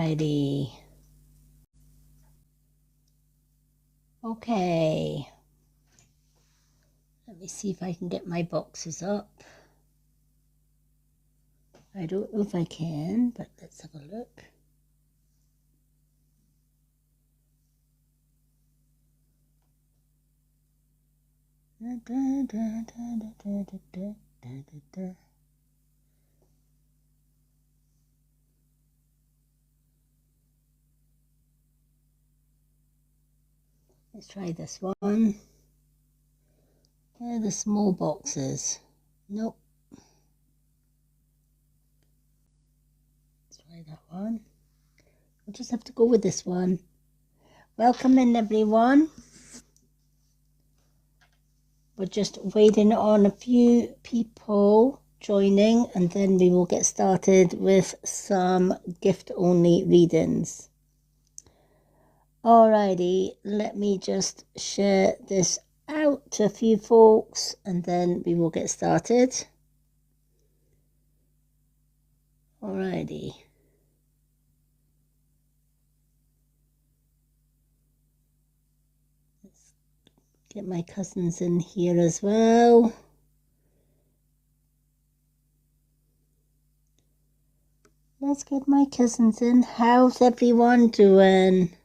Alrighty. Okay. Let me see if I can get my boxes up. I don't know if I can, but let's have a look. Let's try this one. They're the small boxes. Nope. Let's try that one. We'll just have to go with this one. Welcome in, everyone. We're just waiting on a few people joining, and then we will get started with some gift-only readings. Alrighty, let me just share this out to a few folks, and then we will get started. Alrighty. Let's get my cousins in here as well. Let's get my cousins in. How's everyone doing?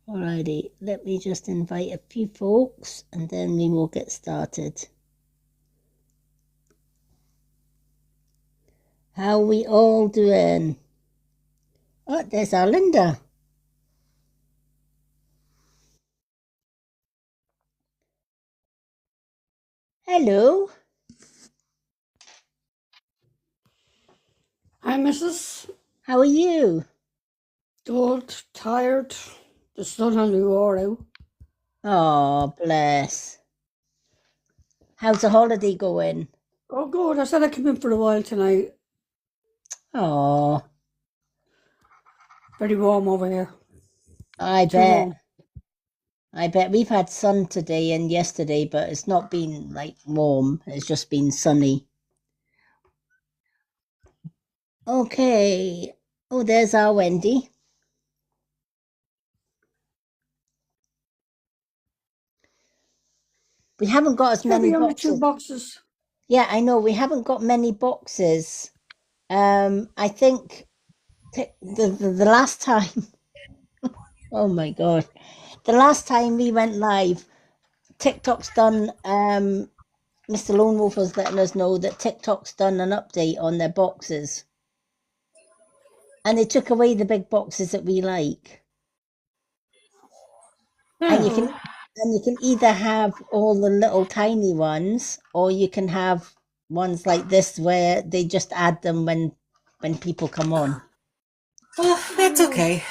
Alrighty, let me just invite a few folks and then we will get started. How are we all doing? Oh, there's our Linda. Hello. Hi, Mrs. How are you? Good, tired. The sun has me wore out. Oh, bless. How's the holiday going? Oh, good. I said I'd come in for a while tonight. Oh, Very warm over here. I Too bet. warm. I bet we've had sun today and yesterday, but it's not been like warm. It's just been sunny. Okay. Oh, there's our Wendy. We haven't got as many Only 2 boxes. boxes. Yeah, I know. We haven't got many boxes. I think the last time, oh my God, the last time we went live, TikTok's done, Mr. Lone Wolf was letting us know that TikTok's done an update on their boxes. And they took away the big boxes that we like. And you can either have all the little tiny ones, or you can have ones like this where they just add them when people come on. Well, that's okay.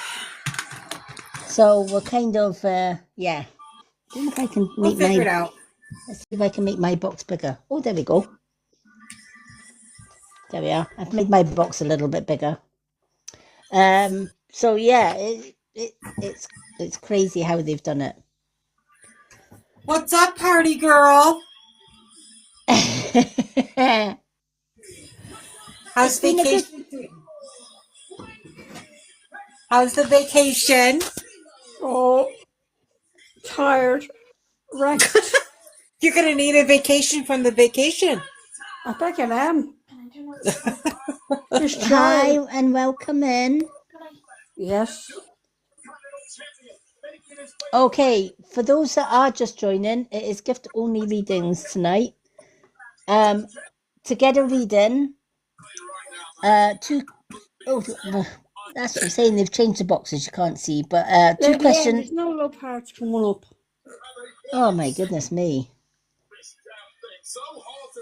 So we're kind of yeah. I don't know if I can We'll make figure it out. Let's see if I can make my box bigger. Oh, there we go. There we are. I've made my box a little bit bigger. So yeah, it's crazy how they've done it. What's up, party girl? How's vacation? How's the vacation? Oh, tired. Wrecked. You're gonna need a vacation from the vacation. I think I am. Just Hi tired. and welcome in. Yes. Okay, for those that are just joining, it is gift only readings tonight. To get a reading, that's what I'm saying. They've changed the boxes. You can't see, but two questions. There's no little parts coming up. Oh my goodness me,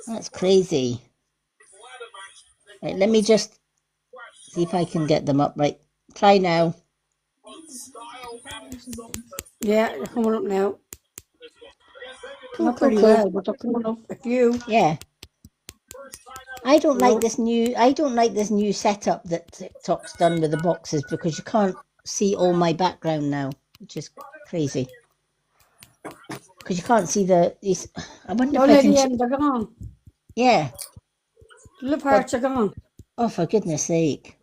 that's crazy. Right, let me just see if I can get them up. Right, try now. Yeah, they're coming up now. Cool, Not cool, very cool. well, but they're coming up. A few. Yeah. I don't No. like this new setup that TikTok's done with the boxes, because you can't see all my background now, which is crazy. Because you can't see these. I wonder No, if I can. Lady M, they're gone. Yeah. The lip hearts are gone. Oh, for goodness sake.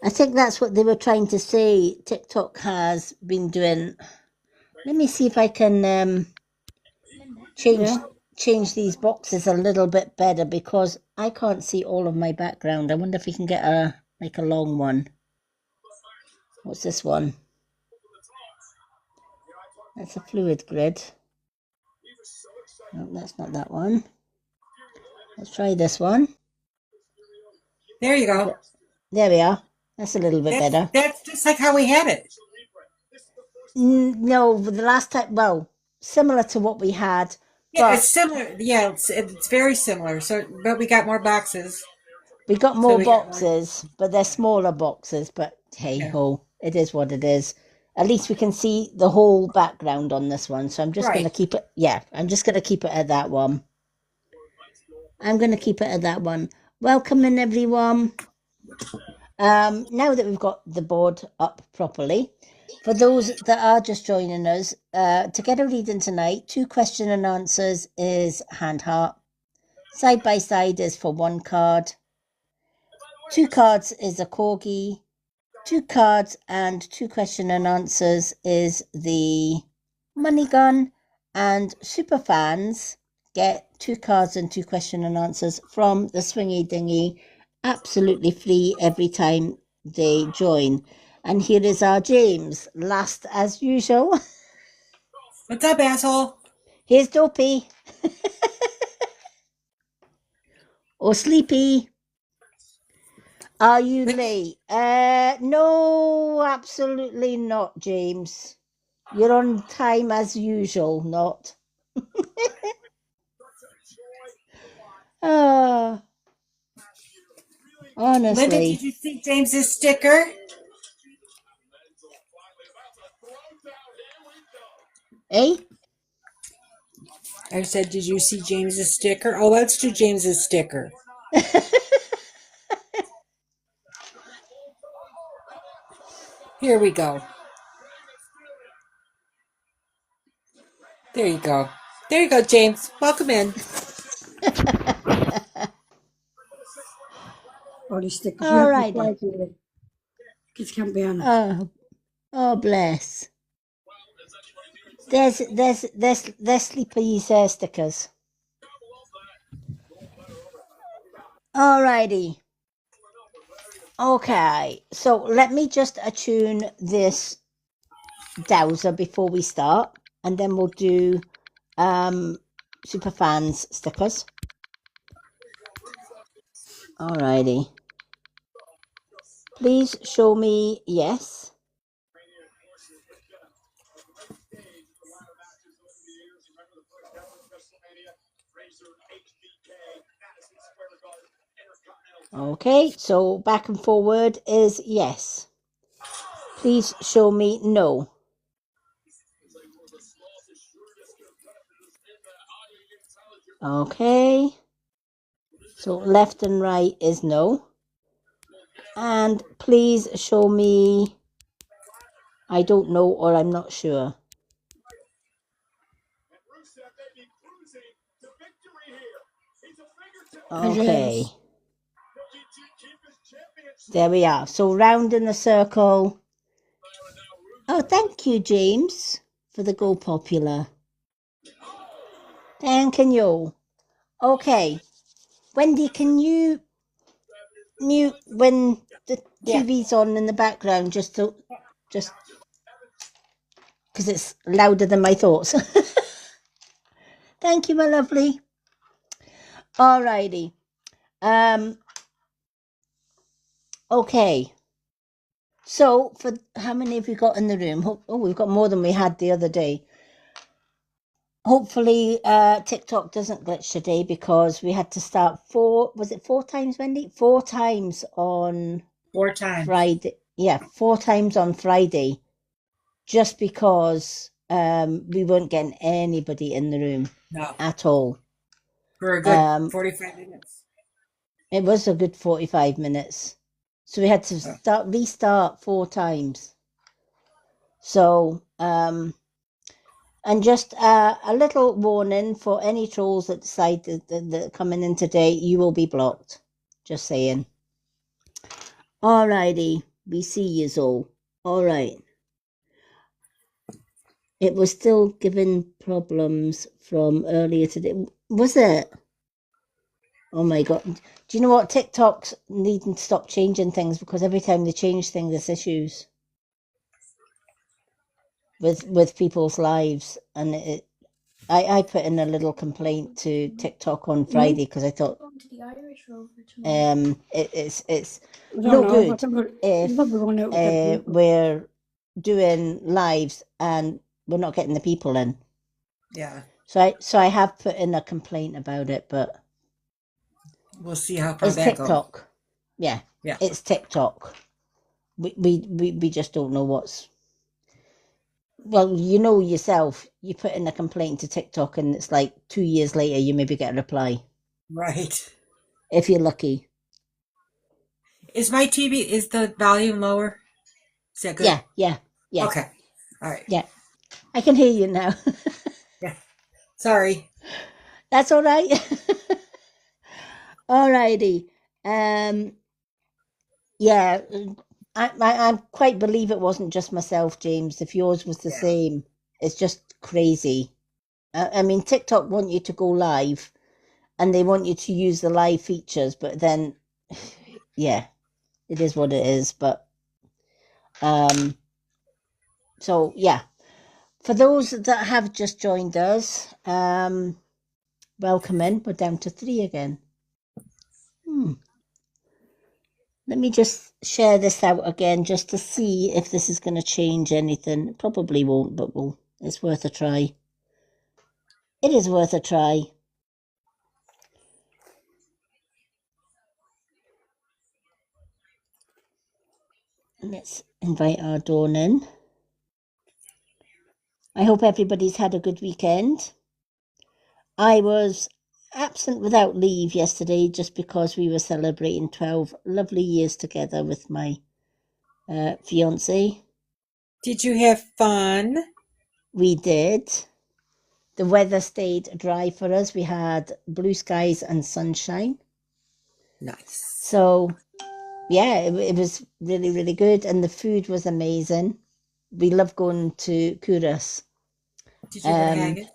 I think that's what they were trying to say. TikTok has been doing. Let me see if I can change Yeah. change these boxes a little bit better because I can't see all of my background. I wonder if we can get a long one. What's this one? That's a fluid grid. No, that's not that one. Let's try this one. There you go. There we are. That's a little bit better. That's just like how we had it. No, the last time, well, similar to what we had, Yeah, but it's similar. Yeah, it's very similar. So, but we got more boxes. we got So more we got more. boxes, but they're smaller boxes. But hey Yeah. ho, it is what it is. At least we can see the whole background on this one. So I'm just going to Right. keep it. Yeah, I'm just going to keep it at that one. I'm going to keep it at that one. Welcome in, everyone. Now that we've got the board up properly, for those that are just joining us, to get a reading tonight, 2 question and answers is hand heart. Side by side is for 1 card. 2 cards is a corgi. 2 cards and 2 question and answers is the money gun. And super fans get 2 cards and 2 question and answers from the Swingy Dingy, absolutely free every time they join. And here is our James, last as usual. What's up, asshole? Here's Dopey. Or Sleepy. Are you late? No, absolutely not, James. You're on time as usual, not. Oh, Linda, honestly. did you see James's sticker? Eh? I said, did you see James's sticker? Oh, let's do James's sticker. Here we go. There you go. There you go, James. Welcome in. All these stickers. You have to be Alrighty. quiet today. Kids can't be on it. Oh, bless. There's Sleepy's stickers. Alrighty. Okay, so let me just attune this dowser before we start, and then we'll do super fans stickers. Alrighty. Please show me yes. Okay, so back and forward is yes. Please show me no. Okay. So left and right is no. And please show me I don't know or I'm not sure. Okay. There we are. So round in the circle. Oh, thank you, James, for the Go Popular. Thank you. Okay. Wendy, can you mute when the TV's on in the background just because it's louder than my thoughts. Thank you, my lovely. Alrighty. Okay. So for how many have we got in the room? Oh, we've got more than we had the other day. Hopefully TikTok doesn't glitch today because we had to start 4 times, Wendy? 4 times on 4 times. Friday. Yeah, 4 times on Friday. Just because we weren't getting anybody in the room. No. At all. For a good 45 minutes. It was a good 45 minutes. So we had to restart 4 times. So And just a little warning for any trolls that decide that are coming in today, you will be blocked. Just saying. Alrighty, we see you all. Alright. It was still giving problems from earlier today. Was it? Oh my god. Do you know what? TikTok's needing to stop changing things because every time they change things, there's issues with people's lives. And I put in a little complaint to TikTok on Friday because I thought it's I don't no know. good Whatever. if Probably going out with that people. we're doing lives and we're not getting the people in. Yeah. So I have put in a complaint about it, but We'll see how far it's that goes. TikTok. Yeah, Yeah. it's TikTok. We just don't know what's. Well, you know yourself. You put in a complaint to TikTok, and it's like 2 years later, you maybe get a reply Right. if you're lucky. Is my TV, is the volume lower? Is that good? Yeah. Okay. All right. Yeah. I can hear you now. Yeah. Sorry. That's all right. Alrighty. Yeah, I quite believe it wasn't just myself, James. If yours was the Yeah. same, it's just crazy. I mean, TikTok want you to go live, and they want you to use the live features, but then, yeah, it is what it is. But so yeah, for those that have just joined us, welcome in. We're down to 3 again. Let me just share this out again just to see if this is going to change anything. It probably won't, but it's worth a try. It is worth a try. Let's invite our Dawn in. I hope everybody's had a good weekend. I was absent without leave yesterday just because we were celebrating 12 lovely years together with my fiance. Did you have fun? We did. The weather stayed dry for us. We had blue skies and sunshine. Nice. So, yeah, it was really, really good. And the food was amazing. We love going to Kuras. Did you have haggis?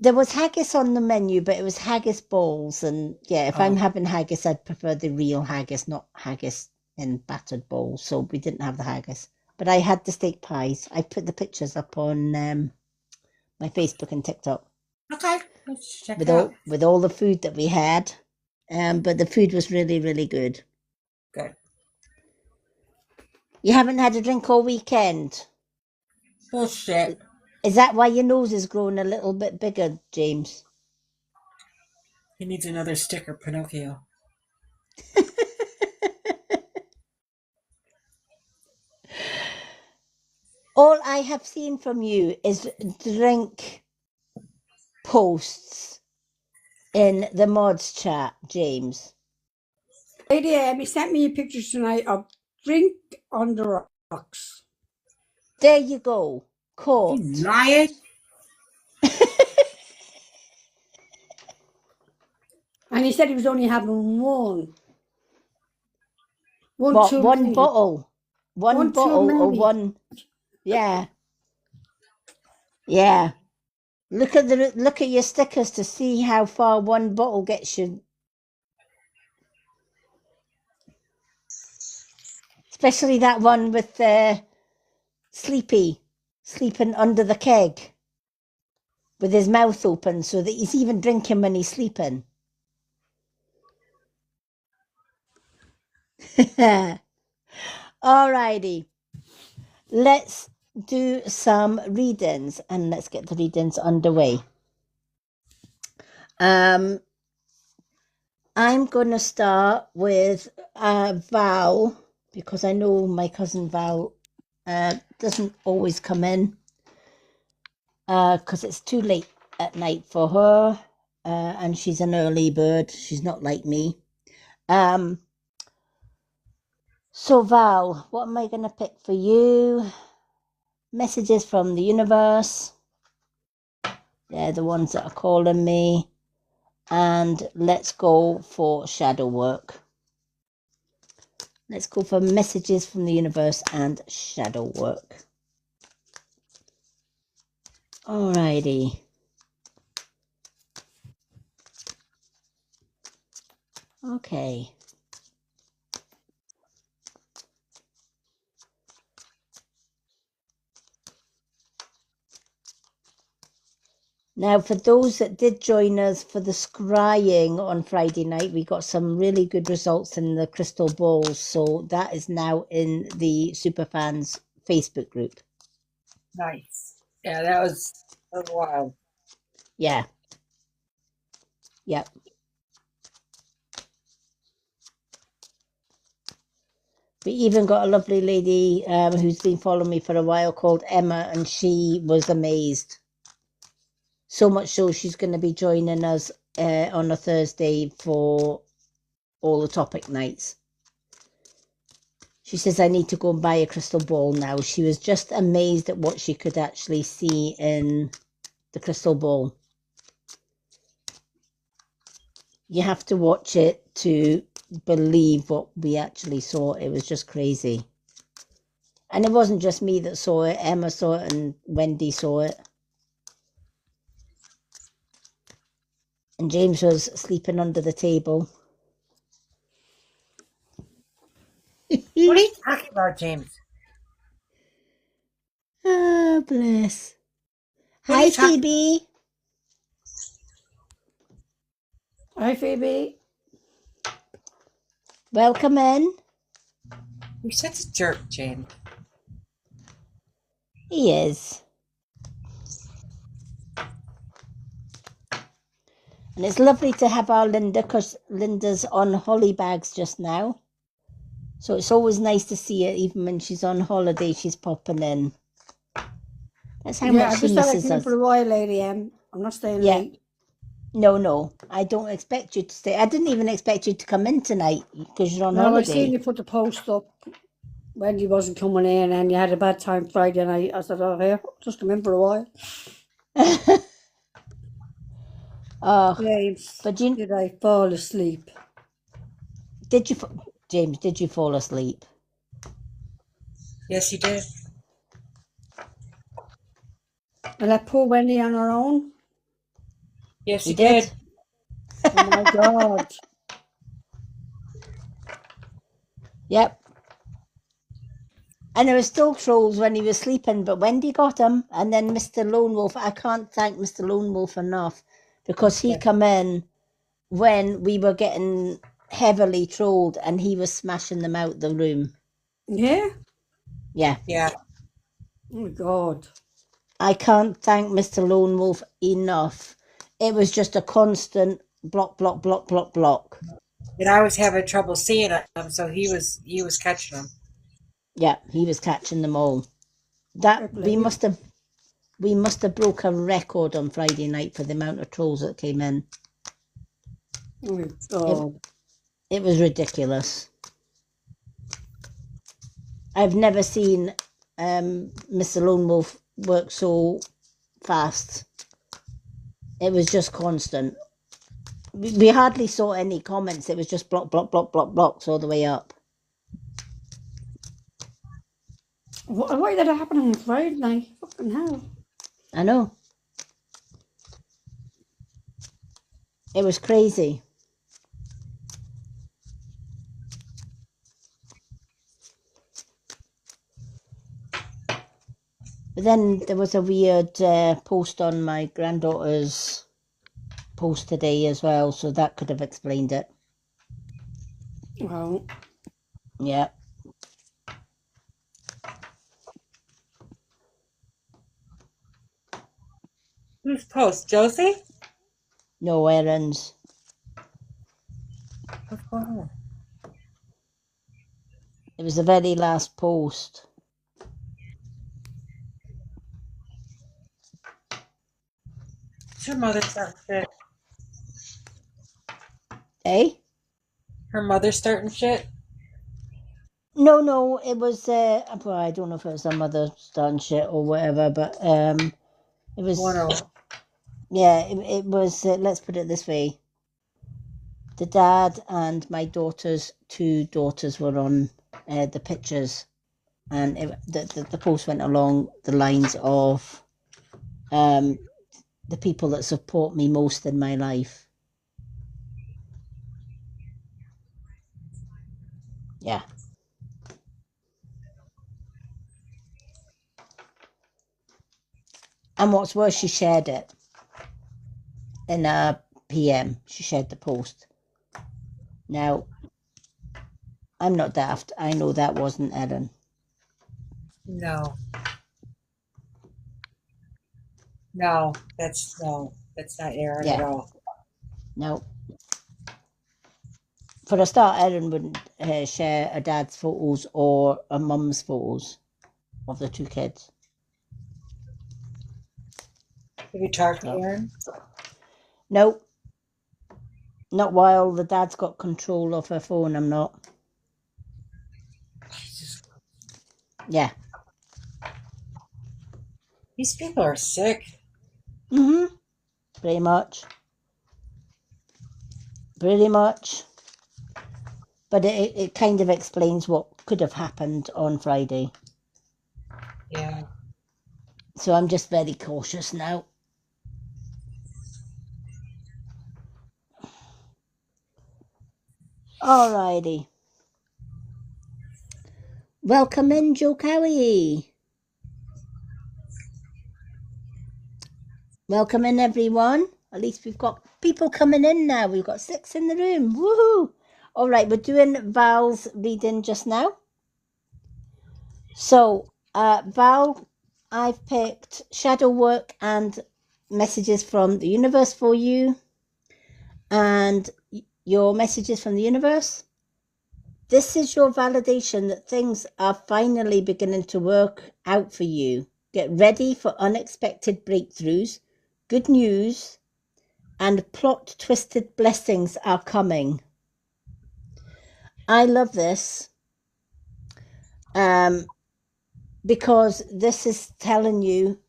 There was haggis on the menu, but it was haggis balls. And yeah, if I'm having haggis, I'd prefer the real haggis, not haggis in battered bowls. So we didn't have the haggis. But I had the steak pies. I put the pictures up on my Facebook and TikTok. Okay. Let's check it out. With all the food that we had. But the food was really, really good. Good. You haven't had a drink all weekend? Bullshit. Is that why your nose is growing a little bit bigger, James? He needs another sticker, Pinocchio. All I have seen from you is drink posts in the mods chat, James. Lady Amy sent me a picture tonight of drink on the rocks. There you go. Caught. You lying? And he said he was only having one. What, Too one many. bottle? One too bottle or many. one? Yeah. Yeah. Look at your stickers to see how far one bottle gets you. Especially that one with Sleepy sleeping under the keg with his mouth open so that he's even drinking when he's sleeping. Alrighty. Let's do some readings and let's get the readings underway. I'm going to start with Val because I know my cousin Val doesn't always come in because it's too late at night for her and she's an early bird. She's not like me. So Val, what am I going to pick for you? Messages from the universe. They're the ones that are calling me. And let's go for shadow work. Let's go for messages from the universe and shadow work. Alrighty. Okay. Now, for those that did join us for the scrying on Friday night, we got some really good results in the crystal balls. So that is now in the Superfans Facebook group. Nice. Yeah, that was wild. Yeah. Yep. We even got a lovely lady who's been following me for a while called Emma, and she was amazed. So much so she's going to be joining us on a Thursday for all the topic nights. She says, I need to go and buy a crystal ball now. She was just amazed at what she could actually see in the crystal ball. You have to watch it to believe what we actually saw. It was just crazy. And it wasn't just me that saw it. Emma saw it and Wendy saw it. And James was sleeping under the table. What are you talking about, James? Ah, bless. What are Hi, you talking Phoebe. Hi, Phoebe. Welcome in. You're such a jerk, James. He is. And it's lovely to have our Linda, because Linda's on holly bags just now. So it's always nice to see her, even when she's on holiday, she's popping in. That's how Yeah, I much she just thought I'd misses come in us. for a while, Lady M. I'm not staying Yeah. late. No, I don't expect you to stay. I didn't even expect you to come in tonight because you're on No, I seen holiday. you put the post up. Wendy wasn't coming in, and you had a bad time Friday night. I said, "Oh, here, just come in for a while." Oh, James, but you did I fall asleep? did you, James? Did you fall asleep? Yes, you did. And I poor Wendy on her own. Yes, You you did. did. Oh my God! Yep. And there were still trolls when he was sleeping, but Wendy got him. And then Mr. Lone Wolf, I can't thank Mr. Lone Wolf enough because he Yeah. come in when we were getting heavily trolled and he was smashing them out the room. Yeah. Yeah. Yeah. Oh my God! I can't thank Mr. Lone Wolf enough. It was just a constant block, block, block, block, block. And I was having trouble seeing him, so he was catching them. Yeah, he was catching them all. That we must have broke a record on Friday night for the amount of trolls that came in. Oh my God! It was ridiculous. I've never seen Mr. Lone Wolf work so fast. It was just constant. We hardly saw any comments. It was just block, block, block, block, blocks all the way up. Why did that happen on Friday night? Fucking hell! I know. It was crazy. But then there was a weird post on my granddaughter's post today as well, so that could have explained it. Well, Yeah. Whose post, Josie? No errands. What's going on? It was the very last post. Is her mother starting shit? Eh? Her mother starting shit? No, it was, well, I don't know if it was a mother's done shit or whatever, but it was, Oh, no. yeah, it was, let's put it this way. The dad and my daughter's two daughters were on the pictures, and the post went along the lines of the people that support me most in my life. Yeah. And what's worse, she shared it in a PM. She shared the post. Now, I'm not daft. I know that wasn't Ellen. No. No, that's not Aaron at Yeah. all. No. For a start, Erin wouldn't share a dad's photos or a mum's photos of the two kids. Have you talked to No. Aaron? No. Not while the dad's got control of her phone, I'm not. Jesus. Yeah. These people are sick. Mm-hmm. Pretty much. Pretty much. But it kind of explains what could have happened on Friday. Yeah. So I'm just very cautious now. Alrighty. Welcome in, Joe Cowie. Welcome in, everyone. At least we've got people coming in now. We've got 6 in the room. Woohoo! All right, we're doing Val's reading just now. So, Val, I've picked shadow work and messages from the universe for you. And your messages from the universe. This is your validation that things are finally beginning to work out for you. Get ready for unexpected breakthroughs, good news, and plot twisted blessings are coming. I love this because this is telling you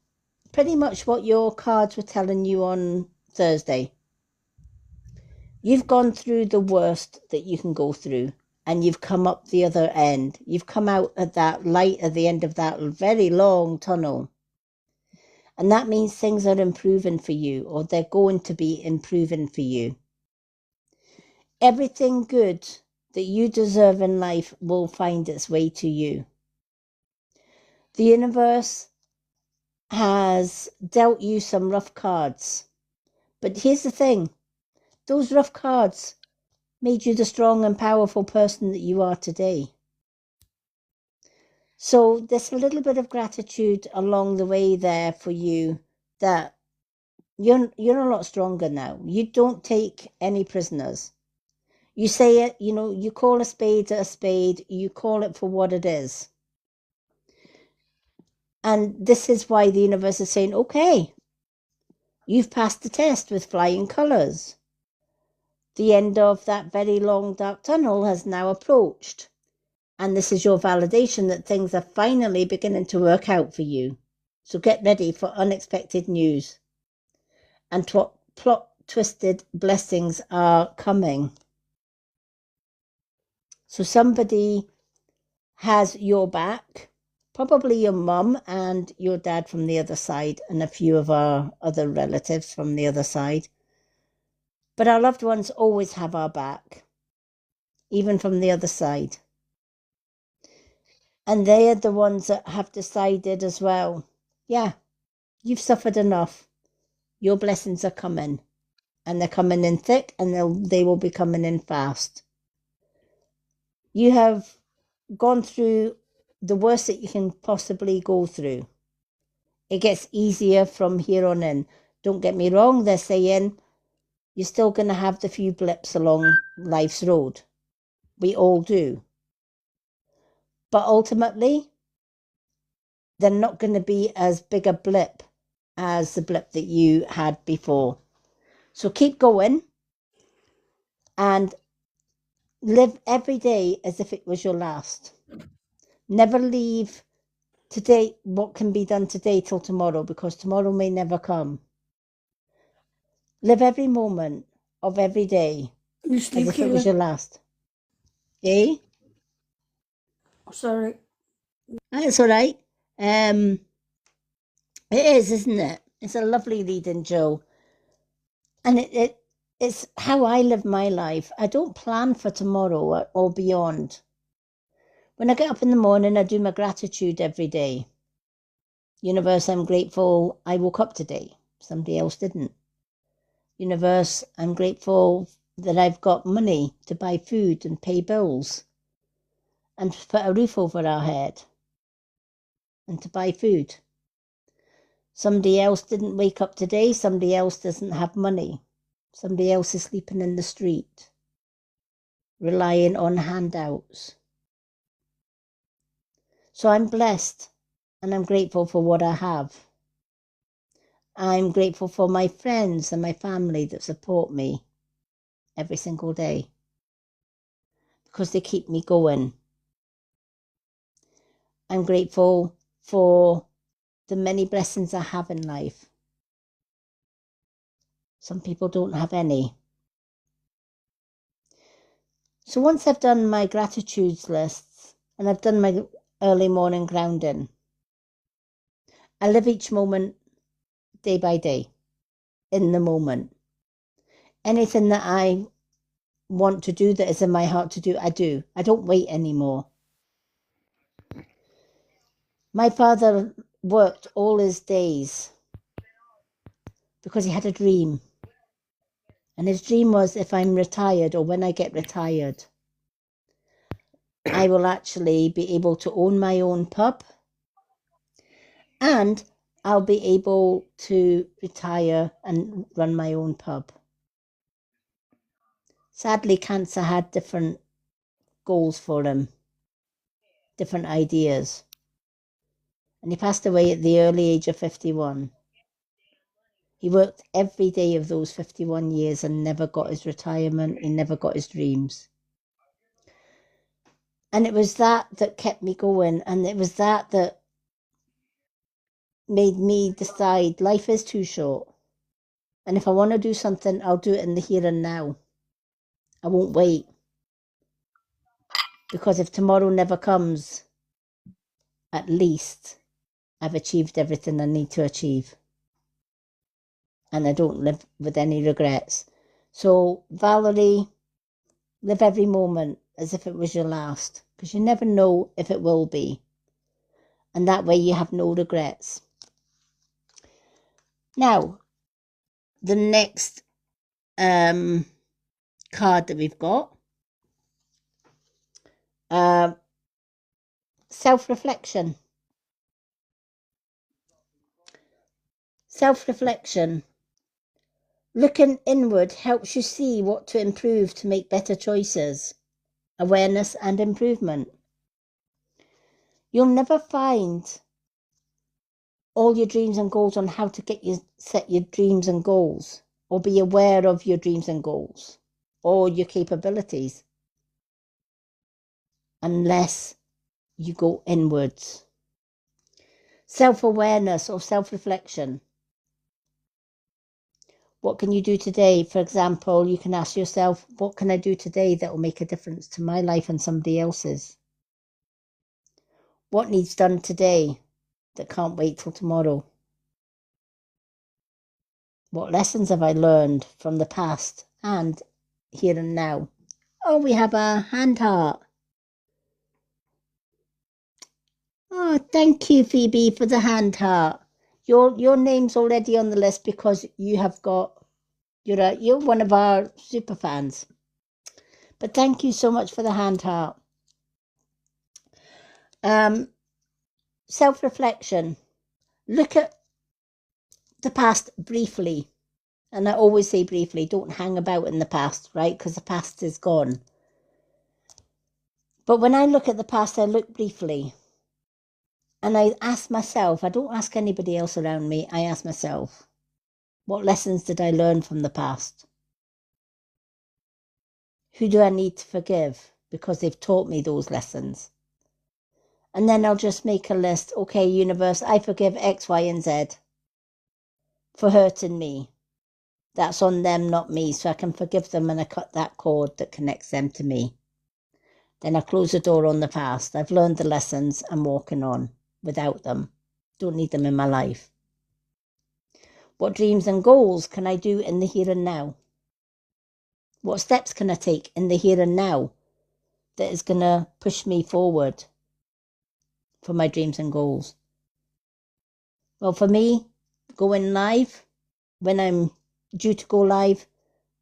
pretty much what your cards were telling you on Thursday. You've gone through the worst that you can go through, and you've come up the other end. You've come out at that light at the end of that very long tunnel. And that means things are improving for you, or they're going to be improving for you. Everything good that you deserve in life will find its way to you. The universe has dealt you some rough cards. But here's the thing. Those rough cards made you the strong and powerful person that you are today. So there's a little bit of gratitude along the way there for you that you're a lot stronger now. You don't take any prisoners. You say it, you call a spade, you call it for what it is. And this is why the universe is saying, okay, you've passed the test with flying colours. The end of that very long dark tunnel has now approached. And this is your validation that things are finally beginning to work out for you. So get ready for unexpected news. And plot twisted blessings are coming. So somebody has your back, probably your mum and your dad from the other side, and a few of our other relatives from the other side. But our loved ones always have our back, even from the other side. And they are the ones that have decided as well, yeah, you've suffered enough. Your blessings are coming. And they're coming in thick, and they will be coming in fast. You have gone through the worst that you can possibly go through. It gets easier from here on in. Don't get me wrong, they're saying you're still going to have the few blips along life's road. We all do. But ultimately, they're not going to be as big a blip as the blip that you had before. So keep going. And Live every day as if it was your last. Never leave today, what can be done today till tomorrow, because tomorrow may never come. Live every moment of every day You as sleep, if it was your Keelan? last. Eh? Sorry. That's all right. It is, isn't it? It's a lovely reading, Joe. And it's how I live my life. I don't plan for tomorrow or beyond. When I get up in the morning, I do my gratitude every day. Universe, I'm grateful I woke up today. Somebody else didn't. Universe, I'm grateful that I've got money to buy food and pay bills and to put a roof over our head and to buy food. Somebody else didn't wake up today. Somebody else doesn't have money. Somebody else is sleeping in the street, relying on handouts. So I'm blessed and I'm grateful for what I have. I'm grateful for my friends and my family that support me every single day because they keep me going. I'm grateful for the many blessings I have in life. Some people don't have any. So once I've done my gratitudes lists and I've done my early morning grounding, I live each moment day by day, in the moment. Anything that I want to do that is in my heart to do, I do. I don't wait anymore. My father worked all his days because he had a dream. And his dream was, if I'm retired or when I get retired, I will actually be able to own my own pub and I'll be able to retire and run my own pub. Sadly, cancer had different goals for him, different ideas. And he passed away at the early age of 51. He worked every day of those 51 years and never got his retirement. He never got his dreams. And it was that kept me going. And it was that made me decide life is too short. And if I want to do something, I'll do it in the here and now. I won't wait. Because if tomorrow never comes, at least I've achieved everything I need to achieve. And I don't live with any regrets. So, Valerie, live every moment as if it was your last, because you never know if it will be. And that way you have no regrets. Now, the next card that we've got, self-reflection. Self-reflection. Looking inward helps you see what to improve to make better choices, awareness and improvement. You'll never find all your dreams and goals on how to set your dreams and goals or be aware of your dreams and goals or your capabilities unless you go inwards. Self-awareness or self-reflection. What can you do today? For example, you can ask yourself, what can I do today that will make a difference to my life and somebody else's? What needs done today that can't wait till tomorrow? What lessons have I learned from the past and here and now? Oh, we have a hand heart. Oh, thank you, Phoebe, for the hand heart. Your name's already on the list because you're one of our super fans. But thank you so much for the hand heart. Self-reflection. Look at the past briefly. And I always say briefly, don't hang about in the past, right? Because the past is gone. But when I look at the past, I look briefly. And I ask myself, I don't ask anybody else around me, I ask myself, what lessons did I learn from the past? Who do I need to forgive because they've taught me those lessons? And then I'll just make a list. Okay, universe, I forgive X, Y, and Z for hurting me. That's on them, not me. So I can forgive them and I cut that cord that connects them to me. Then I close the door on the past. I've learned the lessons. I'm walking on without them. Don't need them in my life. What dreams and goals can I do in the here and now? What steps can I take in the here and now that is going to push me forward for my dreams and goals? Well, for me, going live, when I'm due to go live,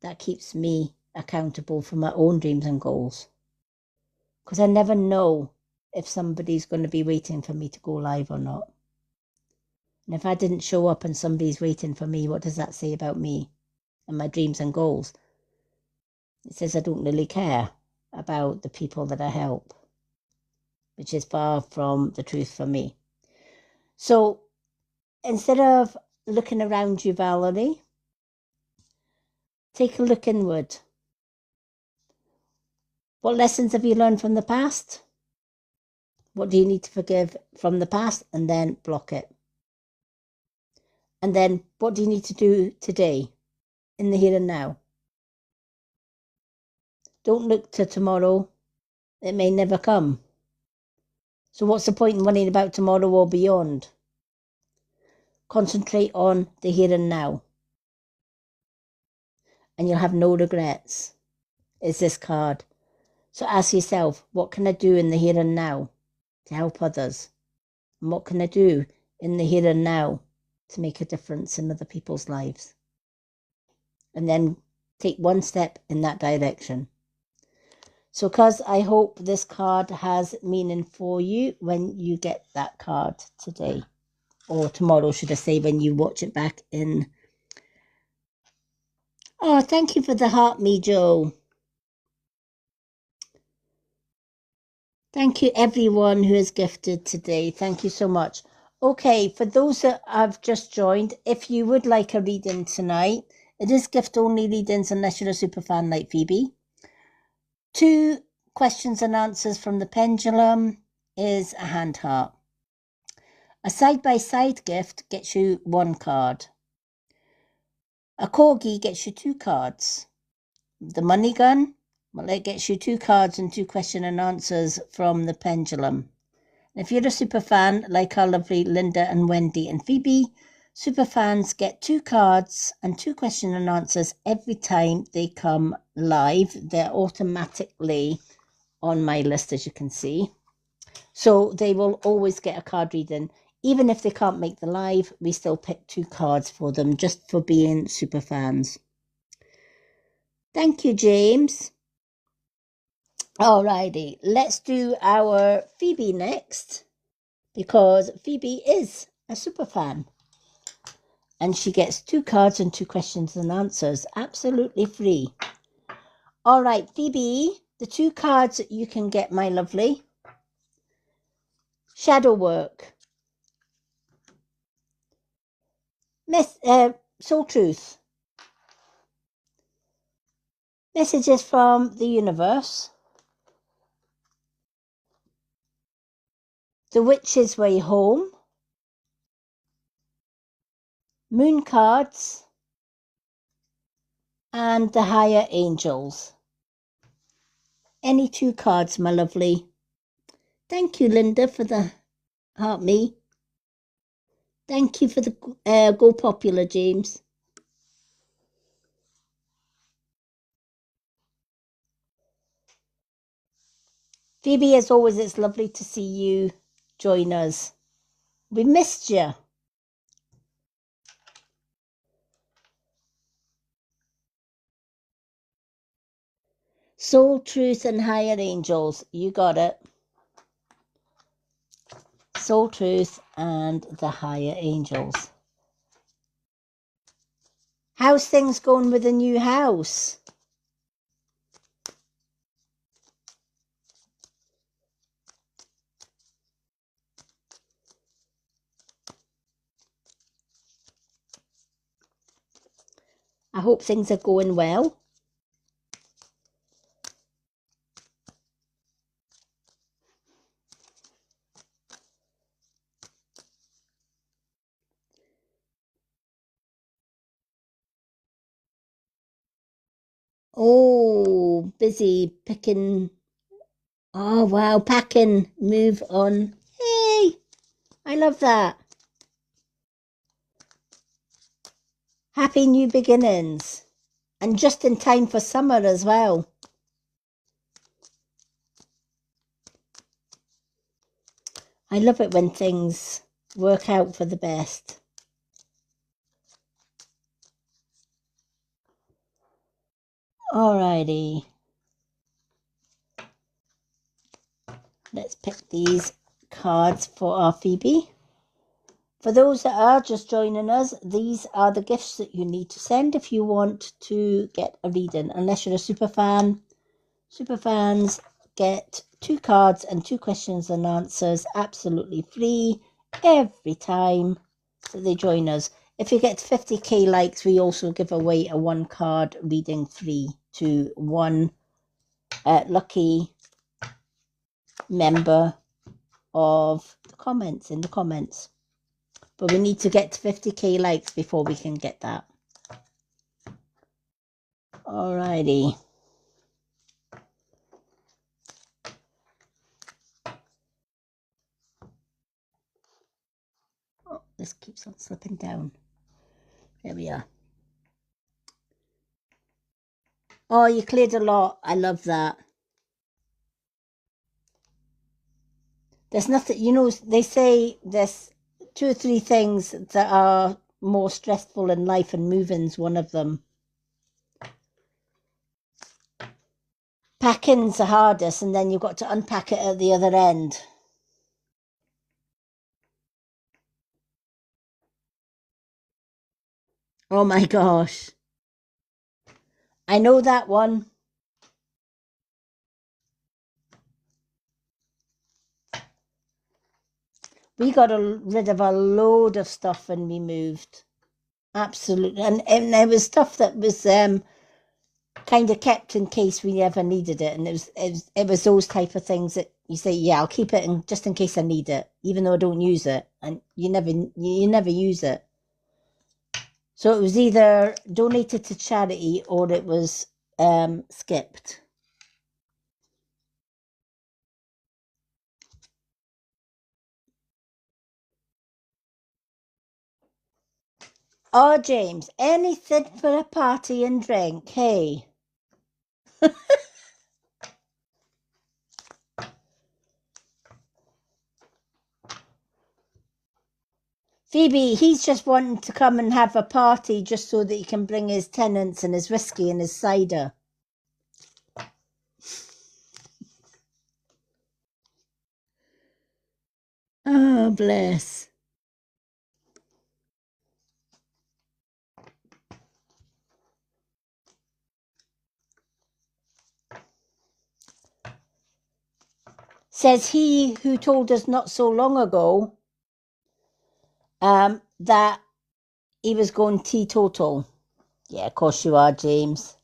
that keeps me accountable for my own dreams and goals. Because I never know if somebody's going to be waiting for me to go live or not. And if I didn't show up and somebody's waiting for me, what does that say about me and my dreams and goals? It says I don't really care about the people that I help, which is far from the truth for me. So instead of looking around you, Valerie, take a look inward. What lessons have you learned from the past? What do you need to forgive from the past? And then block it. And then what do you need to do today in the here and now? Don't look to tomorrow. It may never come. So what's the point in worrying about tomorrow or beyond? Concentrate on the here and now. And you'll have no regrets. It's this card. So ask yourself, what can I do in the here and now to help others? And what can I do in the here and now to make a difference in other people's lives? And then take one step in that direction. So, cuz I hope this card has meaning for you when you get that card today. Or tomorrow, should I say, when you watch it back in. Oh, thank you for the heart, me, Joe. Thank you, everyone who is gifted today. Thank you so much. Okay, for those that have just joined, if you would like a reading tonight, it is gift-only readings unless you're a super fan like Phoebe. 2 questions and answers from the pendulum is a hand heart. A side-by-side gift gets you 1 card. A corgi gets you 2 cards. The money gun, well, it gets you 2 cards and 2 question and answers from the pendulum. And if you're a super fan, like our lovely Linda and Wendy and Phoebe, super fans get 2 cards and 2 question and answers every time they come live. They're automatically on my list, as you can see. So they will always get a card reading. Even if they can't make the live, we still pick 2 cards for them just for being super fans. Thank you, James. Alrighty, let's do our Phoebe next, because Phoebe is a super fan. And she gets 2 cards and 2 questions and answers, absolutely free. All right, Phoebe, the 2 cards that you can get, my lovely. Shadow work. Soul truth. Messages from the universe. The Witch's Way Home. Moon cards. And the Higher Angels. Any 2 cards, my lovely. Thank you, Linda, for the heart me. Thank you for the Go Popular, James. Phoebe, as always, it's lovely to see you join us. We missed you. Soul, Truth, and Higher Angels. You got it. Soul, Truth, and the Higher Angels. How's things going with the new house? I hope things are going well. Oh, busy picking. Oh, wow, packing. Move on. Hey, I love that. Happy new beginnings. And just in time for summer as well. I love it when things work out for the best. Alrighty. Let's pick these cards for our Phoebe. For those that are just joining us, these are the gifts that you need to send if you want to get a reading. Unless you're a super fan. Super fans get 2 cards and 2 questions and answers absolutely free every time that they join us. If you get to 50k likes, we also give away a 1 card reading free to one lucky member of the comments in the comments. But we need to get to 50k likes before we can get that. Alrighty. Oh, this keeps on slipping down. There we are. Oh, you cleared a lot. I love that. There's nothing, they say there's 2 or 3 things that are more stressful in life, and moving's one of them. Packing's the hardest, and then you've got to unpack it at the other end. Oh my gosh. I know that one. We got rid of a load of stuff when we moved. Absolutely. And there was stuff that was kind of kept in case we ever needed it. And it was those type of things that you say, yeah, I'll keep it just in case I need it, even though I don't use it. And you never use it. So it was either donated to charity or it was skipped. Oh, James, anything for a party and drink, hey. Phoebe, he's just wanting to come and have a party just so that he can bring his tenants and his whiskey and his cider. Oh, bless. Says he who told us not so long ago that he was going teetotal. Yeah, of course you are, James.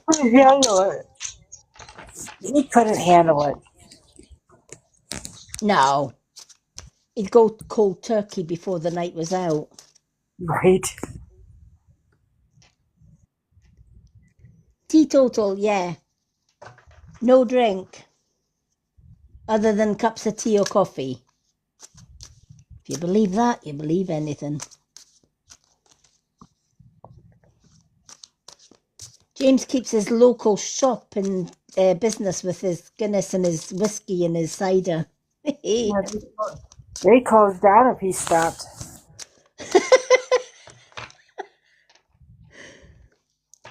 Couldn't handle it. He couldn't handle it. No. He'd go cold turkey before the night was out. Right. Teetotal, yeah. No drink. Other than cups of tea or coffee. If you believe that, you believe anything. James keeps his local shop and business with his Guinness and his whiskey and his cider. Yeah, they closed down if he stopped.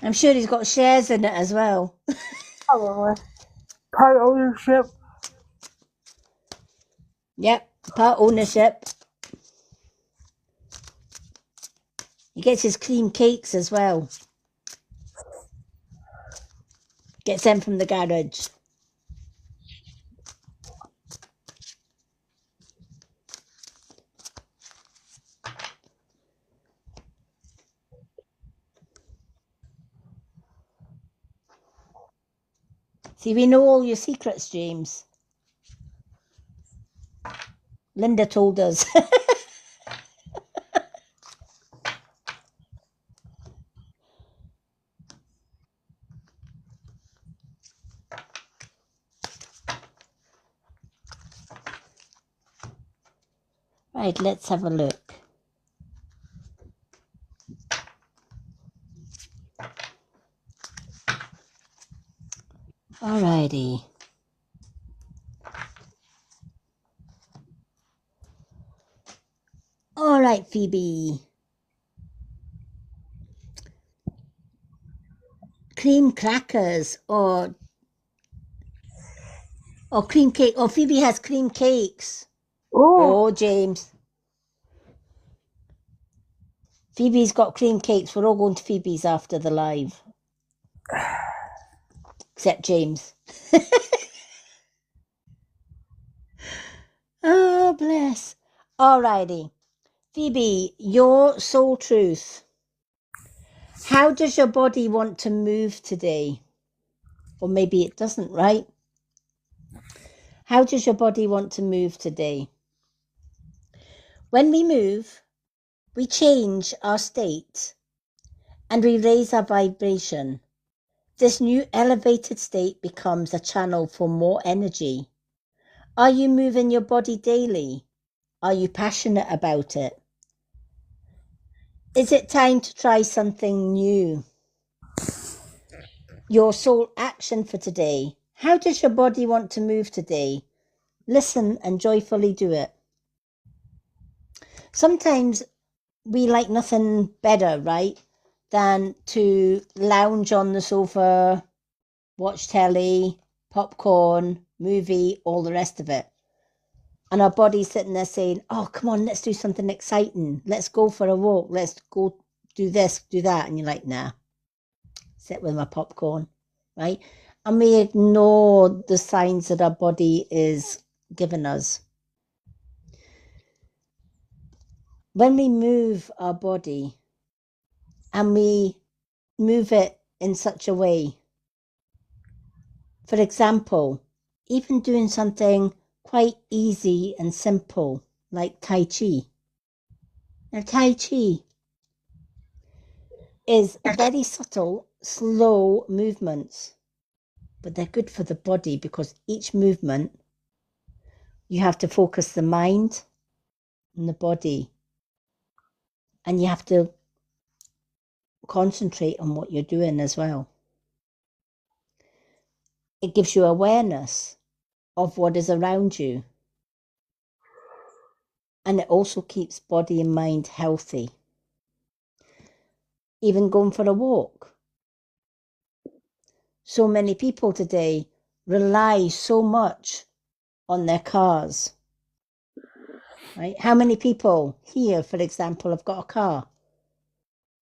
I'm sure he's got shares in it as well. Probably. Part ownership. Yep, part ownership. He gets his cream cakes as well. Gets them from the garage. See, we know all your secrets, James. Linda told us. Right, let's have a look. Alrighty. All right, Phoebe. Cream crackers or cream cake. Oh, Phoebe has cream cakes. Oh, Oh, James. Phoebe's got cream cakes. We're all going to Phoebe's after the live. Except James. Oh, bless. Alrighty. Phoebe, your soul truth. How does your body want to move today? Or maybe it doesn't, right? How does your body want to move today? When we move, we change our state and we raise our vibration. This new elevated state becomes a channel for more energy. Are you moving your body daily? Are you passionate about it? Is it time to try something new? Your soul action for today. How does your body want to move today? Listen and joyfully do it. Sometimes we like nothing better, right, than to lounge on the sofa, watch telly, popcorn, movie, all the rest of it. And our body's sitting there saying, oh, come on, let's do something exciting. Let's go for a walk. Let's go do this, do that. And you're like, nah, sit with my popcorn, right? And we ignore the signs that our body is giving us. When we move our body and we move it in such a way, for example, even doing something quite easy and simple like Tai Chi. Now, Tai Chi is very subtle, slow movements, but they're good for the body because each movement, you have to focus the mind and the body, and you have to concentrate on what you're doing as well. It gives you awareness of what is around you, and it also keeps body and mind healthy. Even going for a walk. So many people today rely so much on their cars, right? How many people here, for example, have got a car?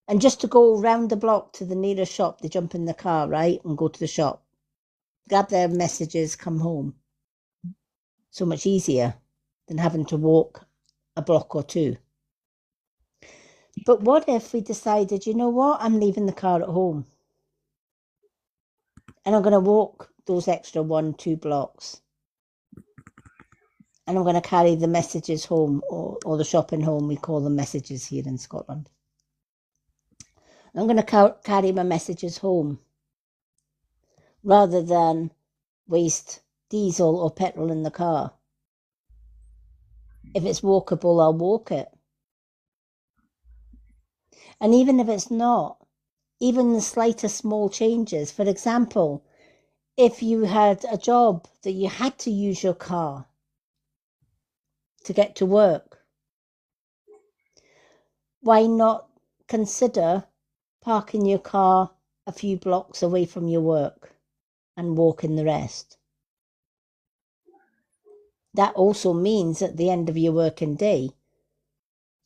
And just to go round the block to the nearest shop, they jump in the car, right? And go to the shop, grab their messages, come home. So much easier than having to walk a block or two. But what if we decided, you know what? I'm leaving the car at home. And I'm going to walk those extra 1-2 blocks. And I'm going to carry the messages home, or the shopping home. We call them messages here in Scotland. I'm going to carry my messages home rather than waste diesel or petrol in the car. If it's walkable, I'll walk it. And even if it's not, even the slightest small changes. For example, if you had a job that you had to use your car to get to work, why not consider parking your car a few blocks away from your work and walking the rest? That also means at the end of your working day,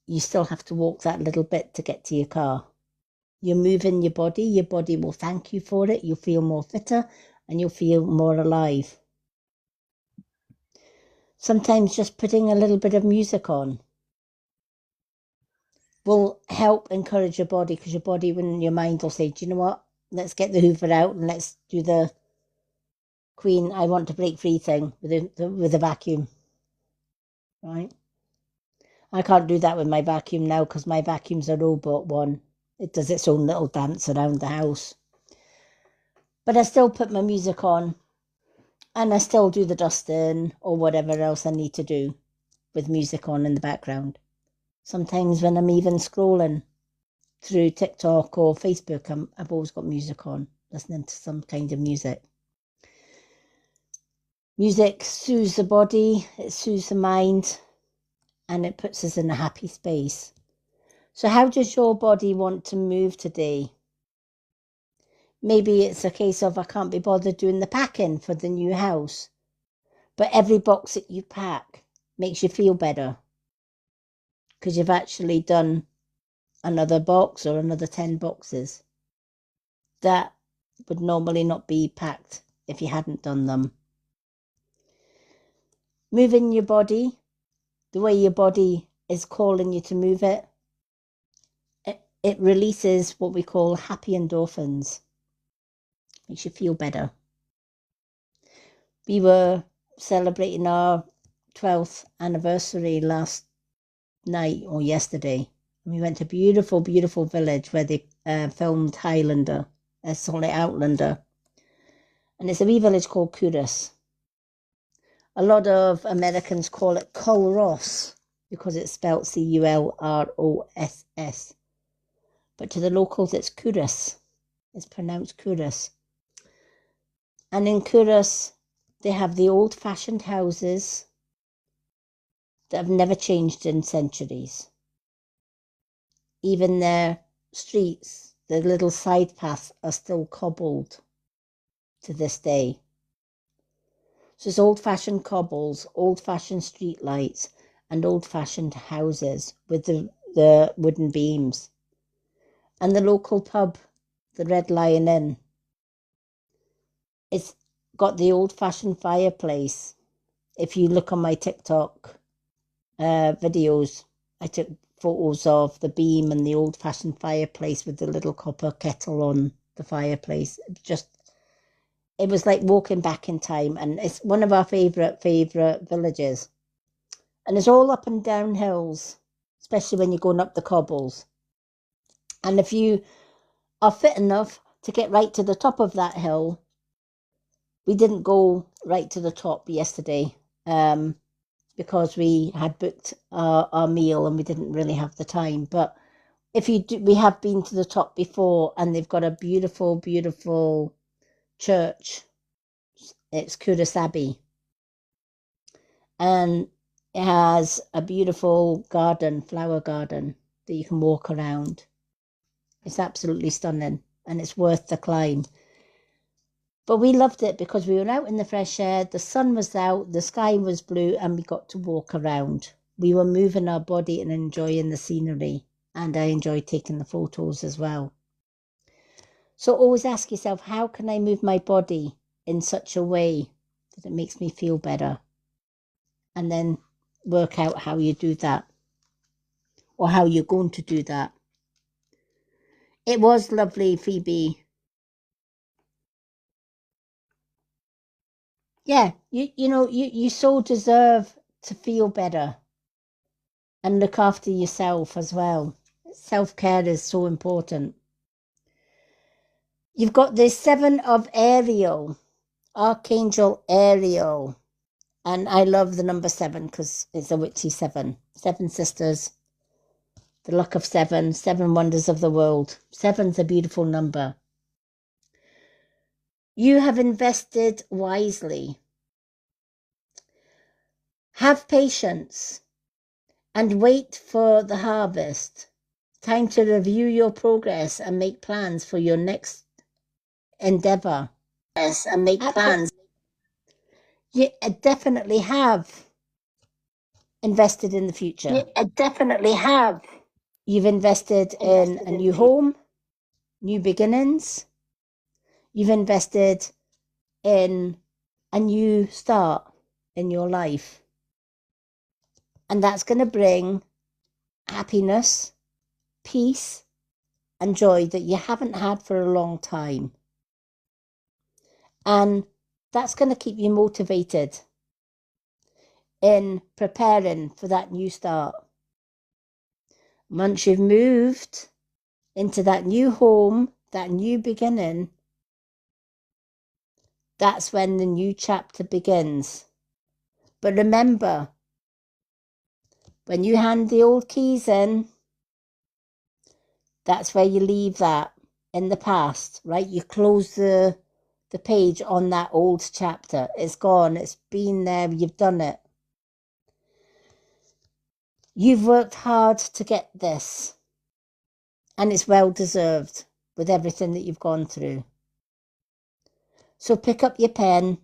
you still have to walk that little bit to get to your car. You're moving your body will thank you for it, you'll feel more fitter and you'll feel more alive. Sometimes just putting a little bit of music on will help encourage your body, because your body and your mind will say, do you know what, let's get the Hoover out and let's do the Queen, I want to break free thing with the vacuum, right? I can't do that with my vacuum now because my vacuum's a robot one. It does its own little dance around the house. But I still put my music on and I still do the dusting or whatever else I need to do with music on in the background. Sometimes when I'm even scrolling through TikTok or Facebook, I've always got music on, listening to some kind of music. Music soothes the body, it soothes the mind, and it puts us in a happy space. So how does your body want to move today? Maybe it's a case of I can't be bothered doing the packing for the new house, but every box that you pack makes you feel better because you've actually done another box or another 10 boxes that would normally not be packed if you hadn't done them. Moving your body, the way your body is calling you to move it, it releases what we call happy endorphins. Makes you feel better. We were celebrating our 12th anniversary last night or yesterday. We went to a beautiful, beautiful village where they filmed Outlander. And it's a wee village called Curas. A lot of Americans call it Culross because it's spelled Culross. But to the locals, it's Curas. It's pronounced Curas. And in Curas, they have the old-fashioned houses that have never changed in centuries. Even their streets, the little side paths are still cobbled to this day. So it's old-fashioned cobbles, old-fashioned street lights, and old-fashioned houses with the wooden beams. And the local pub, the Red Lion Inn, it's got the old-fashioned fireplace. If you look on my TikTok videos, I took photos of the beam and the old-fashioned fireplace with the little copper kettle on the fireplace. It was like walking back in time, and it's one of our favourite villages. And it's all up and down hills, especially when you're going up the cobbles. And if you are fit enough to get right to the top of that hill, we didn't go right to the top yesterday because we had booked our meal and we didn't really have the time. But if you do, we have been to the top before, and they've got a beautiful, beautiful church. It's Curas Abbey, and it has a beautiful garden, flower garden that you can walk around. It's absolutely stunning, and it's worth the climb. But we loved it because we were out in the fresh air, the sun was out, the sky was blue, and we got to walk around. We were moving our body and enjoying the scenery, and I enjoyed taking the photos as well. So always ask yourself, how can I move my body in such a way that it makes me feel better? And then work out how you do that, or how you're going to do that. It was lovely, Phoebe. Yeah, you so deserve to feel better and look after yourself as well. Self-care is so important. You've got the 7 of Ariel, Archangel Ariel. And I love the number 7 because it's a witchy 7. 7 sisters, the luck of 7, 7 wonders of the world. 7's a beautiful number. You have invested wisely. Have patience and wait for the harvest. Time to review your progress and make plans for your next endeavor. Yes, and make plans. You definitely have invested in the future. You definitely have. You've invested in a new home, new beginnings. You've invested in a new start in your life. And that's going to bring happiness, peace, and joy that you haven't had for a long time. And that's going to keep you motivated in preparing for that new start. Once you've moved into that new home, that new beginning, that's when the new chapter begins. But remember, when you hand the old keys in, that's where you leave that in the past, right? You close the page on that old chapter. It's gone. It's been there. You've done it. You've worked hard to get this, and it's well deserved with everything that you've gone through. So pick up your pen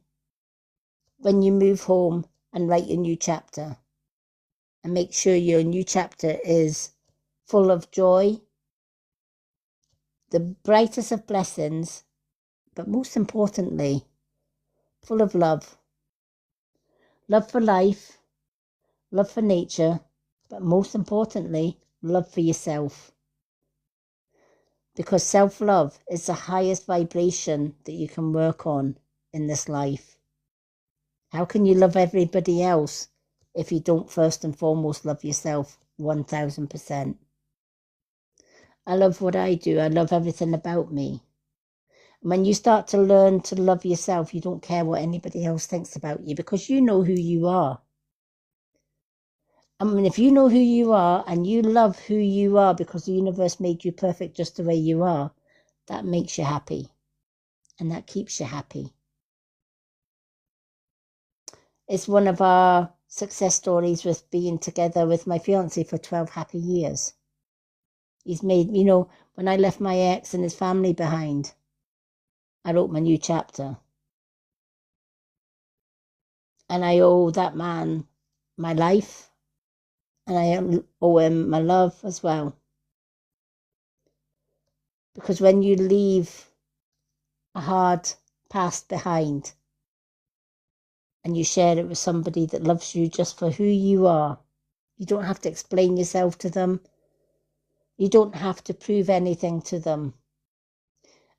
when you move home and write your new chapter, and make sure your new chapter is full of joy, the brightest of blessings, but most importantly, full of love. Love for life, love for nature, but most importantly, love for yourself. Because self-love is the highest vibration that you can work on in this life. How can you love everybody else if you don't first and foremost love yourself 1000%? I love what I do. I love everything about me. When you start to learn to love yourself, you don't care what anybody else thinks about you because you know who you are. I mean, if you know who you are and you love who you are because the universe made you perfect just the way you are, that makes you happy and that keeps you happy. It's one of our success stories with being together with my fiancé for 12 happy years. He's made, when I left my ex and his family behind, I wrote my new chapter. And I owe that man my life, and I owe him my love as well. Because when you leave a hard past behind and you share it with somebody that loves you just for who you are, you don't have to explain yourself to them. You don't have to prove anything to them.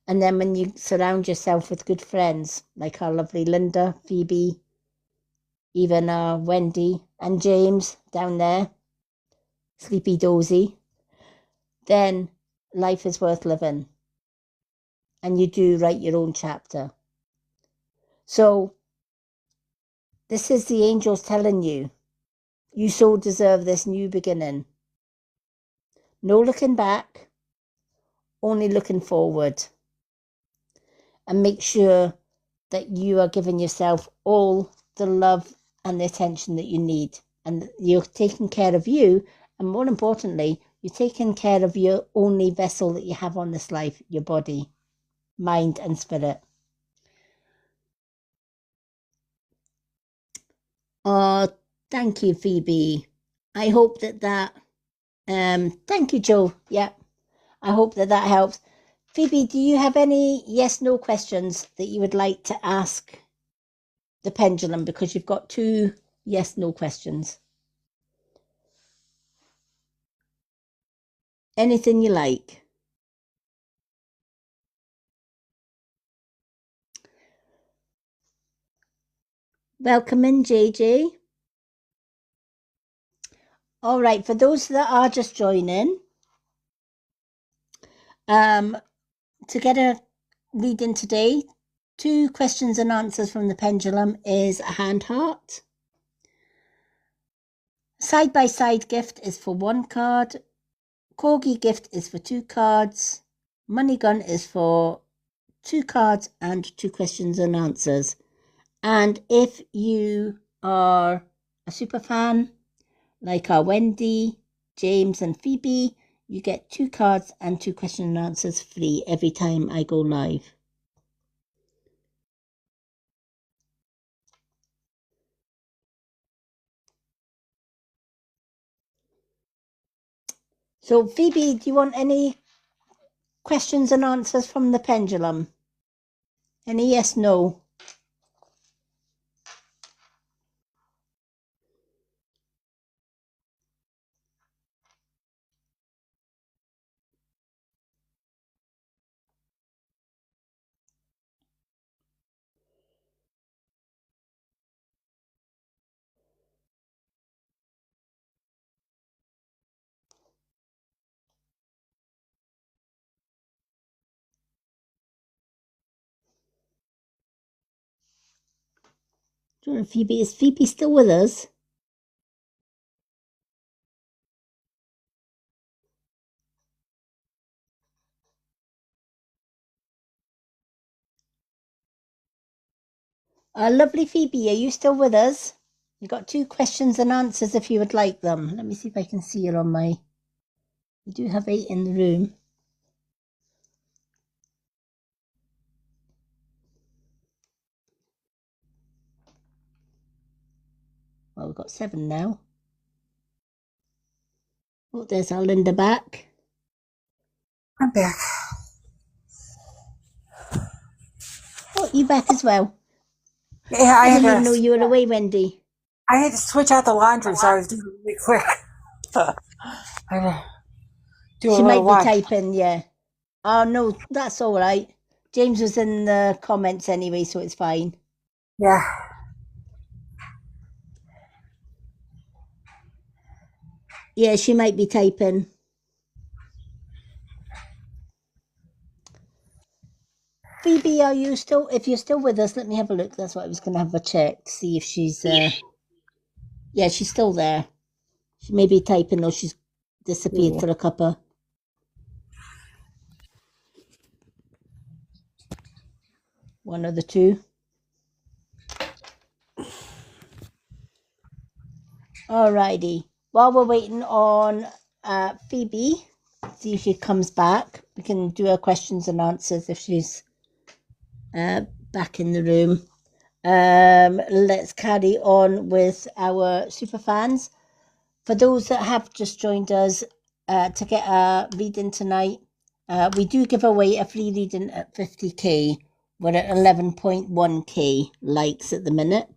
And then when you surround yourself with good friends, like our lovely Linda, Phoebe, even Wendy and James down there, Sleepy Dozy, then life is worth living. And you do write your own chapter. So this is the angels telling you, you so deserve this new beginning. No looking back, only looking forward. And make sure that you are giving yourself all the love and the attention that you need. And you're taking care of you. And more importantly, you're taking care of your only vessel that you have on this life, your body, mind and spirit. Oh, thank you, Phoebe. I hope that thank you, Joe. Yeah, I hope that helps. Phoebe, do you have any yes/no questions that you would like to ask the pendulum? Because you've got 2 yes/no questions. Anything you like. Welcome in, JJ. All right, for those that are just joining, to get a reading today, 2 questions and answers from the pendulum is a hand heart. Side-by-side gift is for 1 card. Corgi gift is for 2 cards. Money gun is for 2 cards and 2 questions and answers. And if you are a super fan, like our Wendy, James and Phoebe, you get 2 cards and 2 question and answers free every time I go live. So Phoebe, do you want any questions and answers from the pendulum? Any yes, no? Don't know if Phoebe is Phoebe still with us? Lovely Phoebe, are you still with us? You got 2 questions and answers if you would like them. Let me see if I can see you on my. We do have 8 in the room. Well, we've got 7 now. Oh, there's our Linda back. I'm back. Oh, you back as well. Yeah, I didn't even know you were away, Wendy. I had to switch out the laundry, so I was doing it really quick. I had to do a She little might be wash. typing, yeah. Oh, no, that's all right. James was in the comments anyway, so it's fine. Yeah. Yeah, she might be typing. Phoebe, are you still? If you're still with us, let me have a look. That's what I was going to have a check to see if she's. Yeah, she's still there. She may be typing or she's disappeared for a cuppa. One of the two. Alrighty. While we're waiting on Phoebe, see if she comes back. We can do her questions and answers if she's back in the room. Let's carry on with our super fans. For those that have just joined us to get a reading tonight, we do give away a free reading at 50k. We're at 11.1k likes at the minute.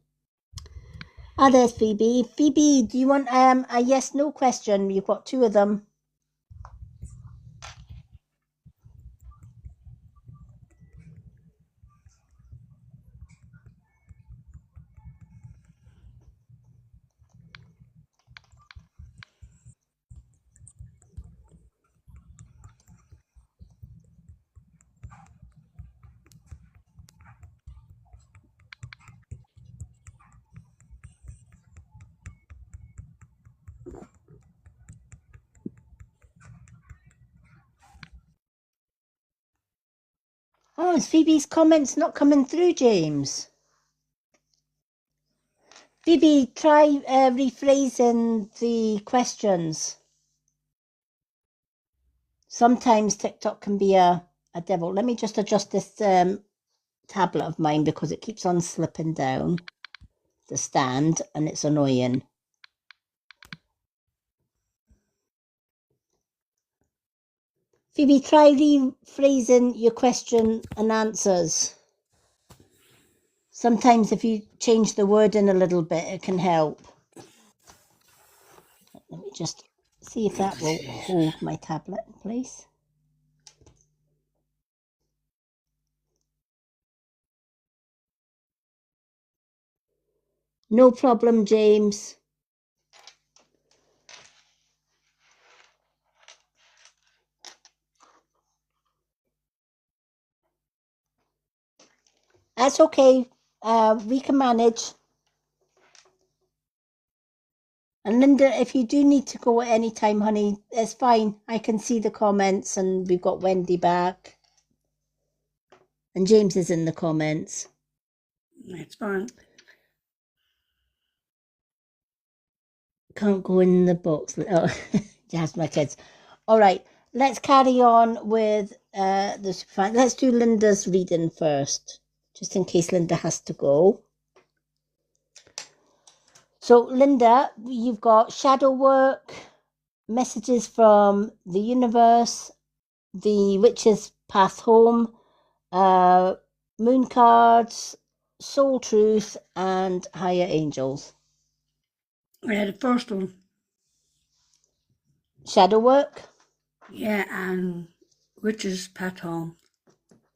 Ah, there's Phoebe. Phoebe, do you want a yes/no question? You've got 2 of them. Oh, is Phoebe's comments not coming through, James? Phoebe, try rephrasing the questions. Sometimes TikTok can be a devil. Let me just adjust this tablet of mine because it keeps on slipping down the stand and it's annoying. Phoebe, try rephrasing your question and answers. Sometimes if you change the wording a little bit, it can help. Let me just see if that will hold my tablet in place. No problem, James. That's okay. We can manage. And Linda, if you do need to go at any time, honey, it's fine. I can see the comments and we've got Wendy back. And James is in the comments. It's fine. Can't go in the box. Oh, yes, my kids. All right, let's carry on with the superfan. Let's do Linda's reading first, just in case Linda has to go. So, Linda, you've got shadow work, messages from the universe, the witch's path home, moon cards, soul truth, and higher angels. Yeah, the first one. Shadow work. Yeah, and witch's path home.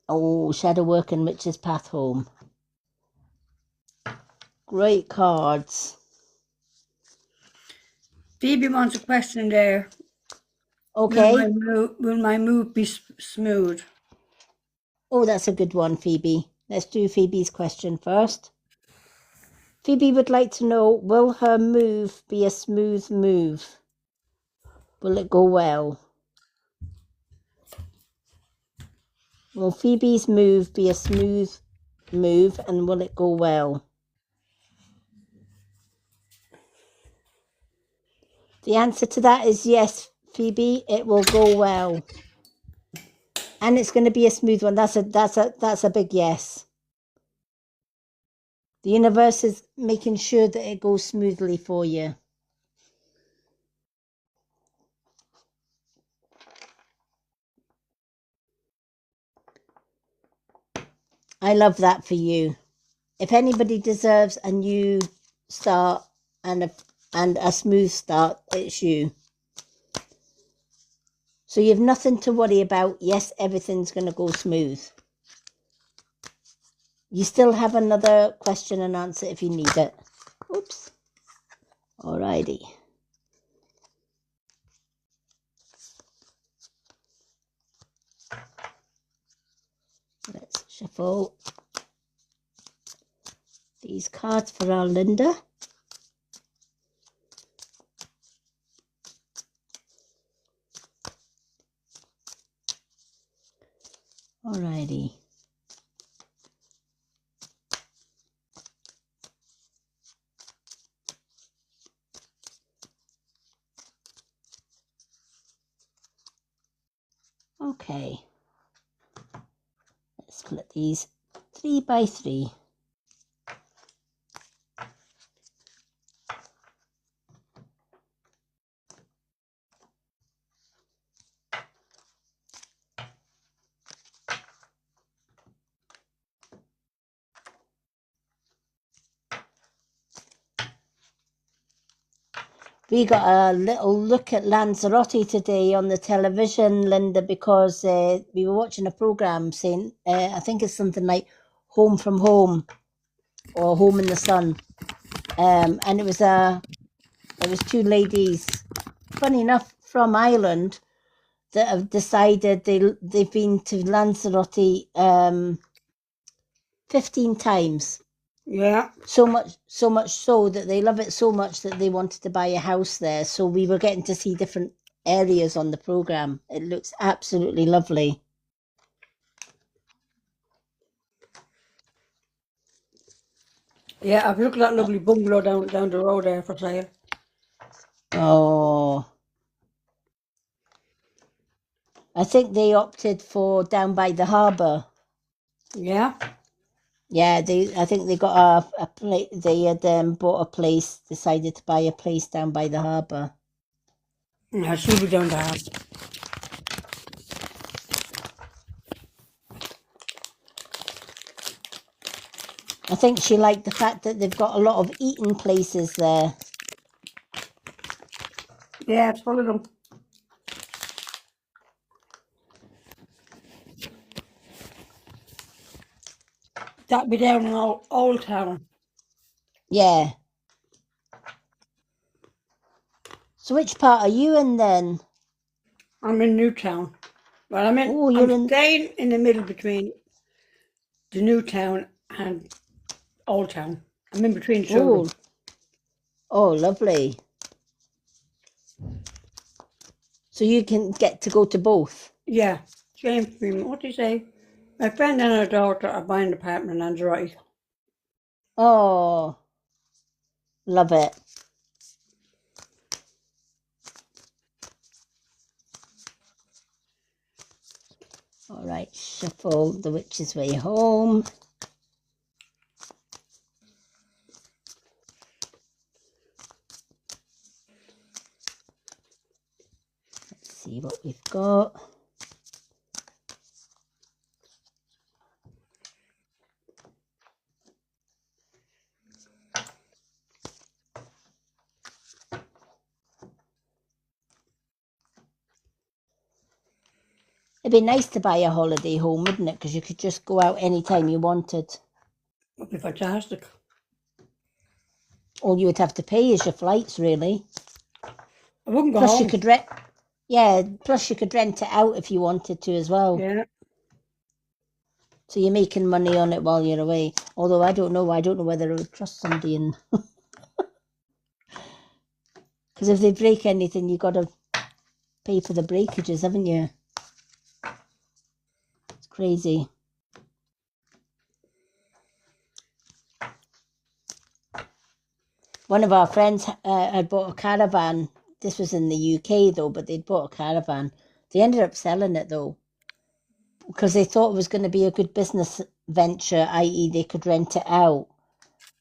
Oh, shadow work and witch's path home. Great cards. Phoebe wants a question there. Okay. Will my move be smooth? Oh, that's a good one, Phoebe. Let's do Phoebe's question first. Phoebe would like to know, will her move be a smooth move? Will it go well? Will Phoebe's move be a smooth move, and will it go well? The answer to that is yes, Phoebe, it will go well. And it's going to be a smooth one. That's a big yes. The universe is making sure that it goes smoothly for you. I love that for you. If anybody deserves a new start and a smooth start, it's you. So you've nothing to worry about. Yes, everything's going to go smooth. You still have another question and answer if you need it. Oops. Alrighty. Let's shuffle these cards for our Linda. Alrighty. Okay. Let's split these 3 by 3. We got a little look at Lanzarote today on the television, Linda, because we were watching a program saying, I think it's something like Home from Home or Home in the Sun. And it was 2 ladies, funny enough, from Ireland that have decided they've been to Lanzarote 15 times. Yeah. So much so that they love it so much that they wanted to buy a house there. So we were getting to see different areas on the program. It looks absolutely lovely. Yeah, I've looked at that lovely bungalow down the road there for sale. Oh, I think they opted for down by the harbour. Yeah. Yeah, I think they got a place. They had bought a place, decided to buy a place down by the harbour. Yeah, she'll be down there. I think she liked the fact that they've got a lot of eating places there. Yeah, it's full of them. That'd be down in Old Town. Yeah. So which part are you in then? I'm in Newtown. Well, Oh, I'm staying in the middle between the Newtown and Old Town. I'm in between two of them. Oh, lovely. So you can get to go to both. Yeah. James, what do you say? My friend and her daughter are buying an apartment in Lanzarote. Oh, love it. All right, shuffle The Witch's Way Home. Let's see what we've got. It'd be nice to buy a holiday home, wouldn't it? Because you could just go out anytime you wanted. Would be fantastic. All you would have to pay is your flights, really. I wouldn't go Plus home. you could rent. Yeah, plus you could rent it out if you wanted to as well. Yeah. So you're making money on it while you're away. Although I don't know whether I would trust somebody in. Because if they break anything, you got to pay for the breakages, haven't you? It's crazy. One of our friends had bought a caravan. This was in the UK though, but they'd bought a caravan. They ended up selling it though, because they thought it was going to be a good business venture, i.e. they could rent it out.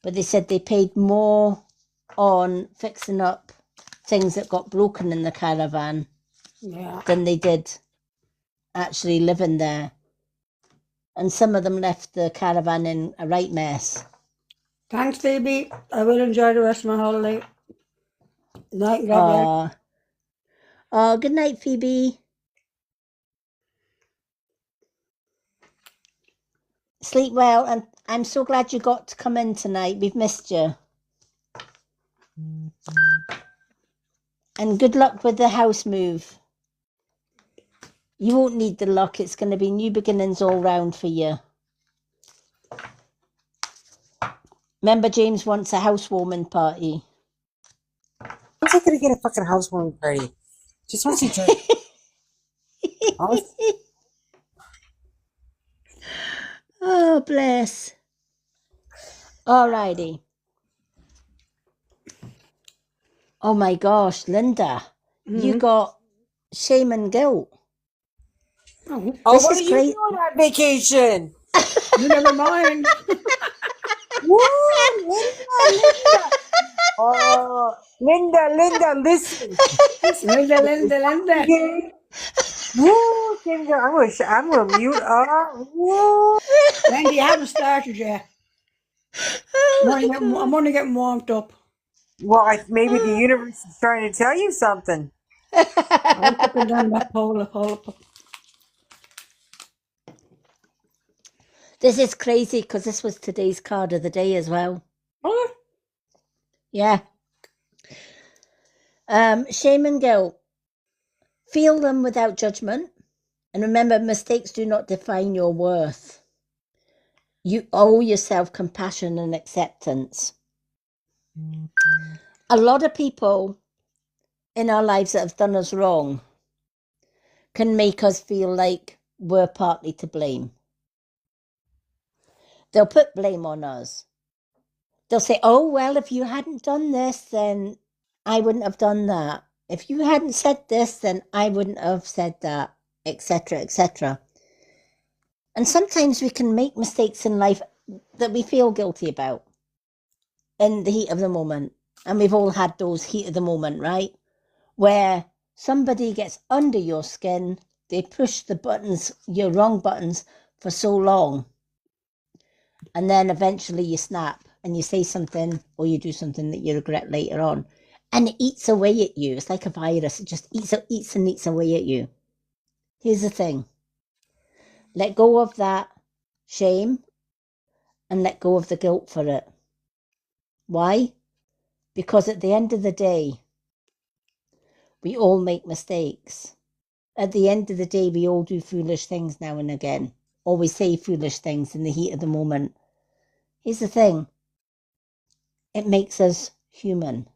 But they said they paid more on fixing up things that got broken in the caravan than they did actually living there. And some of them left the caravan in a right mess. Thanks, Phoebe. I will enjoy the rest of my holiday. Night, God bless. Oh, good night, Phoebe. Sleep well, and I'm so glad you got to come in tonight. We've missed you. And good luck with the house move. You won't need the luck. It's going to be new beginnings all round for you. Remember, James wants a housewarming party. How's he gonna get a fucking housewarming party? Just wants to drink. Oh, bless. Alrighty. Oh my gosh, Linda, you got shame and guilt. Oh, This what is are you great. doing on vacation? never mind. Woo, Linda. Oh, Linda, listen. Linda. Okay. Woo, Linda, I'm gonna mute up. Woo. Wendy, you haven't started yet. I'm only getting warmed up. Well, maybe the universe is trying to tell you something. I was up and down that pole. This is crazy because this was today's card of the day as well. Oh, Yeah. Shame and guilt. Feel them without judgment. And remember, mistakes do not define your worth. You owe yourself compassion and acceptance. A lot of people in our lives that have done us wrong can make us feel like we're partly to blame. They'll put blame on us. They'll say, oh, well, if you hadn't done this, then I wouldn't have done that. If you hadn't said this, then I wouldn't have said that, etc., etc. And sometimes we can make mistakes in life that we feel guilty about in the heat of the moment. And we've all had those heat of the moment, right? Where somebody gets under your skin, they push the buttons, your wrong buttons, for so long. And then eventually you snap and you say something or you do something that you regret later on. And it eats away at you. It's like a virus. It just eats away at you. Here's the thing. Let go of that shame and let go of the guilt for it. Why? Because at the end of the day, we all make mistakes. At the end of the day, we all do foolish things now and again. Or we say foolish things in the heat of the moment. Here's the thing. It makes us human.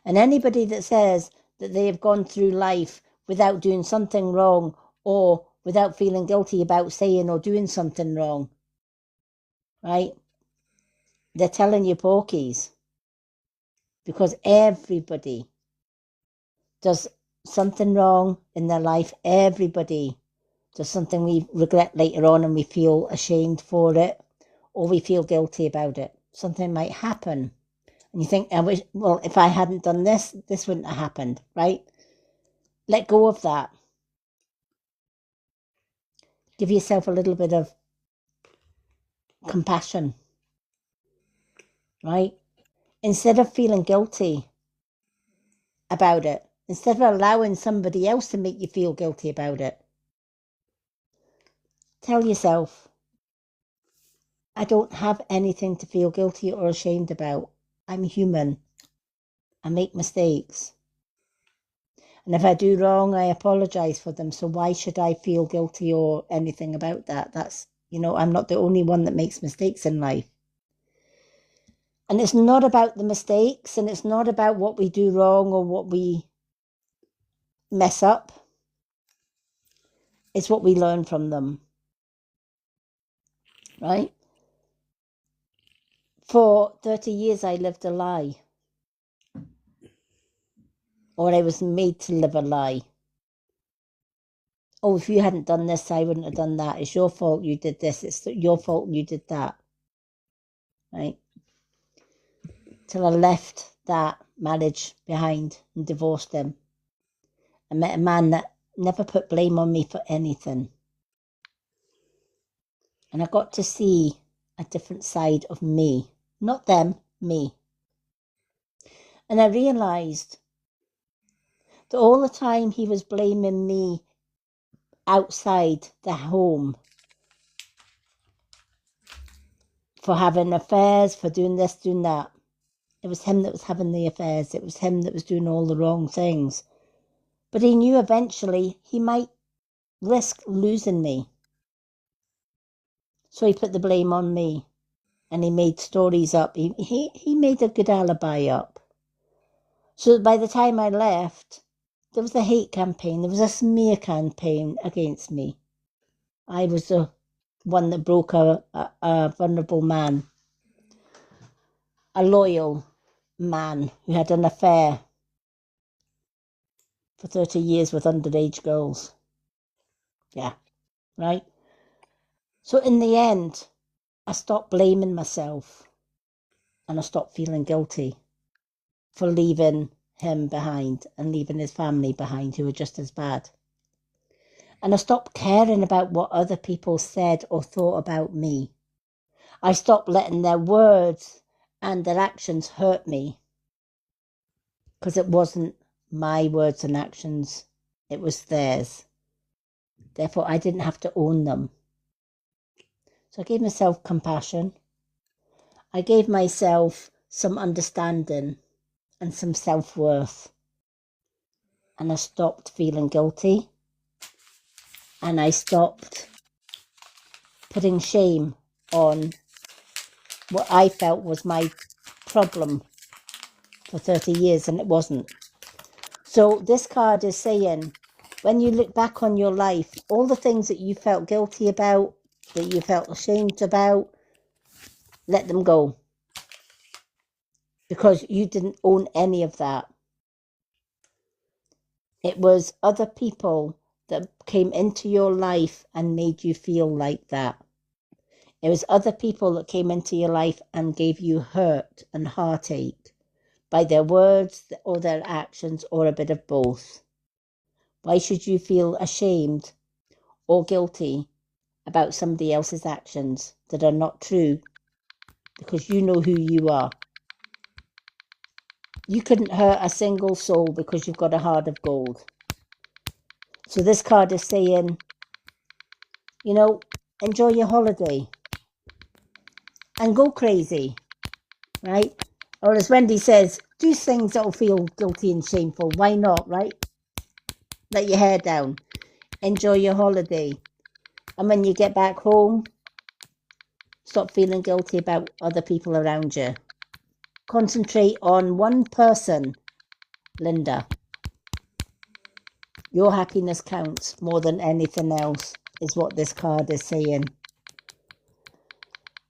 And anybody that says that they have gone through life without doing something wrong or without feeling guilty about saying or doing something wrong, right? They're telling you porkies. Because everybody does something wrong in their life. Everybody does something we regret later on and we feel ashamed for it or we feel guilty about it. Something might happen. And you think, well, if I hadn't done this, this wouldn't have happened, right? Let go of that. Give yourself a little bit of compassion, right? Instead of feeling guilty about it, instead of allowing somebody else to make you feel guilty about it, tell yourself, I don't have anything to feel guilty or ashamed about. I'm human. I make mistakes. And if I do wrong, I apologize for them. So why should I feel guilty or anything about that? That's I'm not the only one that makes mistakes in life. And it's not about the mistakes, and it's not about what we do wrong or what we mess up. It's what we learn from them. Right? For 30 years, I lived a lie. Or I was made to live a lie. Oh, if you hadn't done this, I wouldn't have done that. It's your fault you did this. It's your fault you did that. Right? Till I left that marriage behind and divorced him. I met a man that never put blame on me for anything. And I got to see a different side of me. Not them, me. And I realised that all the time he was blaming me outside the home for having affairs, for doing this, doing that. It was him that was having the affairs. It was him that was doing all the wrong things. But he knew eventually he might risk losing me. So he put the blame on me. And he made stories up. He made a good alibi up. So by the time I left, there was a hate campaign. There was a smear campaign against me. I was the one that broke a vulnerable man. A loyal man who had an affair for 30 years with underage girls. Yeah, right? So in the end, I stopped blaming myself and I stopped feeling guilty for leaving him behind and leaving his family behind who were just as bad. And I stopped caring about what other people said or thought about me. I stopped letting their words and their actions hurt me because it wasn't my words and actions, it was theirs. Therefore, I didn't have to own them. So I gave myself compassion. I gave myself some understanding and some self-worth. And I stopped feeling guilty. And I stopped putting shame on what I felt was my problem for 30 years, and it wasn't. So this card is saying, when you look back on your life, all the things that you felt guilty about, that you felt ashamed about, let them go. Because you didn't own any of that. It was other people that came into your life and made you feel like that. It was other people that came into your life and gave you hurt and heartache by their words or their actions or a bit of both. Why should you feel ashamed or guilty about somebody else's actions that are not true? Because you know who you are. You couldn't hurt a single soul because you've got a heart of gold. So this card is saying, enjoy your holiday and go crazy, right? Or as Wendy says, do things that will feel guilty and shameful. Why not, right? Let your hair down. Enjoy your holiday. And when you get back home, stop feeling guilty about other people around you. Concentrate on one person, Linda. Your happiness counts more than anything else, is what this card is saying.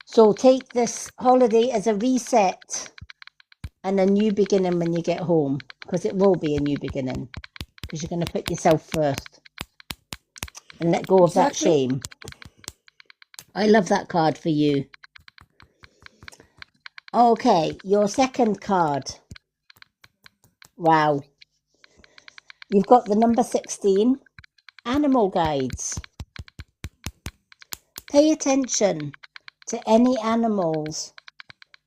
So take this holiday as a reset and a new beginning when you get home, because it will be a new beginning, because you're going to put yourself first and let go of that shame. I love that card for you. Okay, your second card. Wow. You've got the number 16, animal guides. Pay attention to any animals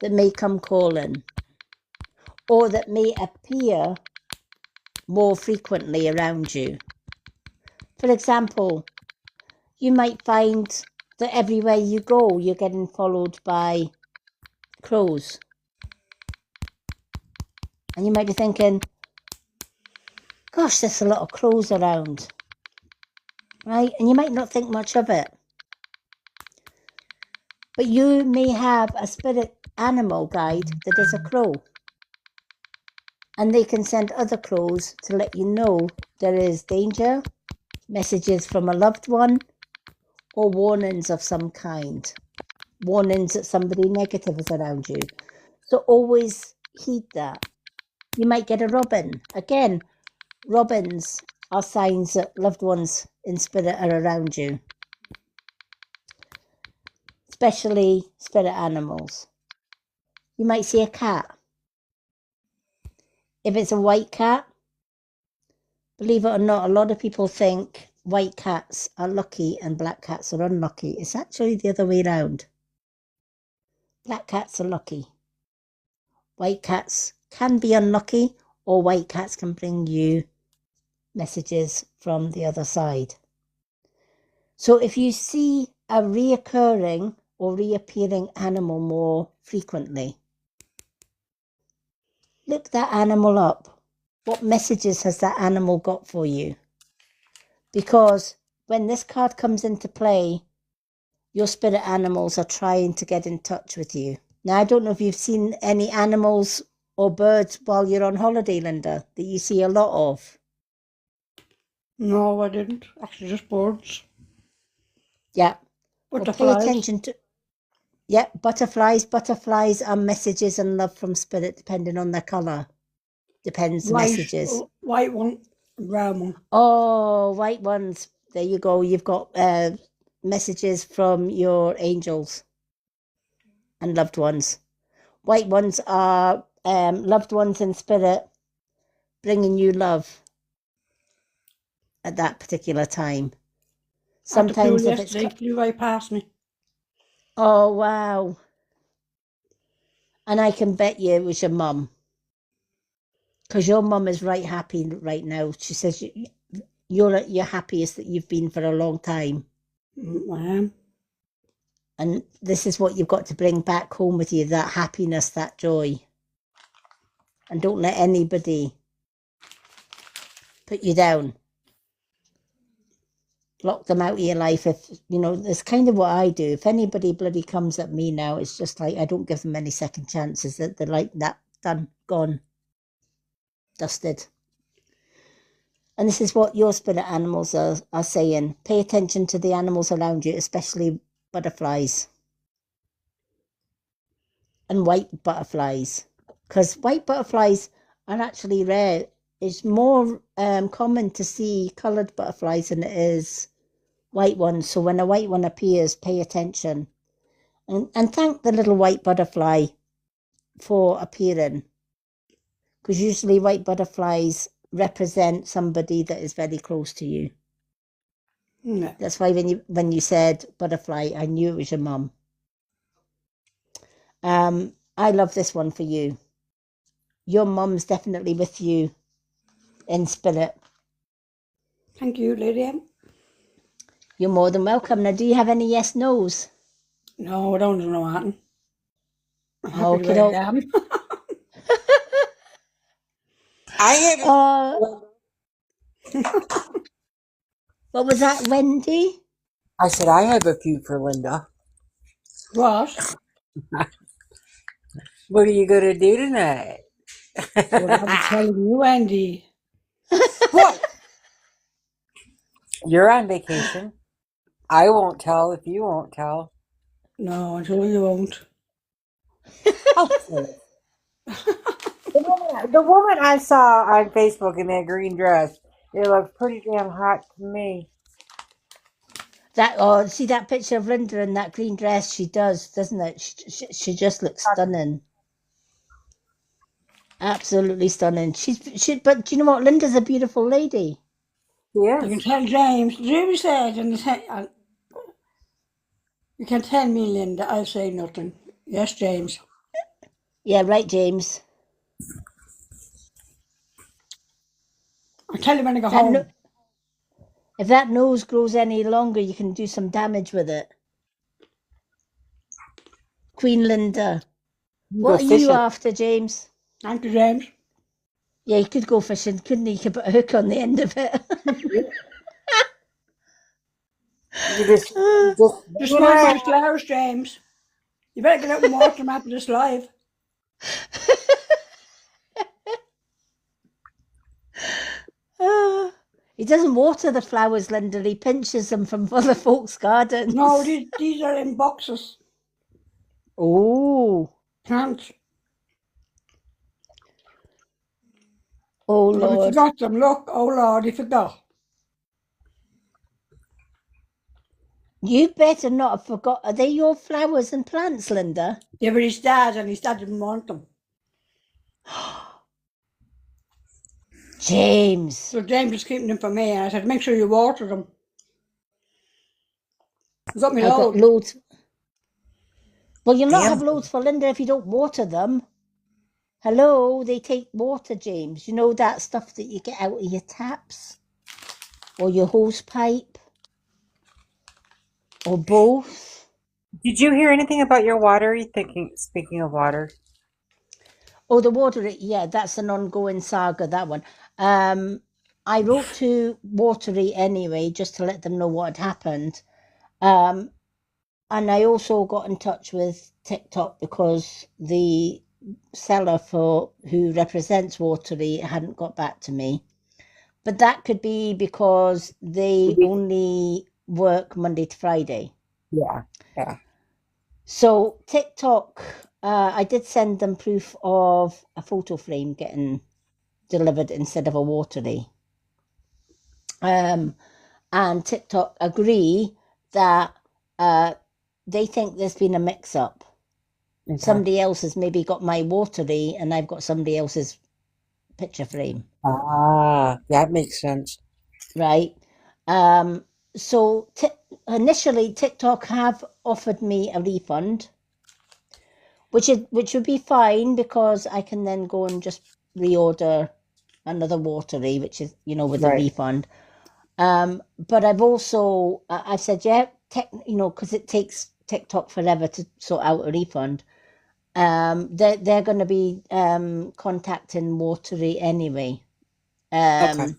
that may come calling or that may appear more frequently around you. For example, you might find that everywhere you go, you're getting followed by crows. And you might be thinking, gosh, there's a lot of crows around, right? And you might not think much of it. But you may have a spirit animal guide that is a crow. And they can send other crows to let you know there is danger, messages from a loved one, or warnings of some kind. Warnings that somebody negative is around you. So always heed that. You might get a robin. Again, robins are signs that loved ones in spirit are around you, especially spirit animals. You might see a cat. If it's a white cat, believe it or not, a lot of people think white cats are lucky and black cats are unlucky. It's actually the other way around. Black cats are lucky. White cats can be unlucky, or white cats can bring you messages from the other side. So if you see a reoccurring or reappearing animal more frequently, look that animal up. What messages has that animal got for you? Because when this card comes into play, your spirit animals are trying to get in touch with you. Now, I don't know if you've seen any animals or birds while you're on holiday, Linda, that you see a lot of. No, I didn't. Actually, just birds. Yeah. Butterflies. Well, pay attention to... Yeah, butterflies. Butterflies are messages and love from spirit, depending on their colour. Depends the messages. White one, brown one. Oh, white ones. There you go. You've got messages from your angels and loved ones. White ones are loved ones in spirit bringing you love at that particular time. Sometimes if it's... flew right past me. Oh, wow. And I can bet you it was your mum. Because your mum is right happy right now. She says you're happiest that you've been for a long time. I am. And this is what you've got to bring back home with you, that happiness, that joy. And don't let anybody put you down. Block them out of your life. If, you know, that's kind of what I do. If anybody bloody comes at me now, it's just like, I don't give them any second chances. That they're like that, done, gone, dusted. And this is what your spirit animals are saying. Pay attention to the animals around you, especially butterflies. And white butterflies. Because white butterflies are actually rare. It's more common to see coloured butterflies than it is white ones. So when a white one appears, pay attention. And thank the little white butterfly for appearing. Because usually white butterflies represent somebody that is very close to you. Yeah. That's why when you said butterfly, I knew it was your mum. I love this one for you. Your mum's definitely with you in spirit. Thank you, Lydia. You're more than welcome. Now, do you have any yes, no's? No, I don't know what. I'm happy Okay, where I am. I have What was that, Wendy? I said I have a few for Linda. What? What are you gonna do tonight? Well, I'm telling you, Andy. What? You're on vacation. I won't tell if you won't tell. No, I'm sure you won't. The woman I saw on Facebook in that green dress, it looked pretty damn hot to me. See that picture of Linda in that green dress? She does, doesn't it? She just looks stunning. Absolutely stunning. But do you know what? Linda's a beautiful lady. You can Yes. tell James. James said, you can tell me, Linda. I'll say nothing. Yes, James. Yeah, right, James. I'll tell you when I go home. If that nose grows any longer, you can do some damage with it. Queen Linda. What are you after, James? Thank you, James. Yeah, you could go fishing, couldn't you? You could put a hook on the end of it. You just Just mind my flowers, James. You better get out and water them after this live. He doesn't water the flowers, Linda. He pinches them from other folks' gardens. No, these are in boxes. Oh. Plants. Oh, Oh, he Lord. forgot them. Look, oh Lord, he forgot. You better not have forgot. Are they your flowers and plants, Linda? They were his dad, and his dad didn't want them. James. So James was keeping them for me, and I said, make sure you water them. He got me I've got loads. loads. Well, you'll not Damn. have loads for Linda if you don't water them. Hello, they take water, James. You know that stuff that you get out of your taps? Or your hose pipe? Or both? Did you hear anything about your water? Speaking of water. Oh, the water, yeah, that's an ongoing saga, that one. I wrote to Watery anyway, just to let them know what had happened. And I also got in touch with TikTok because the seller who represents Watery hadn't got back to me. But that could be because they only work Monday to Friday. Yeah. So TikTok, I did send them proof of a photo frame getting delivered instead of a Watery. And TikTok agree that they think there's been a mix-up. Okay. Somebody else has maybe got my Watery and I've got somebody else's picture frame. Ah, that makes sense. Right. So initially TikTok have offered me a refund, which would be fine because I can then go and just reorder another Watery, which is, with a Right. refund. But I've also I've said, yeah, because it takes TikTok forever to sort out a refund. They're going to be contacting Watery anyway. Okay.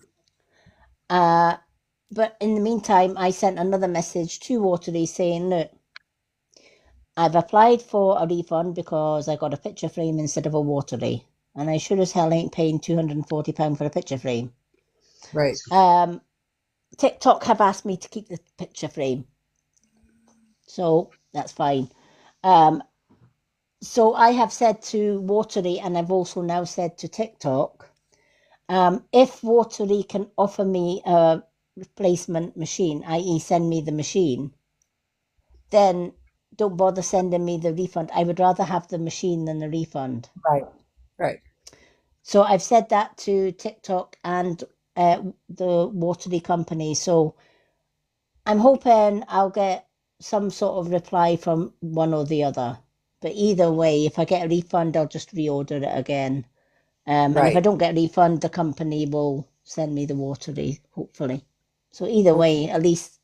But in the meantime, I sent another message to Watery saying, look, I've applied for a refund because I got a picture frame instead of a Watery, and I sure as hell ain't paying £240 for a picture frame. Right. TikTok have asked me to keep the picture frame, so that's fine. So I have said to Watery, and I've also now said to TikTok, if Watery can offer me a replacement machine, i.e. send me the machine, then don't bother sending me the refund. I would rather have the machine than the refund. Right. So I've said that to TikTok and the Watery company. So I'm hoping I'll get some sort of reply from one or the other. But either way, if I get a refund, I'll just reorder it again. And if I Right. don't get a refund, the company will send me the Watery, hopefully. So either way, at least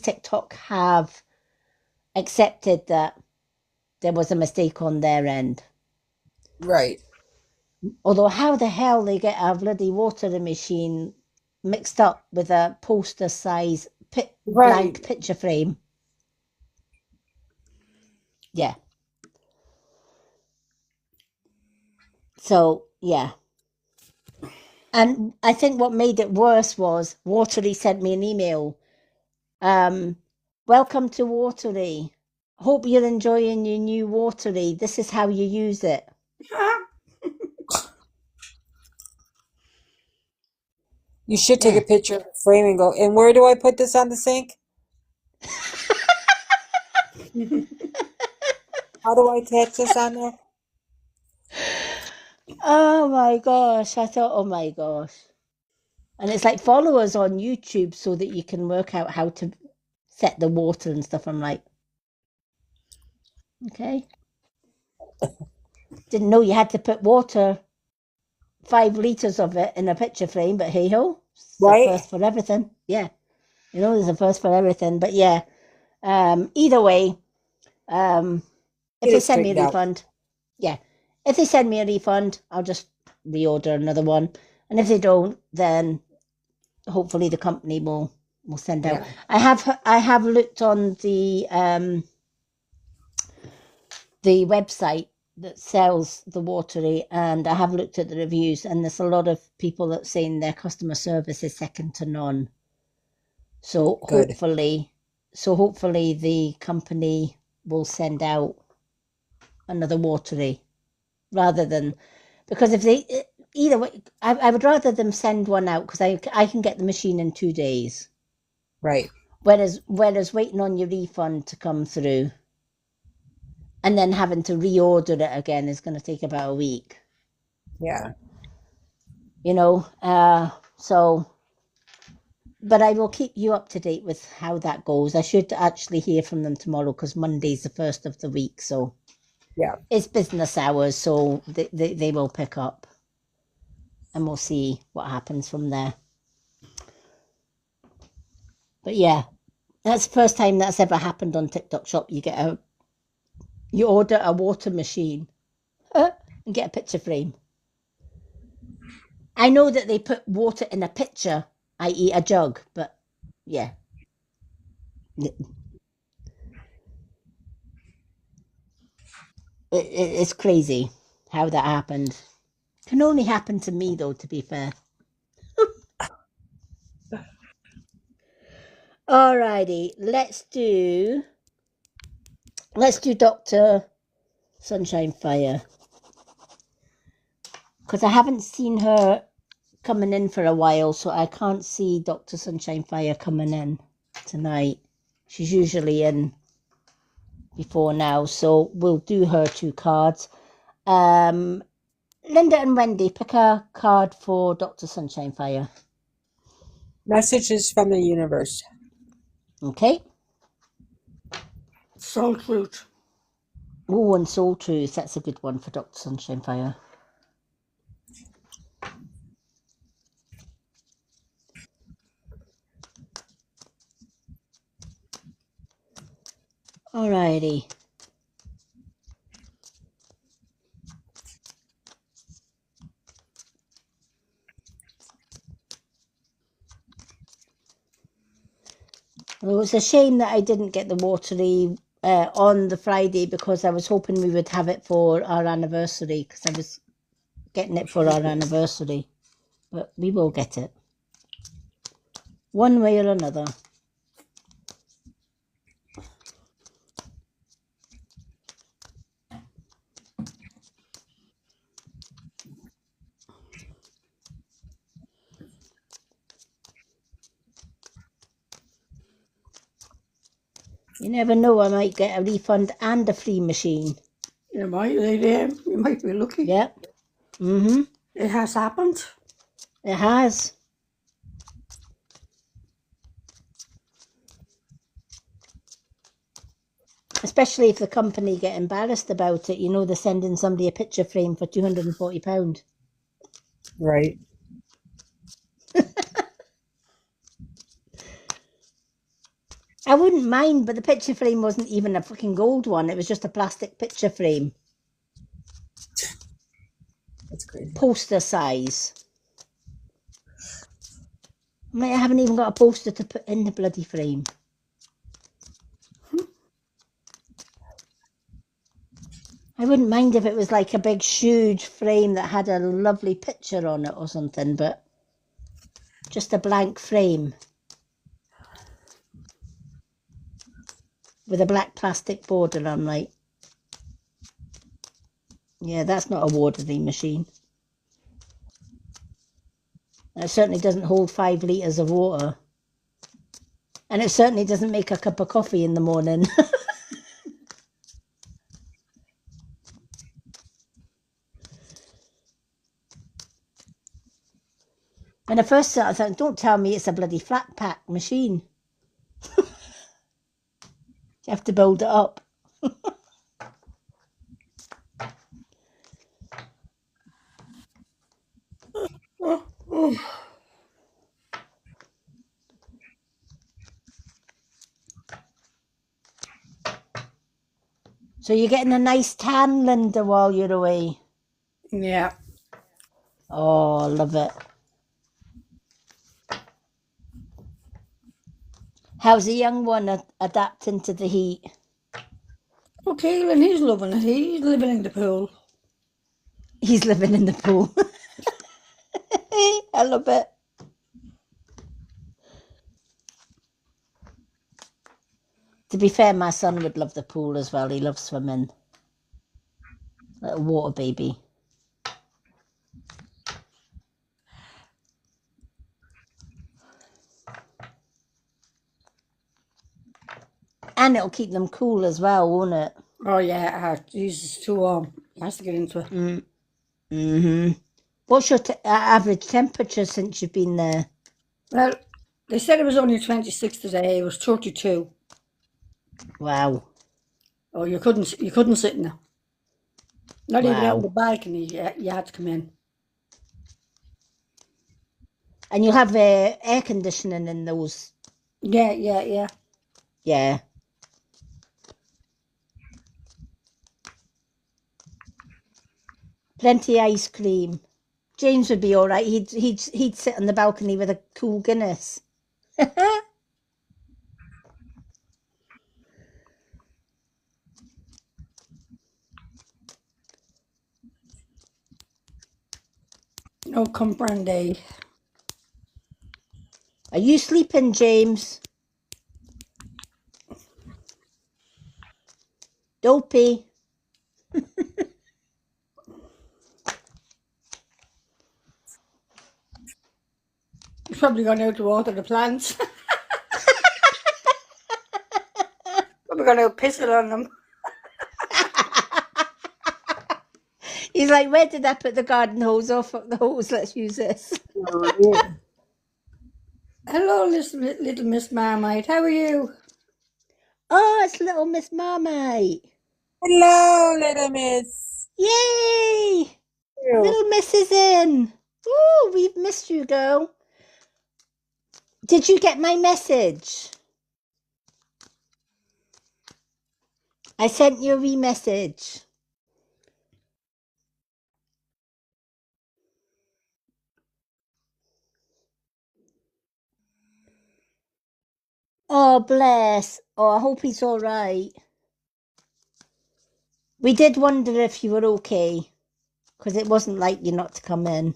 TikTok have accepted that there was a mistake on their end. Right. Although how the hell they get a bloody Watery machine mixed up with a poster size blank picture frame? Yeah. So, yeah. And I think what made it worse was Watery sent me an email. Welcome to Watery. Hope you're enjoying your new Watery. This is how you use it. You should take Yeah. a picture of the frame and go, and where do I put this on the sink? How do I attach this on there? Oh my gosh. I thought, oh my gosh. And it's like follow us on YouTube so that you can work out how to set the water and stuff. I'm like, okay. Didn't know you had to put water, 5 litres of it in a picture frame, but hey ho. It's a Right. first for everything. Yeah. There's a first for everything. But yeah. Either way, if Get they it send me a straightened out. refund, yeah. If they send me a refund, I'll just reorder another one. And if they don't, then hopefully the company will send out. Yeah. I have looked on the the website that sells the watery, and I have looked at the reviews, and there's a lot of people that saying their customer service is second to none. So Good. hopefully the company will send out another watery rather than, because if they either way, I would rather them send one out because I can get the machine in 2 days, Right. whereas waiting on your refund to come through and then having to reorder it again is going to take about a week. Yeah. So, but I will keep you up to date with how that goes. I should actually hear from them tomorrow because Monday's the first of the week, so Yeah. it's business hours, so they will pick up, and we'll see what happens from there. But yeah, that's the first time that's ever happened on TikTok Shop. You order a water machine and get a picture frame. I know that they put water in a pitcher, i.e. a jug, but yeah. It's crazy how that happened. Can only happen to me though, to be fair. Alrighty, let's do Dr. Sunshine Fire, because I haven't seen her coming in for a while, so I can't see Dr. Sunshine Fire coming in tonight. She's usually in before now, so we'll do her 2 cards. Linda and Wendy, pick a card for Dr. Sunshine Fire. Messages from the universe. Okay. Soul Truth. Oh, and Soul Truth, that's a good one for Dr. Sunshine Fire. Alrighty. Well, it's a shame that I didn't get the watery on the Friday because I was hoping we would have it for our anniversary, because I was getting it for our anniversary. But we will get it. One way or another. You never know, I might get a refund and a free machine. You might be lucky. Yep. Mm-hmm. It has happened. It has. Especially if the company get embarrassed about it. They're sending somebody a picture frame for £240. Right. I wouldn't mind, but the picture frame wasn't even a fucking gold one. It was just a plastic picture frame. That's crazy. Poster size. I haven't even got a poster to put in the bloody frame. I wouldn't mind if it was like a big huge frame that had a lovely picture on it or something, but just a blank frame with a black plastic border. I'm like, yeah, that's not a watering machine. It certainly doesn't hold 5 litres of water. And it certainly doesn't make a cup of coffee in the morning. When I first started, I thought, don't tell me it's a bloody flat pack machine. You have to build it up. So you're getting a nice tan, Linda, while you're away. Yeah. Oh, I love it. How's the young one adapting to the heat? Oh, Keelan, he's loving it. He's living in the pool. He's living in the pool. I love it. To be fair, my son would love the pool as well. He loves swimming. Little water baby. And it'll keep them cool as well, won't it? Oh, yeah, he's too warm. He has to get into it. Mm-hmm. What's your average temperature since you've been there? Well, they said it was only 26 today. It was 32. Wow. Oh, you couldn't sit in there. Not even out on the Wow. balcony. You had to come in. And you'll have air conditioning in those. Yeah. Yeah. Plenty of ice cream. James would be all right. He'd sit on the balcony with a cool Guinness. No comprende. Are you sleeping, James? Dopey. He's probably gone out to water the plants. Probably gone out pissing on them. He's like, where did I put the garden hose off? The hose, let's use this. Hello, little Miss Marmite. How are you? Oh, it's little Miss Marmite. Hello, little miss. Yay! You. Little Miss is in. Oh, we've missed you, girl. Did you get my message? I sent you a wee message. Oh, bless. Oh, I hope he's all right. We did wonder if you were okay, because it wasn't like you not to come in.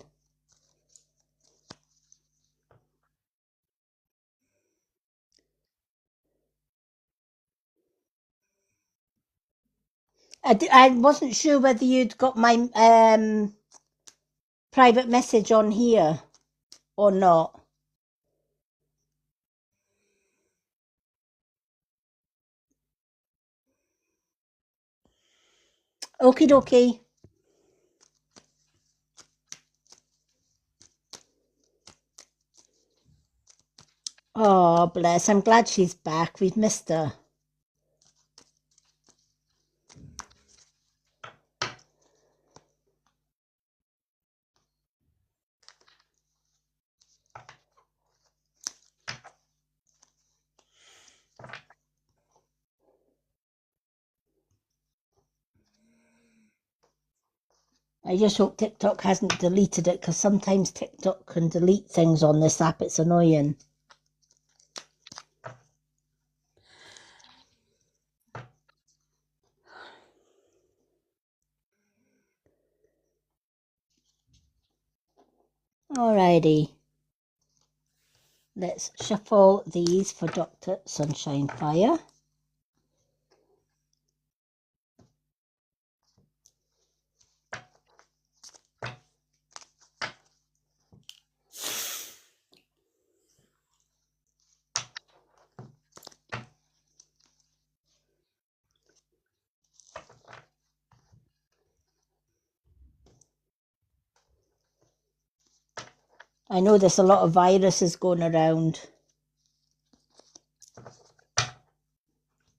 I wasn't sure whether you'd got my private message on here or not. Okie dokie. Oh, bless. I'm glad she's back. We've missed her. I just hope TikTok hasn't deleted it, because sometimes TikTok can delete things on this app. It's annoying. Alrighty. Let's shuffle these for Dr. Sunshine Fire. I know there's a lot of viruses going around.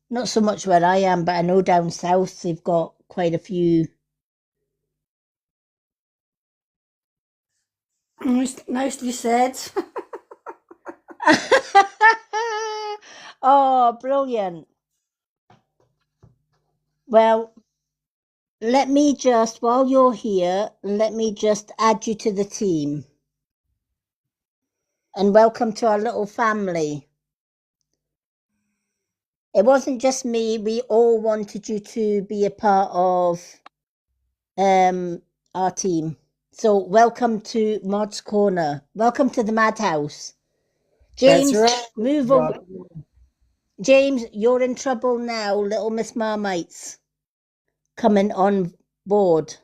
Not so much where I am, but I know down south they've got quite a few. Nicely said. Oh, brilliant. Well, while you're here, let me just add you to the team. And welcome to our little family. It wasn't just me. We all wanted you to be a part of our team. So welcome to Mod's Corner. Welcome to the Madhouse. That's James, right. move over. James, you're in trouble now. Little Miss Marmite's coming on board.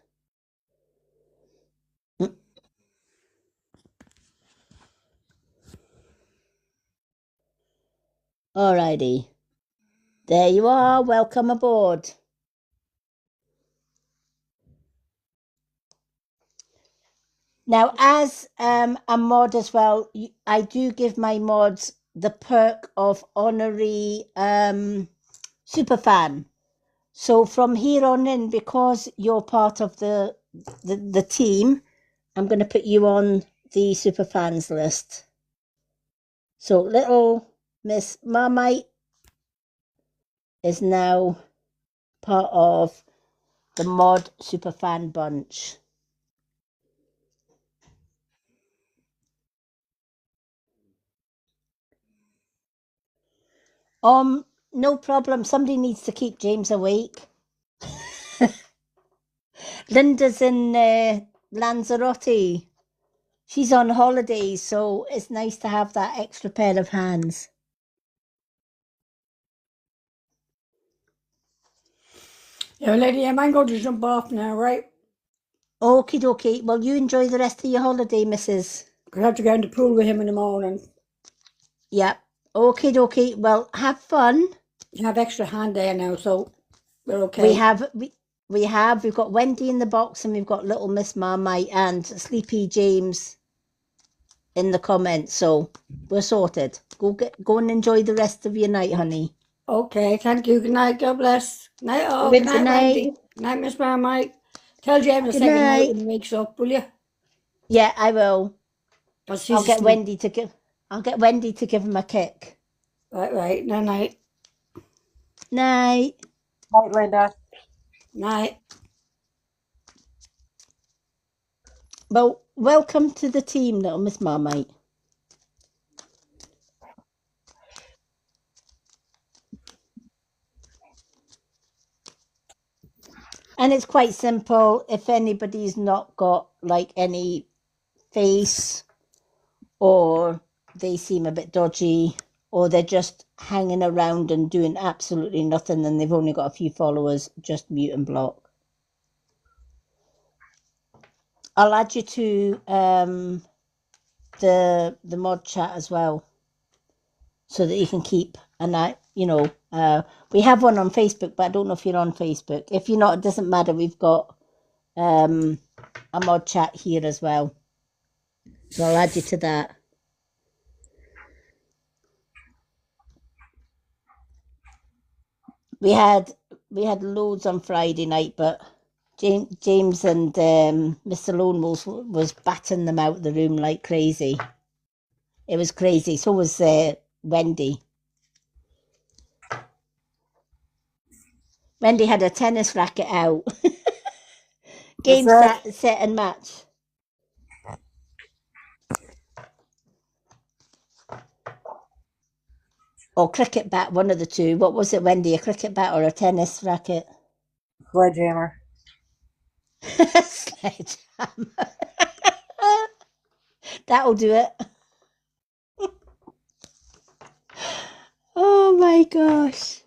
Alrighty. There you are. Welcome aboard. Now, as a mod as well, I do give my mods the perk of honorary superfan. So from here on in, because you're part of the team, I'm going to put you on the superfans list. So little Miss Marmite is now part of the mod superfan bunch. No problem. Somebody needs to keep James awake. Linda's in Lanzarote. She's on holidays, so it's nice to have that extra pair of hands. Yeah, lady, I'm going to jump off now, right? Okie dokie. Well, you enjoy the rest of your holiday, Mrs. Because I have to go in the pool with him in the morning. Yep. Okie dokie. Well, have fun. You have extra hand there now, so we're okay. We've got Wendy in the box, and we've got Little Miss Marmite and Sleepy James in the comments. So we're sorted. Go and enjoy the rest of your night, honey. Okay, thank you. Good night. God bless. Night all. Good night, Wendy. Good night, Miss Marmite. Tell James a second night when he wakes up, will you? Yeah, I will. I'll get Wendy to give him a kick. Right. Night. Night. Night, Linda. Night. Well, welcome to the team, Little Miss Marmite. And it's quite simple. If anybody's not got like any face, or they seem a bit dodgy, or they're just hanging around and doing absolutely nothing, and they've only got a few followers, just mute and block. I'll add you to the mod chat as well, so that you can keep an eye. We have one on Facebook, but I don't know if you're on Facebook. If you're not, it doesn't matter. We've got a mod chat here as well, so I'll add you to that. We had loads on Friday night, but James and Mr. Lone Wolf was batting them out the room like crazy. It was crazy. So was Wendy. Wendy had a tennis racket out. Game, set and match. Or cricket bat, one of the two. What was it, Wendy? A cricket bat or a tennis racket? Sledgehammer. Sledgehammer. That'll do it. Oh my gosh.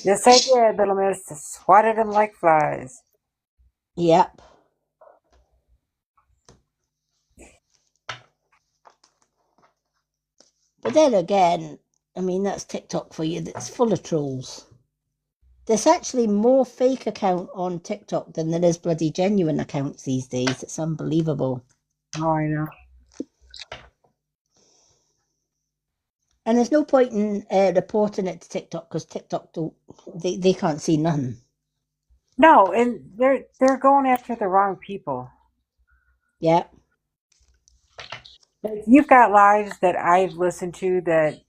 Yes, I did, little miss. Swatted them like flies. Yep. But then again, I mean, that's TikTok for you. That's full of trolls. There's actually more fake account on TikTok than there is bloody genuine accounts these days. It's unbelievable. Oh, I know. And there's no point in reporting it to TikTok, because TikTok they can't see none. No, and they're going after the wrong people. Yeah. You've got lives that I've listened to that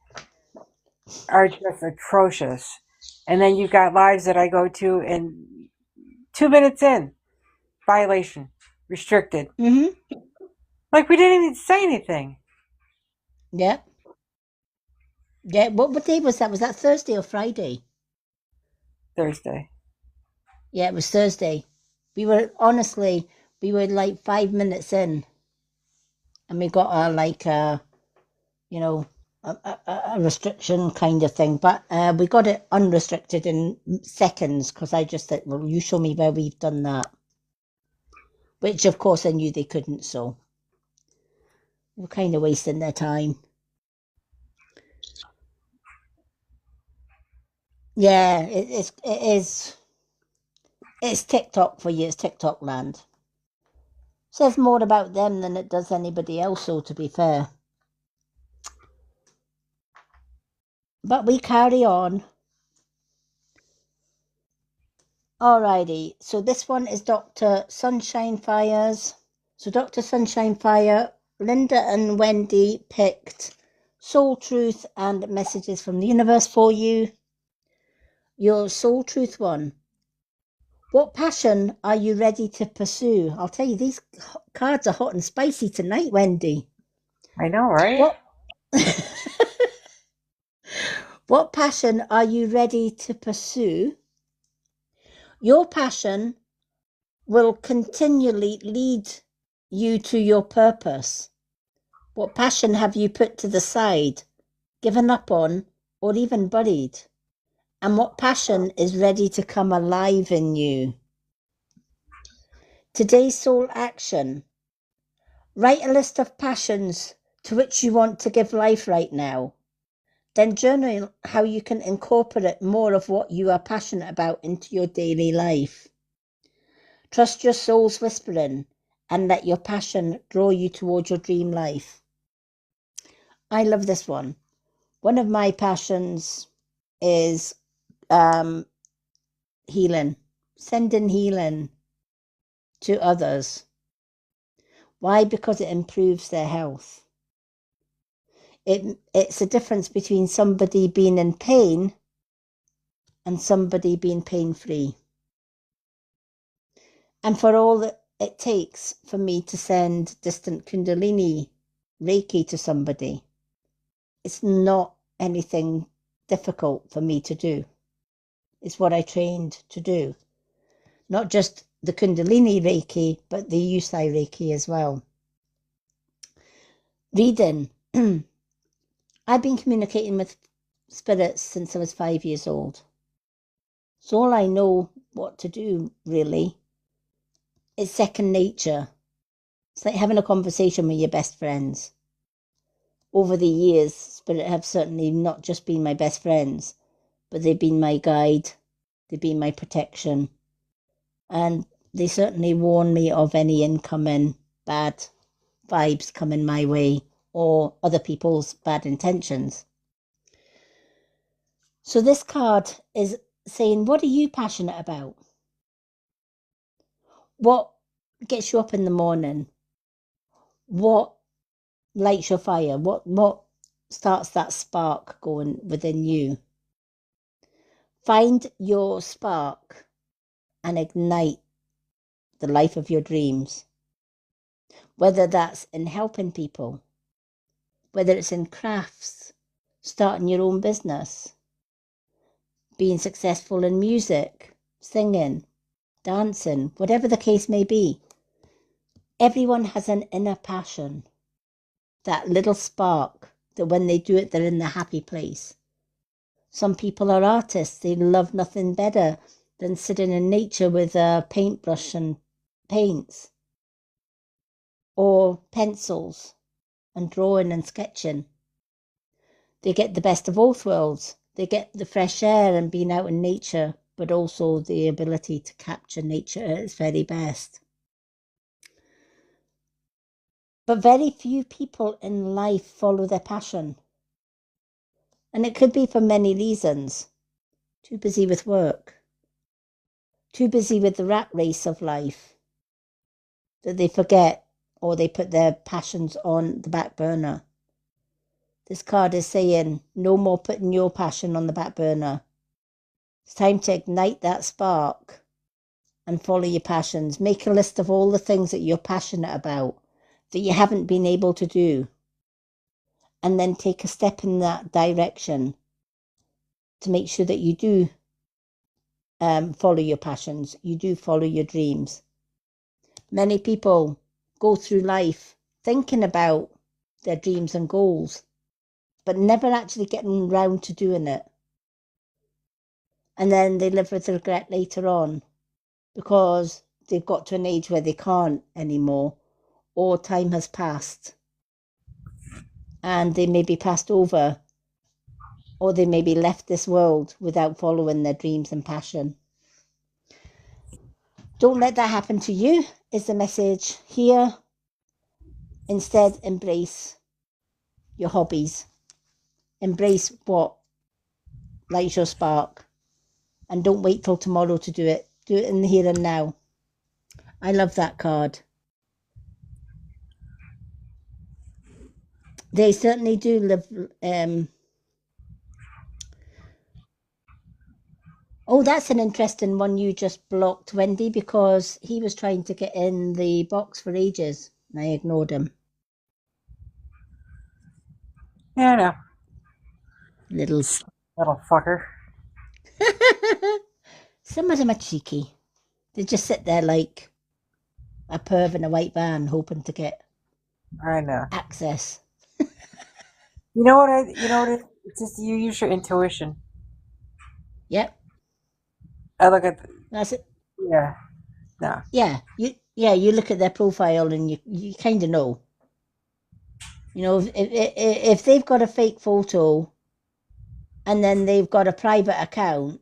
are just atrocious. And then you've got lives that I go to, and 2 minutes in, violation, restricted. Mm-hmm. Like, we didn't even say anything. Yeah. Yeah, what day was that? Was that Thursday or Friday? Thursday. Yeah, it was Thursday. We were like 5 minutes in, and we got you know, a restriction kind of thing. But we got it unrestricted in seconds because I just said, well, you show me where we've done that. Which, of course, I knew they couldn't, so they were kind of wasting their time. Yeah, it is. It's TikTok for you. It's TikTok land. Says more about them than it does anybody else, so to be fair. But we carry on. Alrighty, so this one is Dr. Sunshine Fires. So Dr. Sunshine Fire, Linda and Wendy picked Soul Truth and Messages from the Universe for you. Your Soul Truth one. What passion are you ready to pursue? I'll tell you, these cards are hot and spicy tonight, Wendy. I know, right? What what passion are you ready to pursue? Your passion will continually lead you to your purpose. What passion have you put to the side, given up on, or even buried? And what passion is ready to come alive in you? Today's soul action. Write a list of passions to which you want to give life right now. Then journal how you can incorporate more of what you are passionate about into your daily life. Trust your soul's whispering and let your passion draw you towards your dream life. I love this one. One of my passions is healing, sending healing to others. Why? Because it improves their health. It's a difference between somebody being in pain and somebody being pain-free. And for all that it takes for me to send distant Kundalini Reiki to somebody, it's not anything difficult for me to do. It's what I trained to do. Not just the Kundalini Reiki, but the Yusai Reiki as well. Reading. I've been communicating with spirits since I was 5 years old. So all I know what to do, really, is second nature. It's like having a conversation with your best friends. Over the years, spirit have certainly not just been my best friends, but they've been my guide, they've been my protection, and they certainly warn me of any incoming bad vibes coming my way or other people's bad intentions. So this card is saying, what are you passionate about? What gets you up in the morning? What lights your fire? What starts that spark going within you? Find your spark and ignite the life of your dreams. Whether that's in helping people, whether it's in crafts, starting your own business, being successful in music, singing, dancing, whatever the case may be. Everyone has an inner passion, that little spark that when they do it, they're in the happy place. Some people are artists. They love nothing better than sitting in nature with a paintbrush and paints or pencils and drawing and sketching. They get the best of both worlds. They get the fresh air and being out in nature, but also the ability to capture nature at its very best. But very few people in life follow their passion. And it could be for many reasons. Too busy with work. Too busy with the rat race of life that they forget or they put their passions on the back burner. This card is saying, no more putting your passion on the back burner. It's time to ignite that spark and follow your passions. Make a list of all the things that you're passionate about that you haven't been able to do. and then take a step in that direction to make sure that you do follow your passions, you do follow your dreams. Many people go through life thinking about their dreams and goals, but never actually getting round to doing it. And then they live with regret later on because they've got to an age where they can't anymore, or time has passed and they may be passed over, or they may be left this world without following their dreams and passion. Don't let that happen to you, is the message here. Instead, embrace your hobbies. Embrace what lights your spark. And don't wait till tomorrow to do it. Do it in the here and now. I love that card. They certainly do live... Oh, that's an interesting one you just blocked, Wendy, because he was trying to get in the box for ages. And I ignored him. Yeah, I know. Little fucker. Some of them are cheeky. They just sit there like a perv in a white van hoping to get I know. access. You know what it's just you use your intuition. Yep. I look at That's it. Yeah. No. Yeah. You look at their profile and you kind of know. You know, if they've got a fake photo and then they've got a private account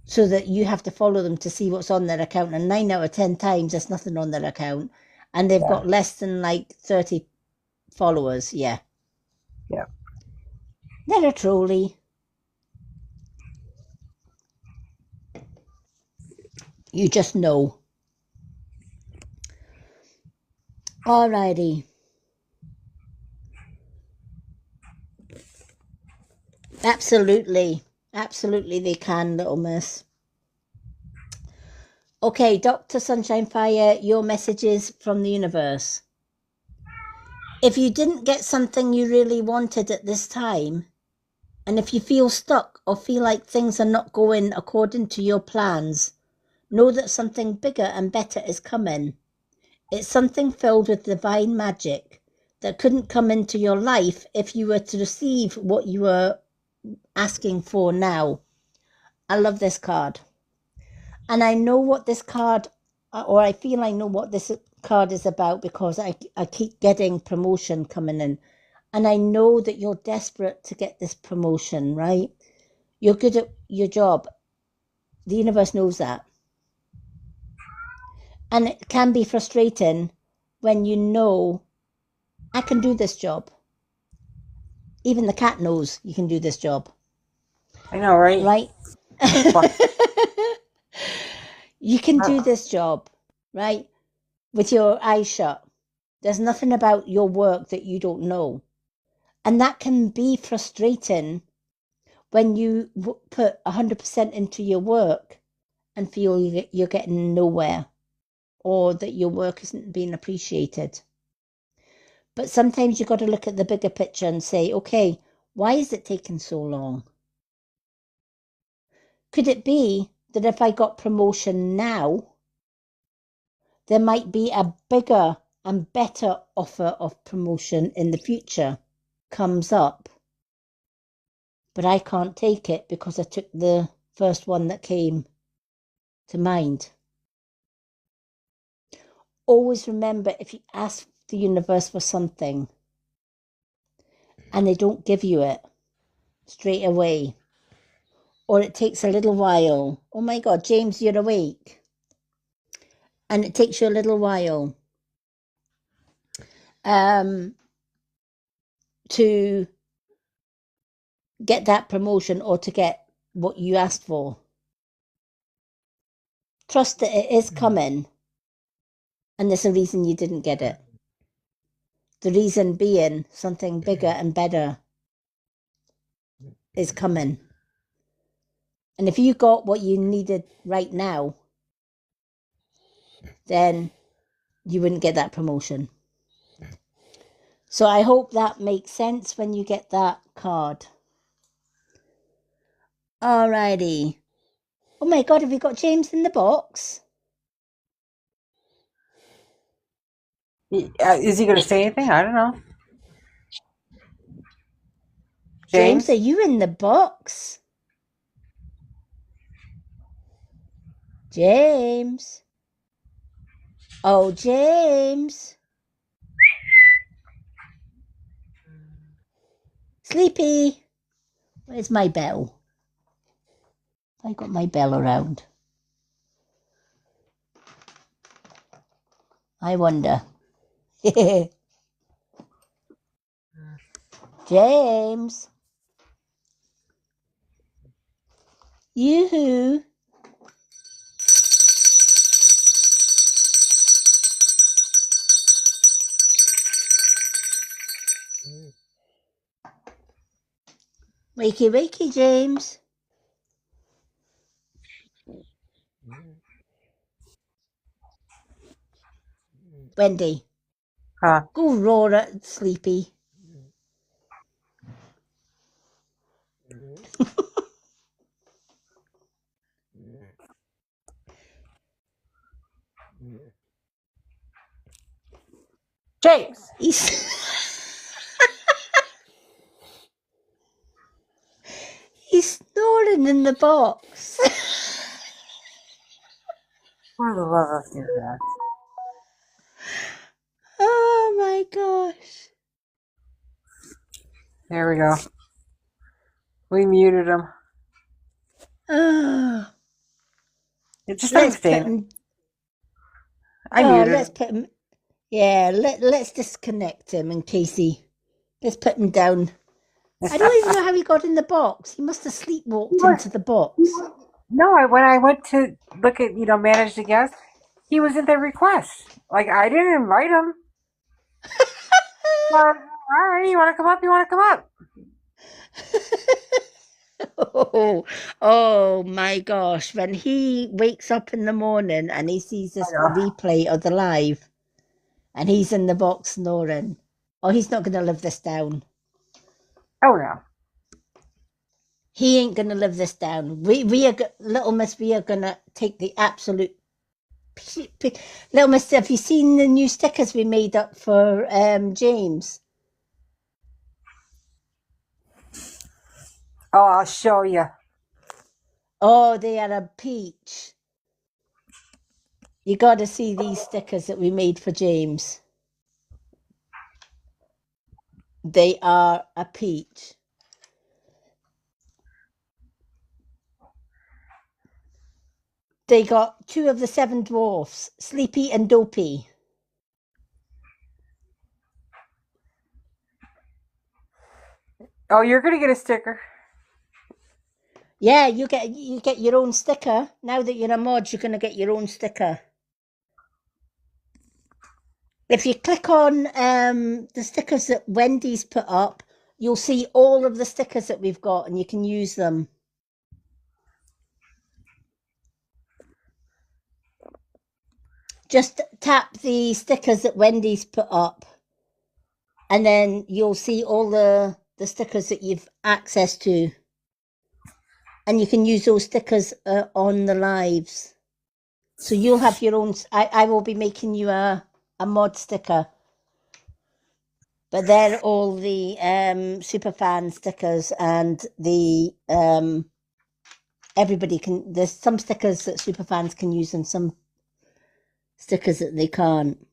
so that you have to follow them to see what's on their account, and 9 out of 10 times there's nothing on their account, and they've got less than like 30 followers, yeah. They're a trolley. You just know. Alrighty. Absolutely they can, little miss. Okay, Dr. Sunshine Fire, your messages from the universe. If you didn't get something you really wanted at this time, and if you feel stuck or feel like things are not going according to your plans, know that something bigger and better is coming. It's something filled with divine magic that couldn't come into your life if you were to receive what you were asking for now. I love this card. And I know what this card, or I feel I know what this card is about because I keep getting promotion coming in. And I know that you're desperate to get this promotion, right? You're good at your job. The universe knows that. And it can be frustrating when you know, I can do this job. Even the cat knows you can do this job. I know, right? Right? You can do this job, right? With your eyes shut. There's nothing about your work that you don't know. And that can be frustrating when you put 100% into your work and feel you're getting nowhere, or that your work isn't being appreciated. But sometimes you've got to look at the bigger picture and say, okay, why is it taking so long? Could it be that if I got promotion now, there might be a bigger and better offer of promotion in the future comes up, but I can't take it because I took the first one that came to mind? Always remember, if you ask the universe for something and they don't give you it straight away, or it takes a little while, oh my God, James, you're awake, and it takes you a little while to get that promotion or to get what you asked for, trust that it is coming, and there's a reason you didn't get it. The reason being something bigger and better is coming. And if you got what you needed right now, then you wouldn't get that promotion. So I hope that makes sense when you get that card. Alrighty. Oh my God, have you got James in the box? Is he going to say anything? I don't know. James, James? are you in the box? James. Oh, James. Sleepy. Where's my bell? I got my bell around. I wonder. James. Yoo-hoo. Wakey, wakey, James. Wendy. Huh? Go roar at Sleepy. James! He's snoring in the box. For the love of God. Oh my gosh. There we go. We muted him. Oh. Just let him Let's stay. put him. I Oh, muted let's him. put him. Yeah, let's disconnect him in case let's put him down. I don't even know how he got in the box. He must have sleepwalked into the box. No, when I went to look at, manage the guest, he was in the request. Like, I didn't invite him. Well, all right, you want to come up? You want to come up? Oh my gosh. When he wakes up in the morning and he sees this replay of the live and he's in the box snoring, oh, he's not going to live this down. Oh, no. He ain't going to live this down. We are, Little Miss, we are going to take the absolute... Little Miss, have you seen the new stickers we made up for James? Oh, I'll show you. Oh, they are a peach. You got to see these stickers that we made for James. They are a peach. They got 2 of the 7 dwarfs, Sleepy and Dopey. Oh, you're going to get a sticker. Yeah, you get your own sticker. Now that you're a mod, you're going to get your own sticker. If you click on the stickers that Wendy's put up, you'll see all of the stickers that we've got and you can use them. Just tap the stickers that Wendy's put up and then you'll see all the stickers that you've access to. And you can use those stickers on the lives. So you'll have your own... I will be making you a mod sticker. But they're all the Superfan stickers and the... everybody can... There's some stickers that Superfans can use and some stickers that they can't.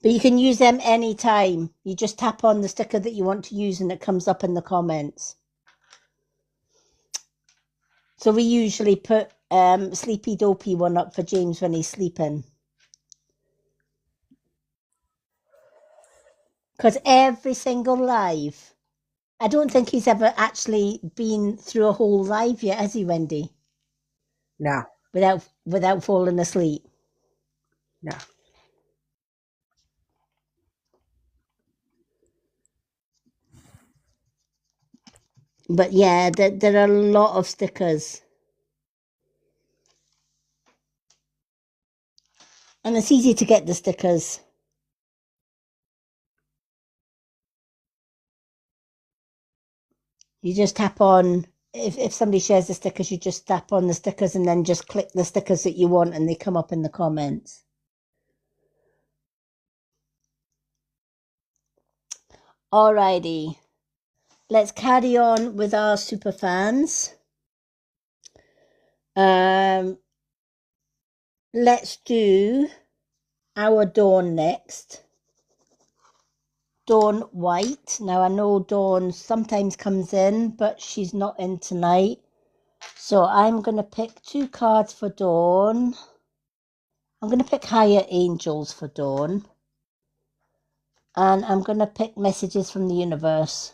But you can use them anytime. You just tap on the sticker that you want to use and it comes up in the comments. So we usually put Sleepy Dopey one up for James when he's sleeping. Because every single live, I don't think he's ever actually been through a whole live yet, has he, Wendy? No. Without falling asleep. No. But yeah, there are a lot of stickers. And it's easy to get the stickers. You just tap on, if somebody shares the stickers, you just tap on the stickers and then just click the stickers that you want and they come up in the comments. Alrighty, let's carry on with our super fans. Let's do our Dawn next. Dawn White. Now I know Dawn sometimes comes in, but she's not in tonight. So I'm going to pick 2 cards for Dawn. I'm going to pick Higher Angels for Dawn. And I'm going to pick Messages from the Universe.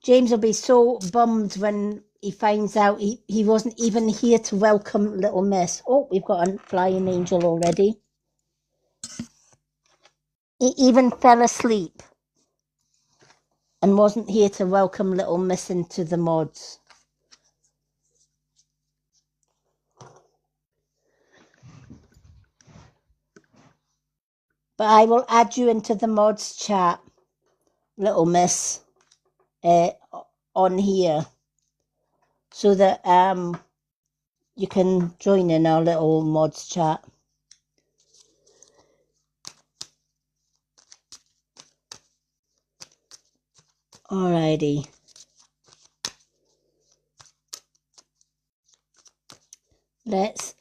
James will be so bummed when he finds out he wasn't even here to welcome Little Miss. Oh, we've got a flying angel already. He even fell asleep and wasn't here to welcome Little Miss into the mods. But I will add you into the mods chat, Little Miss, on here, so that you can join in our little mods chat. Alrighty. Let's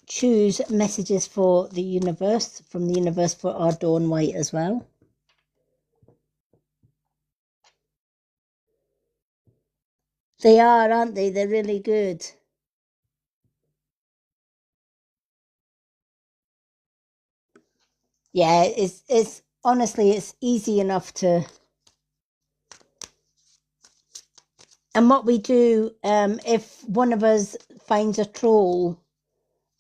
choose Messages for the Universe, from the Universe for our Dawn White as well. They are, aren't they? They're really good. Yeah, it's honestly, it's easy enough to. And what we do, if one of us finds a troll,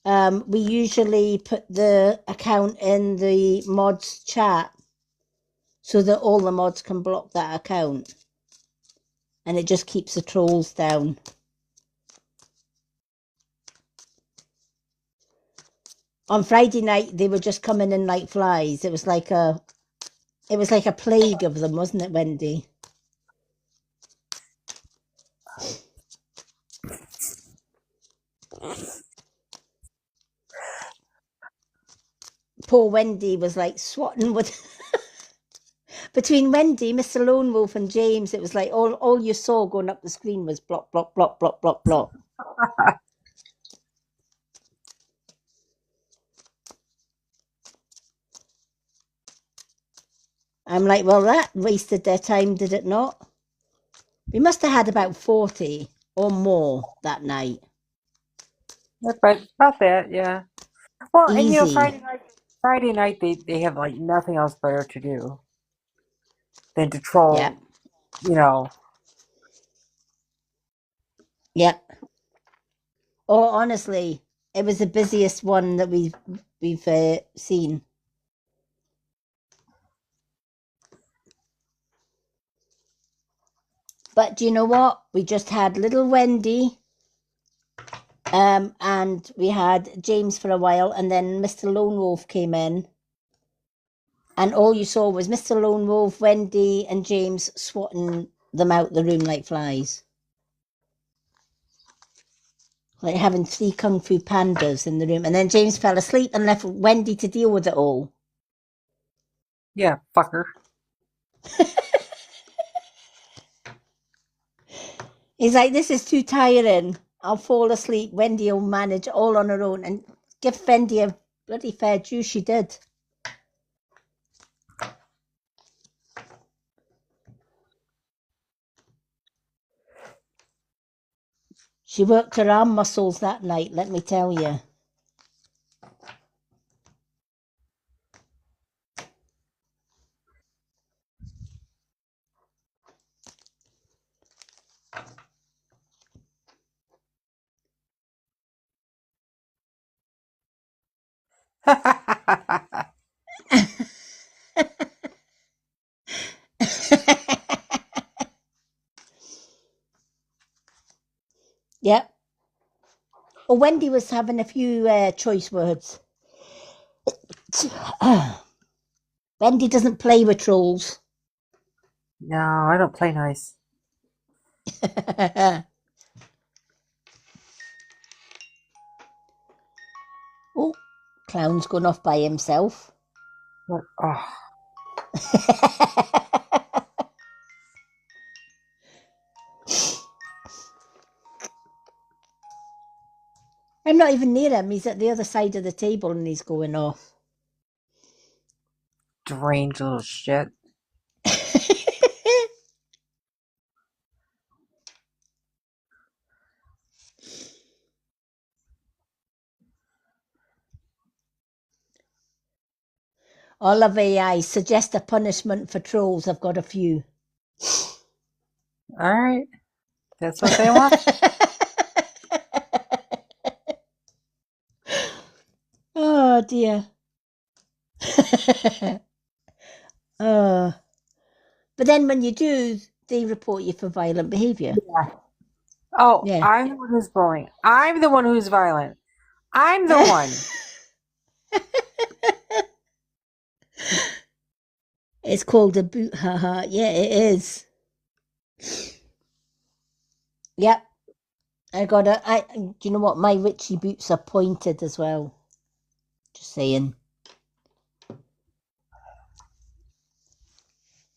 we usually put the account in the mods chat so that all the mods can block that account. And it just keeps the trolls down. On Friday night, they were just coming in like flies. It was like a plague of them, wasn't it, Wendy? Poor Wendy was like swatting with between Wendy, Mr. Lone Wolf, and James. It was like all you saw going up the screen was block, block, block, block, block, block. I'm like, well, that wasted their time, did it not? We must have had about 40 or more that night. But about that, yeah. Well, and Easy. Friday night they have like nothing else better to do than to troll. Yeah. You know. Yeah. Oh, honestly, it was the busiest one that we've seen. But do you know what? We just had little Wendy, and we had James for a while, and then Mr. Lone Wolf came in, and all you saw was Mr. Lone Wolf, Wendy, and James swatting them out the room like flies. Like having 3 Kung Fu pandas in the room. And then James fell asleep and left Wendy to deal with it all. Yeah, fucker. He's like, this is too tiring. I'll fall asleep. Wendy will manage all on her own. And give Wendy a bloody fair due, she did. She worked her arm muscles that night, let me tell you. Yep. Well, Wendy was having a few choice words. Wendy doesn't play with trolls. No, I don't play nice. Oh, Clown's gone off by himself. What? Oh, I'm not even near him. He's at the other side of the table and he's going off. deranged little shit. All of AI suggest a punishment for trolls. I've got a few. All right. That's what they want. Oh dear. But then when you do, they report you for violent behaviour. Yeah. Oh, Yeah. I'm the one who's bullying. I'm the one who's violent. I'm the one. It's called a boot, haha. Yeah, it is. Yep. Do you know what? My Richie boots are pointed as well. Just saying.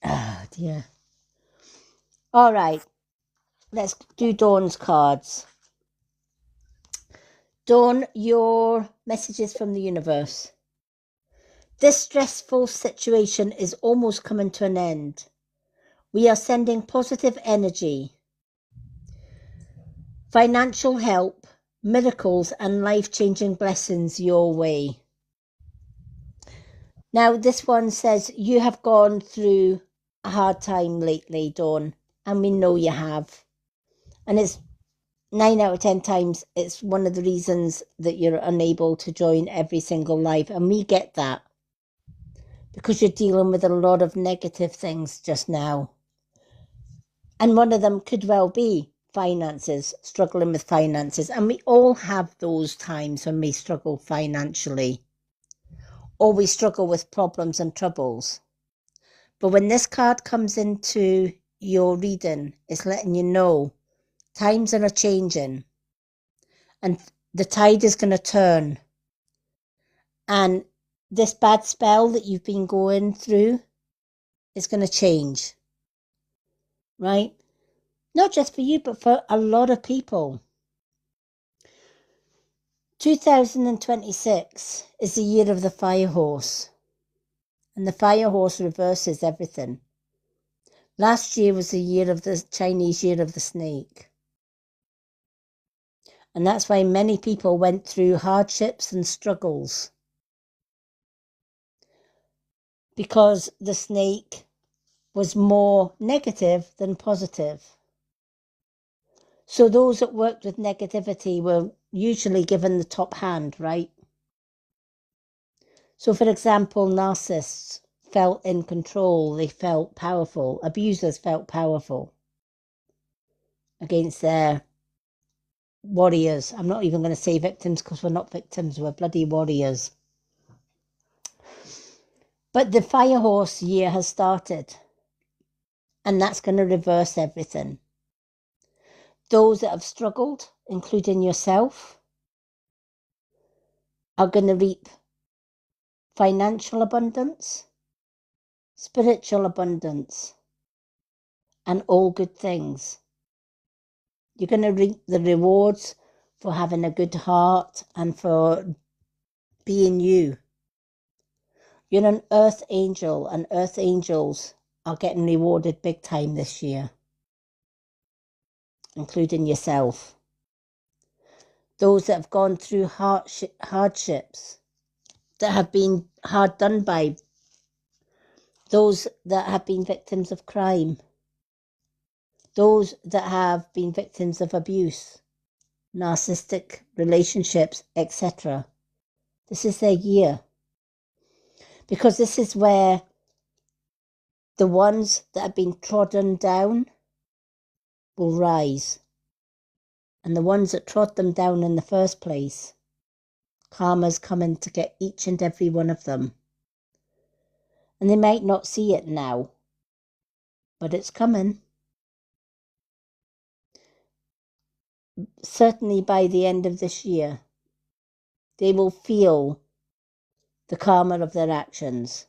Oh dear. All right. Let's do Dawn's cards. Dawn, your messages from the universe. This stressful situation is almost coming to an end. We are sending positive energy, financial help, miracles, and life-changing blessings your way. Now, this one says you have gone through a hard time lately, Dawn, and we know you have. And it's 9 out of 10 times, it's one of the reasons that you're unable to join every single live. And we get that because you're dealing with a lot of negative things just now. And one of them could well be finances, struggling with finances. And we all have those times when we struggle financially, or we struggle with problems and troubles. But when this card comes into your reading, it's letting you know times are changing and the tide is going to turn. And this bad spell that you've been going through is going to change, right? Not just for you, but for a lot of people. 2026 is the year of the fire horse. And the fire horse reverses everything. Last year was the year of the Chinese year of the snake. And that's why many people went through hardships and struggles. Because the snake was more negative than positive. So those that worked with negativity were usually given the top hand, right? So for example, narcissists felt in control, they felt powerful. Abusers felt powerful against their warriors. I'm not even going to say victims because we're not victims, we're bloody warriors. But the fire horse year has started, and that's going to reverse everything. Those that have struggled, including yourself, are going to reap financial abundance, spiritual abundance, and all good things. You're going to reap the rewards for having a good heart and for being you. You're an earth angel, and earth angels are getting rewarded big time this year, including yourself. Those that have gone through hardships, that have been hard done by, those that have been victims of crime, those that have been victims of abuse, narcissistic relationships, etc. This is their year. Because this is where the ones that have been trodden down will rise. And the ones that trod them down in the first place karma's coming to get each and every one of them. And they might not see it now, but it's coming. Certainly by the end of this year, they will feel the karma of their actions.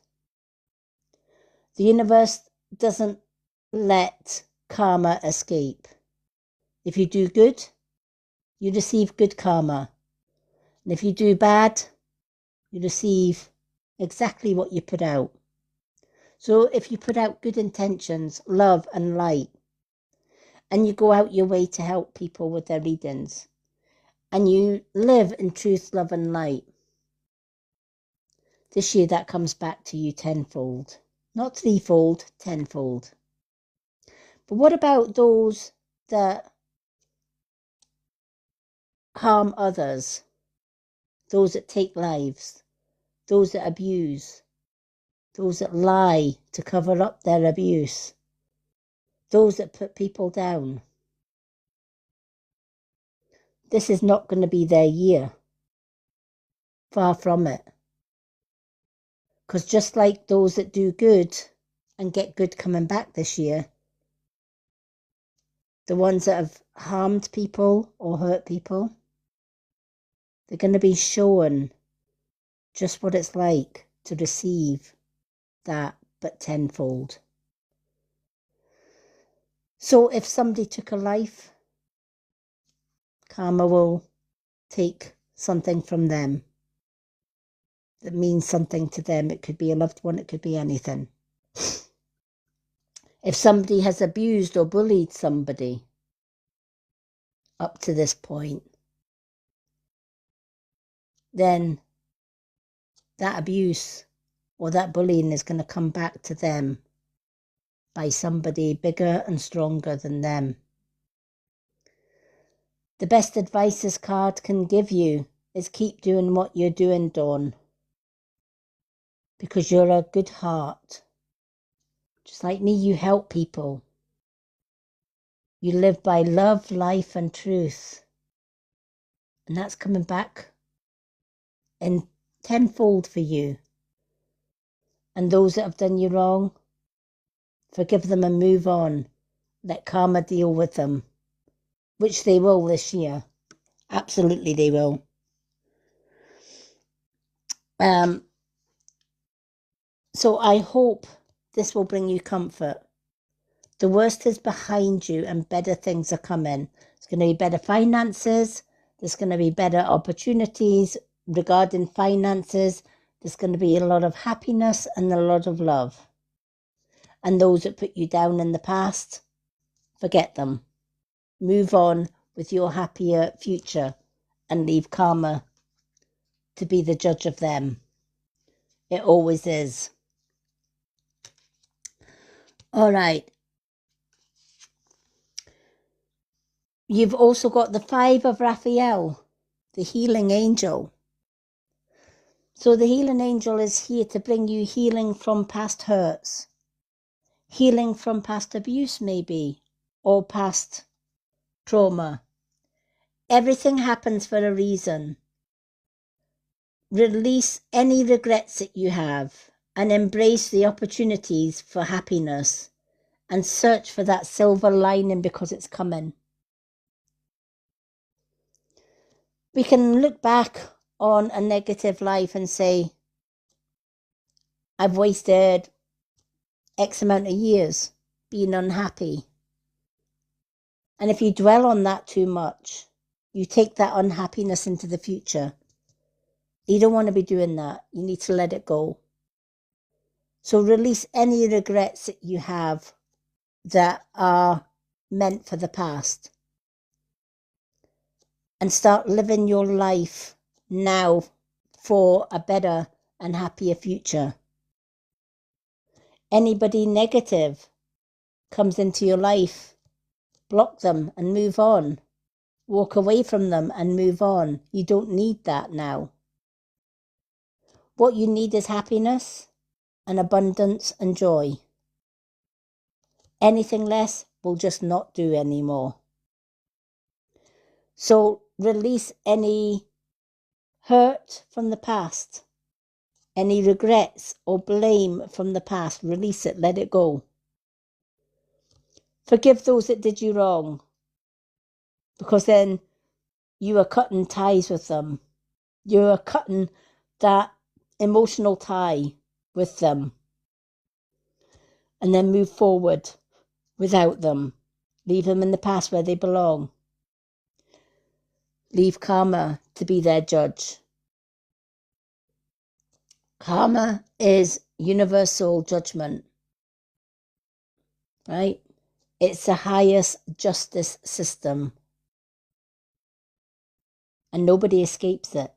The universe doesn't let karma escape. If you do good, you receive good karma. And if you do bad, you receive exactly what you put out. So if you put out good intentions, love and light, and you go out your way to help people with their readings, and you live in truth, love and light, this year that comes back to you tenfold. Not threefold, tenfold. But what about those that harm others, those that take lives, those that abuse, those that lie to cover up their abuse, those that put people down? This is not going to be their year. Far from it. Because just like those that do good and get good coming back this year, the ones that have harmed people or hurt people, they're going to be shown just what it's like to receive that, but tenfold. So if somebody took a life, karma will take something from them that means something to them. It could be a loved one, it could be anything. If somebody has abused or bullied somebody up to this point, then that abuse or that bullying is going to come back to them by somebody bigger and stronger than them. The best advice this card can give you is keep doing what you're doing, Dawn, because you're a good heart. Just like me, you help people. You live by love, life and truth. And that's coming back in tenfold for you. And those that have done you wrong, forgive them and move on. Let karma deal with them, which they will this year. Absolutely they will. So I hope this will bring you comfort. The worst is behind you and better things are coming. It's going to be better finances. There's going to be better opportunities regarding finances. There's going to be a lot of happiness and a lot of love. And those that put you down in the past, forget them. Move on with your happier future and leave karma to be the judge of them. It always is. All right. You've also got the 5 of Raphael, the healing angel. So the healing angel is here to bring you healing from past hurts, healing from past abuse maybe, or past trauma. Everything happens for a reason. Release any regrets that you have and embrace the opportunities for happiness and search for that silver lining because it's coming. We can look back on a negative life and say, I've wasted X amount of years being unhappy. And if you dwell on that too much, you take that unhappiness into the future. You don't want to be doing that. You need to let it go. So release any regrets that you have that are meant for the past. And start living your life now for a better and happier future. Anybody negative comes into your life, block them and move on. Walk away from them and move on. You don't need that now. What you need is happiness and abundance and joy. Anything less will just not do anymore. So release any hurt from the past, any regrets or blame from the past, release it, let it go. Forgive those that did you wrong, because then you are cutting ties with them. You are cutting that emotional tie with them. And then move forward without them. Leave them in the past where they belong. Leave karma to be their judge. Karma is universal judgment, right? It's the highest justice system. And nobody escapes it.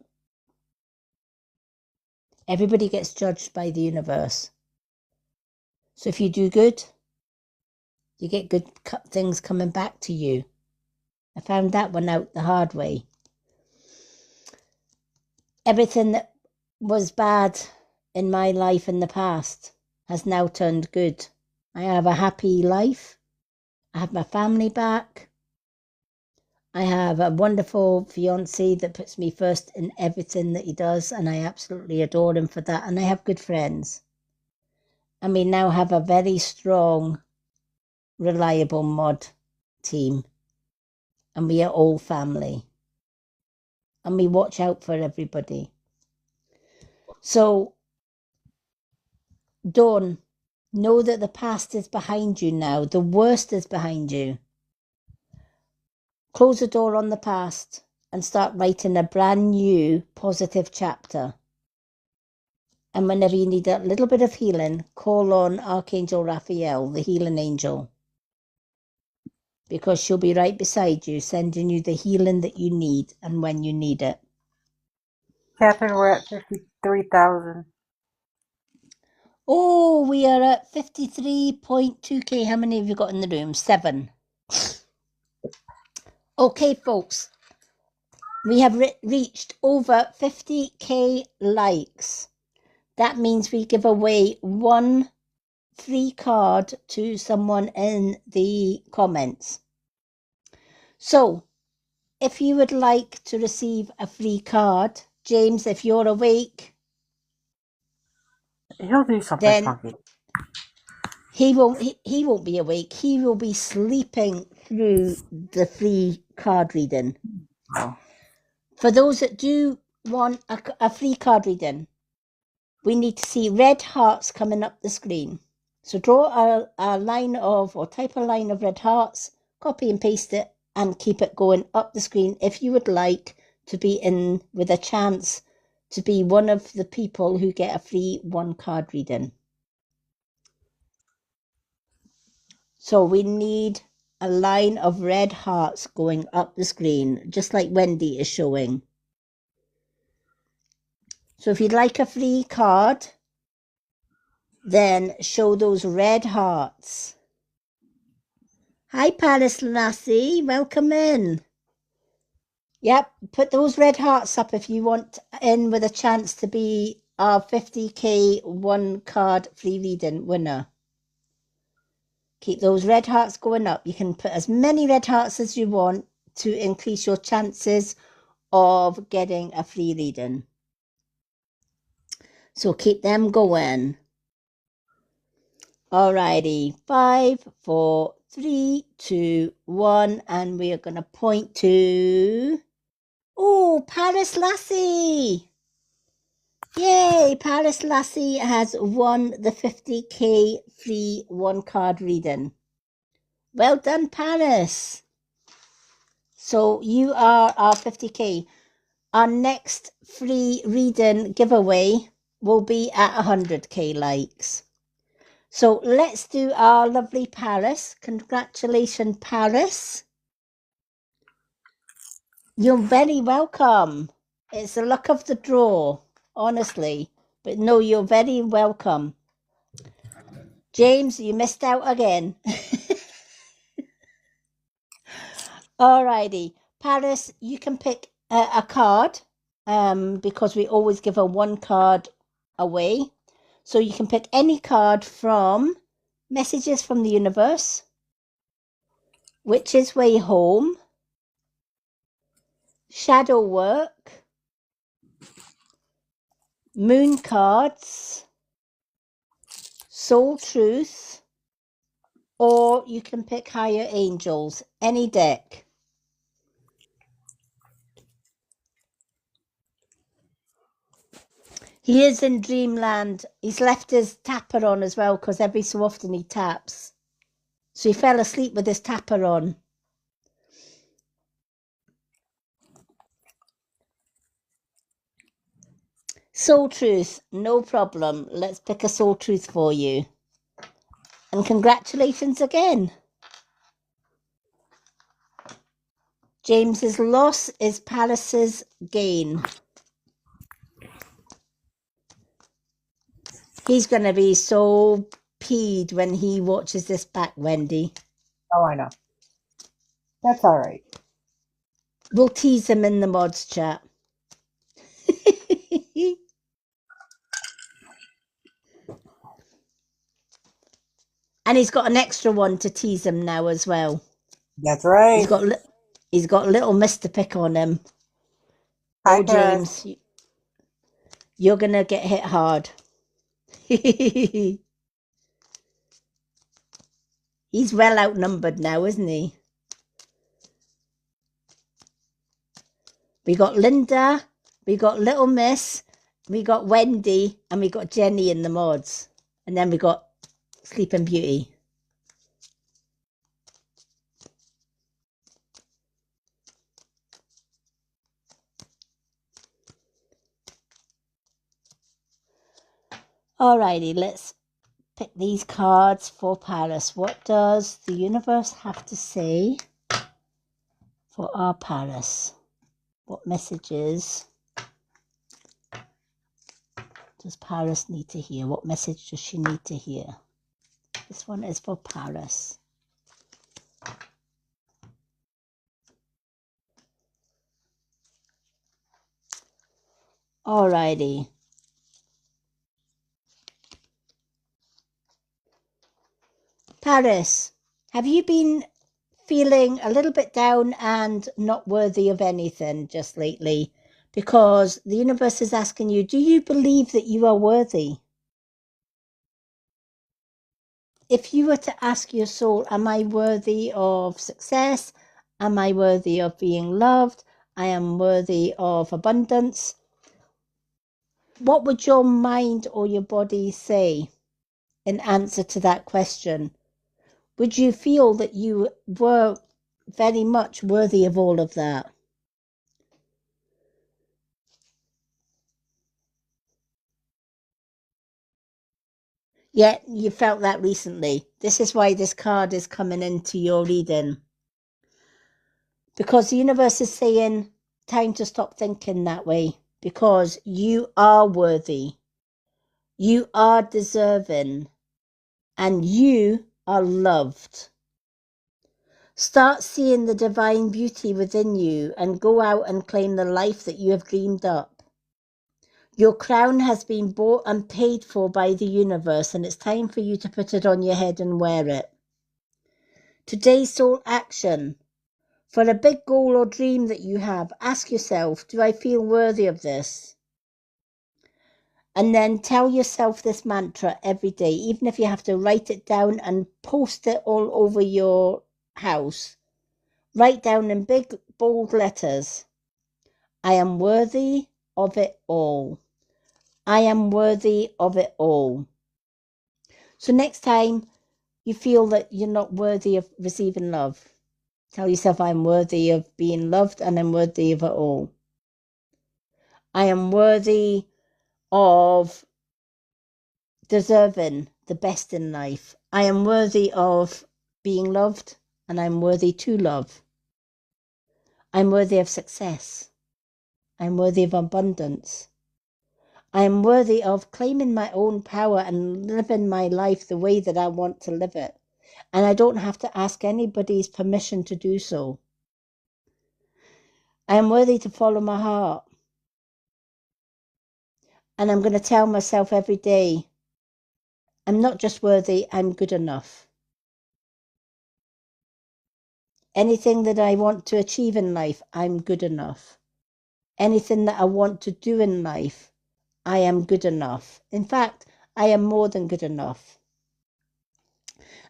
Everybody gets judged by the universe. So if you do good, you get good things coming back to you. I found that one out the hard way. Everything that was bad in my life in the past has now turned good. I have a happy life. I have my family back. I have a wonderful fiancé that puts me first in everything that he does, and I absolutely adore him for that. And I have good friends. And we now have a very strong, reliable mod team. And we are all family. And we watch out for everybody. So, Dawn, know that the past is behind you now. The worst is behind you. Close the door on the past and start writing a brand new positive chapter. And whenever you need a little bit of healing, call on Archangel Raphael, the healing angel. Because she'll be right beside you, sending you the healing that you need and when you need it. Catherine, we're at 53,000. Oh, we are at 53.2k. How many have you got in the room? 7. Okay, folks. We have reached over 50k likes. That means we give away 1 free card to someone in the comments. So, if you would like to receive a free card, James, if you're awake, He'll do something then funky. he won't be awake. He will be sleeping through the free card reading. Oh. For those that do want a free card reading, we need to see red hearts coming up the screen. So draw a line of, or type a line of red hearts, copy and paste it, and keep it going up the screen if you would like to be in with a chance to be one of the people who get a free 1 card reading. So we need a line of red hearts going up the screen, just like Wendy is showing. So if you'd like a free card, then show those red hearts. Hi, Paris Lassie. Welcome in. Yep, put those red hearts up if you want in with a chance to be our 50k 1 card free reading winner. Keep those red hearts going up. You can put as many red hearts as you want to increase your chances of getting a free reading. So keep them going. Alrighty, 5, 4, 3, 2, 1, and we are going to point to, oh, Paris Lassie. Yay, Paris Lassie has won the 50k free 1 card reading. Well done, Paris. So you are our 50k. Our next free reading giveaway will be at 100k likes. So let's do our lovely Paris. Congratulations, Paris. You're very welcome. It's the luck of the draw, honestly. But no, you're very welcome. James, you missed out again. Alrighty. Paris, you can pick a card because we always give a 1 card away. So you can pick any card from Messages from the Universe, Witch's Way Home, Shadow Work, Moon cards, Soul Truth, or you can pick Higher Angels, any deck. He is in dreamland. He's left his tapper on as well because every so often he taps. So he fell asleep with his tapper on. Soul Truth, no problem. Let's pick a Soul Truth for you. And congratulations again. James's loss is Paris's gain. He's going to be so peed when he watches this back, Wendy. Oh, I know. That's all right. We'll tease him in the mods chat. And he's got an extra one to tease him now as well. That's right. He's got little Mr. Pick on him. Hi, oh, James, you're going to get hit hard. He's well outnumbered now, isn't he? We got Linda, we got Little Miss, we got Wendy, and we got Jenny in the mods. And then we got Sleeping Beauty. Alrighty, let's pick these cards for Paris. What does the universe have to say for our Paris? What messages does Paris need to hear? What message does she need to hear? This one is for Paris. Alrighty. Paris, have you been feeling a little bit down and not worthy of anything just lately? Because the universe is asking you, do you believe that you are worthy? If you were to ask your soul, am I worthy of success? Am I worthy of being loved? I am worthy of abundance. What would your mind or your body say in answer to that question? Would you feel that you were very much worthy of all of that? Yeah, you felt that recently. This is why this card is coming into your reading. Because the universe is saying, time to stop thinking that way. Because you are worthy. You are deserving. And you are loved. Start seeing the divine beauty within you and go out and claim the life that you have dreamed up. Your crown has been bought and paid for by the universe, and it's time for you to put it on your head and wear it. Today's soul action. For a big goal or dream that you have, ask yourself, do I feel worthy of this? And then tell yourself this mantra every day, even if you have to write it down and post it all over your house. Write down in big, bold letters, I am worthy of it all. I am worthy of it all. So next time you feel that you're not worthy of receiving love, tell yourself, I'm worthy of being loved and I'm worthy of it all. I am worthy of deserving the best in life. I am worthy of being loved and I'm worthy to love. I'm worthy of success. I'm worthy of abundance. I am worthy of claiming my own power and living my life the way that I want to live it. And I don't have to ask anybody's permission to do so. I am worthy to follow my heart. And I'm going to tell myself every day, I'm not just worthy, I'm good enough. Anything that I want to achieve in life, I'm good enough. Anything that I want to do in life, I am good enough. In fact, I am more than good enough.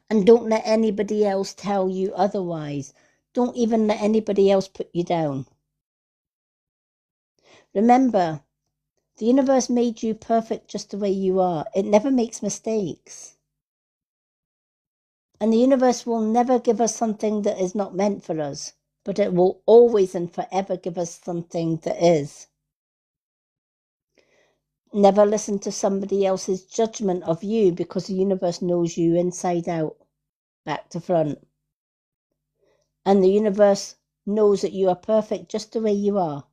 And don't let anybody else tell you otherwise. Don't even let anybody else put you down. Remember, the universe made you perfect just the way you are. It never makes mistakes. And the universe will never give us something that is not meant for us, but it will always and forever give us something that is. Never listen to somebody else's judgment of you, because the universe knows you inside out, back to front. And the universe knows that you are perfect just the way you are.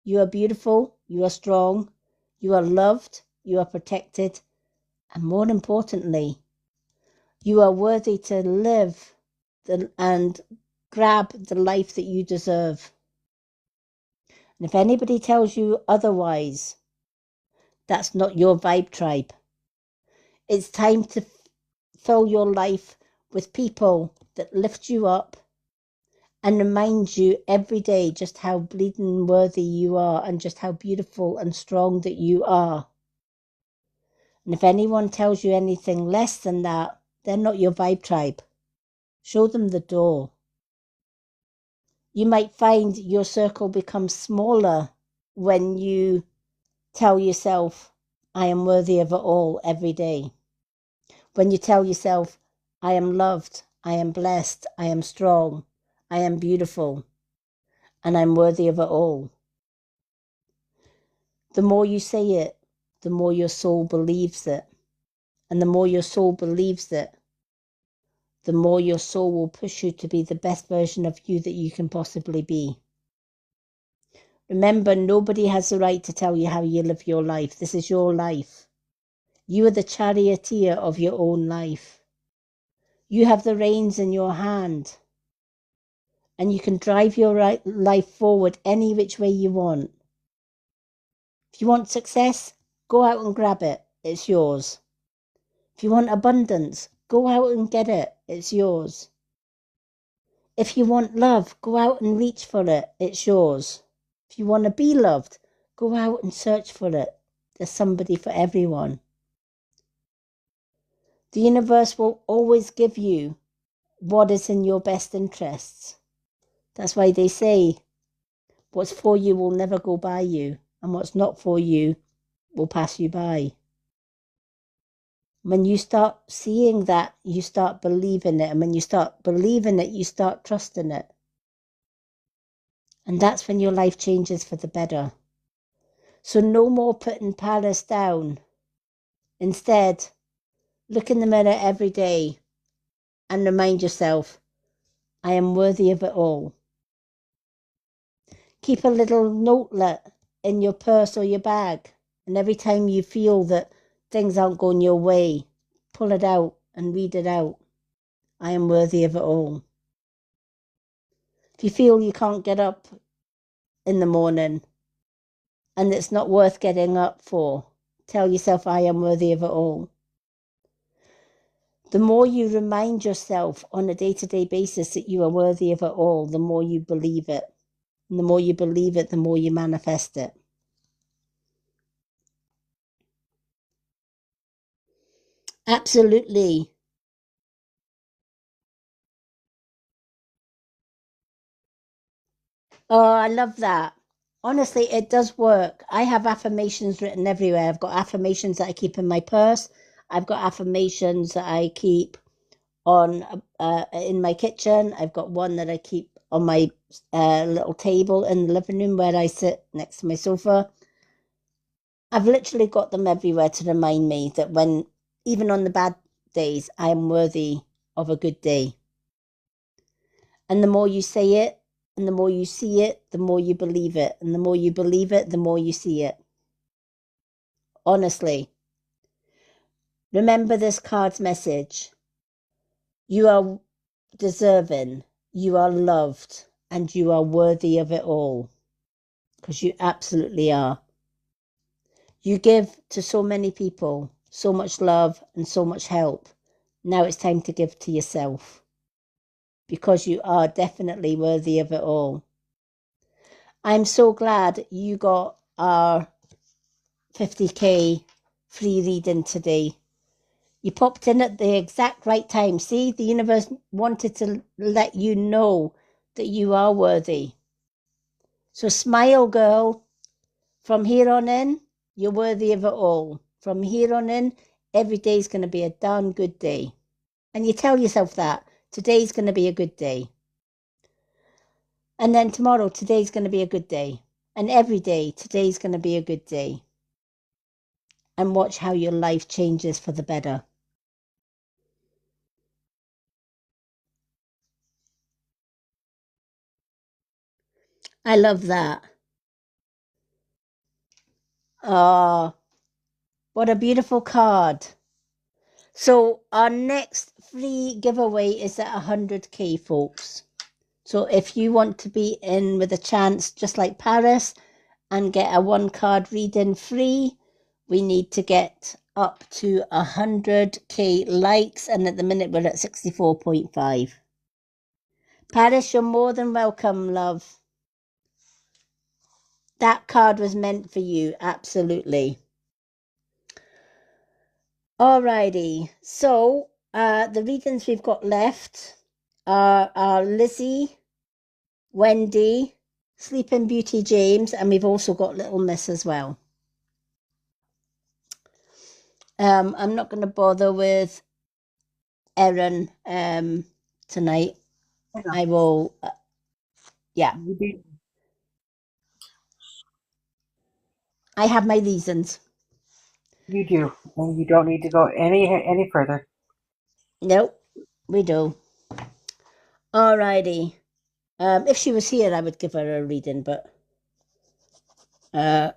You are beautiful, you are strong, you are loved, you are protected, and more importantly, you are worthy to live and grab the life that you deserve. And if anybody tells you otherwise, that's not your vibe tribe. It's time to fill your life with people that lift you up and remind you every day just how bleeding worthy you are and just how beautiful and strong that you are. And if anyone tells you anything less than that, they're not your vibe tribe. Show them the door. You might find your circle becomes smaller when you tell yourself, I am worthy of it all every day. When you tell yourself, I am loved, I am blessed, I am strong, I am beautiful, and I'm worthy of it all. The more you say it, the more your soul believes it. And the more your soul believes it, the more your soul will push you to be the best version of you that you can possibly be. Remember, nobody has the right to tell you how you live your life. This is your life. You are the charioteer of your own life. You have the reins in your hand. And you can drive your life forward any which way you want. If you want success, go out and grab it. It's yours. If you want abundance, go out and get it. It's yours. If you want love, go out and reach for it. It's yours. If you want to be loved, go out and search for it. There's somebody for everyone. The universe will always give you what is in your best interests. That's why they say, what's for you will never go by you, and what's not for you will pass you by. When you start seeing that, you start believing it. And when you start believing it, you start trusting it. And that's when your life changes for the better. So no more putting Paris down. Instead, look in the mirror every day and remind yourself, I am worthy of it all. Keep a little notelet in your purse or your bag. And every time you feel that things aren't going your way, pull it out and read it out. I am worthy of it all. If you feel you can't get up in the morning and it's not worth getting up for, tell yourself, I am worthy of it all. The more you remind yourself on a day-to-day basis that you are worthy of it all, the more you believe it. And the more you believe it, the more you manifest it. Absolutely. Oh, I love that. Honestly, it does work. I have affirmations written everywhere. I've got affirmations that I keep in my purse. I've got affirmations that I keep on in my kitchen. I've got one that I keep on my little table in the living room where I sit next to my sofa. I've literally got them everywhere to remind me that when, even on the bad days, I am worthy of a good day. And the more you say it, and the more you see it, the more you believe it. And the more you believe it, the more you see it. Honestly. Remember this card's message. You are deserving, you are loved, and you are worthy of it all. Because you absolutely are. You give to so many people so much love and so much help. Now it's time to give to yourself. Because you are definitely worthy of it all. I'm so glad you got our 50k free reading today. You popped in at the exact right time. See, the universe wanted to let you know that you are worthy. So smile, girl. From here on in, you're worthy of it all. From here on in, every day's going to be a darn good day. And you tell yourself that. Today's going to be a good day. And then tomorrow, today's going to be a good day. And every day, today's going to be a good day. And watch how your life changes for the better. I love that. Oh, what a beautiful card. So our next free giveaway is at 100k, folks. So if you want to be in with a chance, just like Paris, and get a 1 card reading free, we need to get up to 100k likes, and at the minute we're at 64.5. Paris, you're more than welcome, love. That card was meant for you, absolutely. Alrighty, so the readings we've got left are Lizzie, Wendy, Sleeping Beauty James, and we've also got Little Miss as well. I'm not going to bother with Erin tonight. I will, yeah. I have my reasons. You do, and you don't need to go any further. Nope, we do. Alrighty. If she was here, I would give her a reading, but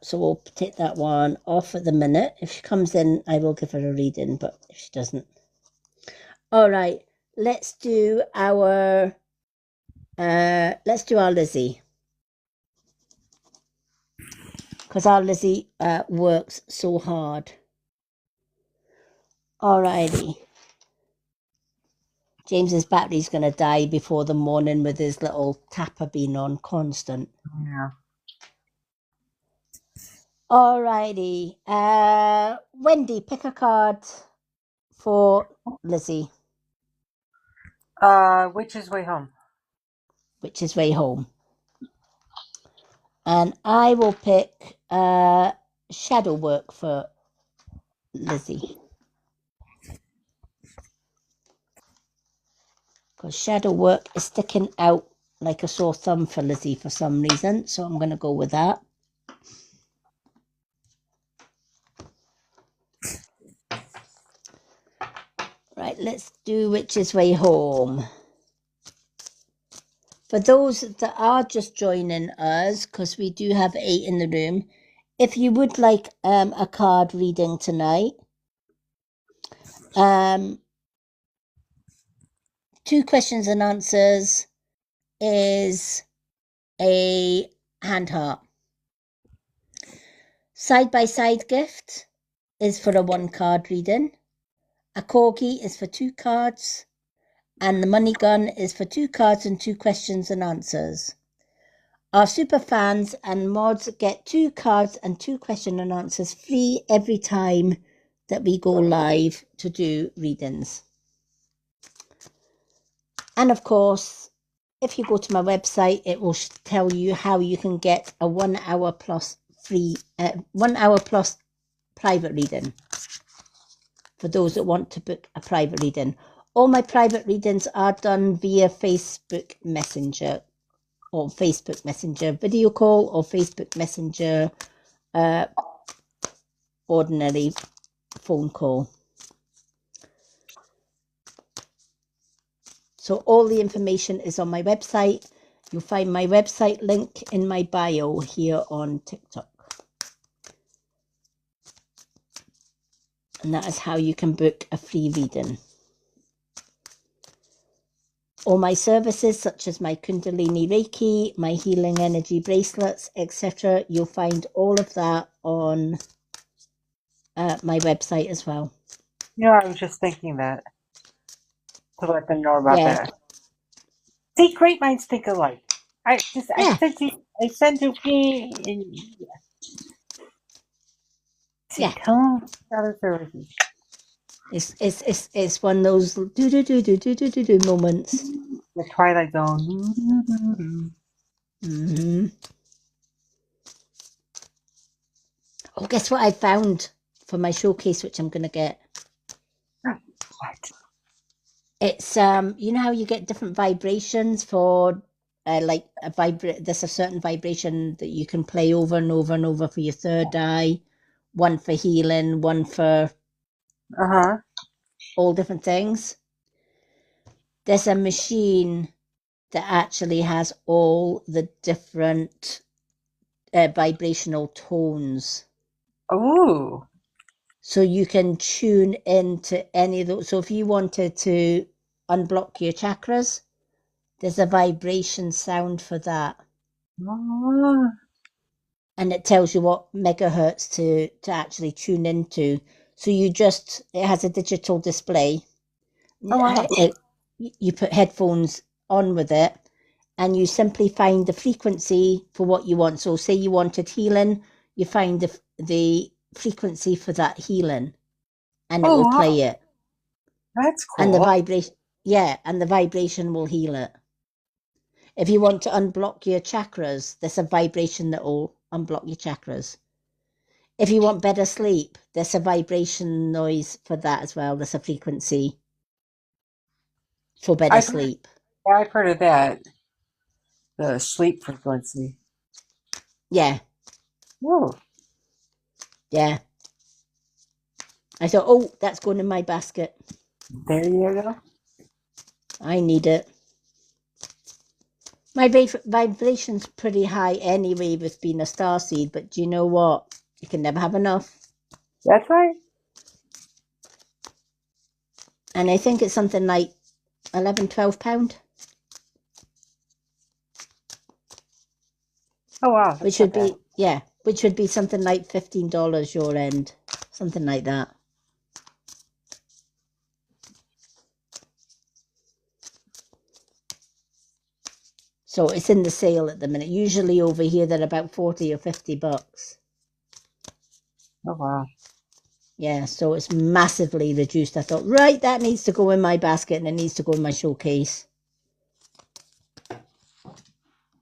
so we'll take that one off at the minute. If she comes in, I will give her a reading, but if she doesn't. All right, let's do our Lizzie. Because our Lizzie works so hard. Alrighty. James's battery's going to die before the morning with his little tapper being on constant. Yeah. Alrighty. Wendy, pick a card for Lizzie. Witch's Way Home. Witch's Way Home. And I will pick Shadow Work for Lizzie. Because Shadow Work is sticking out like a sore thumb for Lizzie for some reason. So I'm going to go with that. Right, let's do Witch's Way Home. For those that are just joining us, because we do have 8 in the room, if you would like a card reading tonight, 2 questions and answers is a hand heart. Side-by-side gift is for a 1-card reading. A corgi is for 2 cards. And the money gun is for 2 cards and 2 questions and answers. Our super fans and mods get 2 cards and 2 question and answers free every time that we go live to do readings. And of course, if you go to my website, it will tell you how you can get a 1 hour plus free, 1 hour plus private reading for those that want to book a private reading. All my private readings are done via Facebook Messenger or Facebook Messenger video call or Facebook Messenger ordinary phone call. So all the information is on my website. You'll find my website link in my bio here on TikTok. And that is how you can book a free reading. All my services, such as my Kundalini Reiki, my healing energy bracelets, etc., you'll find all of that on my website as well. I was just thinking that to let them know about that. See, great minds think alike. I sent you me, and Yeah. Tell them other services. It's one of those do moments. The Twilight Zone. Hmm. Oh, guess what I found for my showcase, which I'm gonna get. What? It's you know how you get different vibrations for like there's a certain vibration that you can play over and over and over for your third eye, one for healing, one for all different things. There's a machine that actually has all the different vibrational tones. Ooh. So you can tune into any of those. So if you wanted to unblock your chakras, there's a vibration sound for that. Oh. And it tells you what megahertz to actually tune into. So it has a digital display. Oh, wow. You put headphones on with it and you simply find the frequency for what you want. So say you wanted healing, you find the frequency for that healing and it will wow. play it. That's cool. And the vibration will heal it. If you want to unblock your chakras, there's a vibration that will unblock your chakras. If you want better sleep, there's a vibration noise for that as well. There's a frequency for better sleep. I've heard of that. The sleep frequency. Yeah. Whoa. Yeah. I thought, oh, that's going in my basket. There you go. I need it. My vibration's pretty high anyway with being a starseed, but do you know what? You can never have enough. That's right. And I think it's something like £11-12. Oh, wow. Which would be something like $15 your end. Something like that. So it's in the sale at the minute. Usually over here they're about 40 or 50 bucks. Oh, wow. Yeah, so it's massively reduced. I thought, right, that needs to go in my basket and it needs to go in my showcase.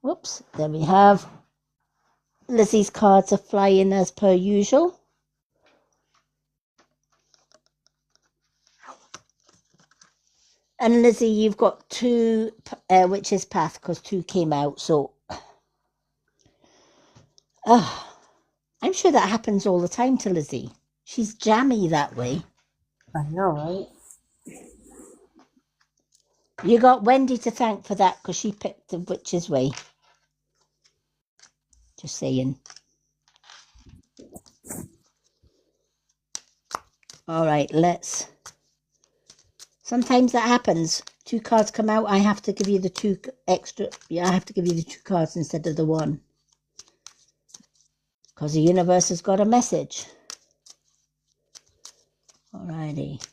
Whoops, there we have. Lizzie's cards are flying as per usual. And Lizzie, you've got 2 Witch's Path because 2 came out. So I'm sure that happens all the time to Lizzie. She's jammy that way. I know, right? You got Wendy to thank for that because she picked the Witch's Way. Just saying. All right, let's. Sometimes that happens. 2 cards come out. I have to give you the 2 extra. Yeah, I have to give you the 2 cards instead of the 1. Because the universe has got a message. Alrighty.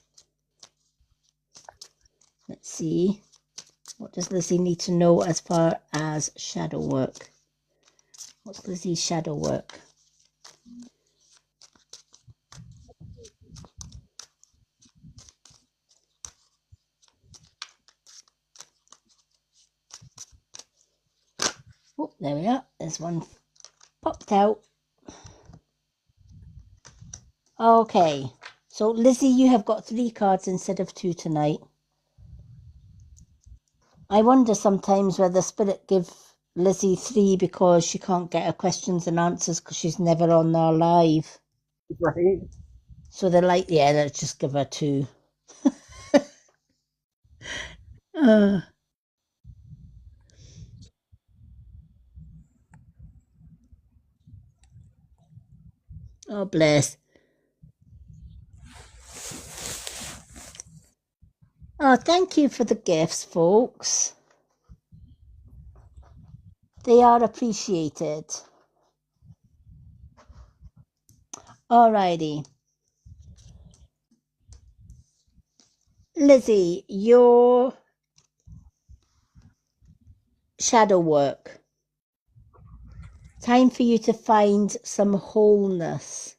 Let's see. What does Lizzie need to know as far as shadow work? What's Lizzie's shadow work? Oh, there we are. There's one popped out. Okay. So, Lizzie, you have got 3 cards instead of 2 tonight. I wonder sometimes whether Spirit give Lizzie 3 because she can't get her questions and answers because she's never on our live. Right. So they're like, yeah, let's just give her 2. Oh, bless. Oh, thank you for the gifts, folks. They are appreciated. Alrighty. Lizzie, your shadow work. Time for you to find some wholeness.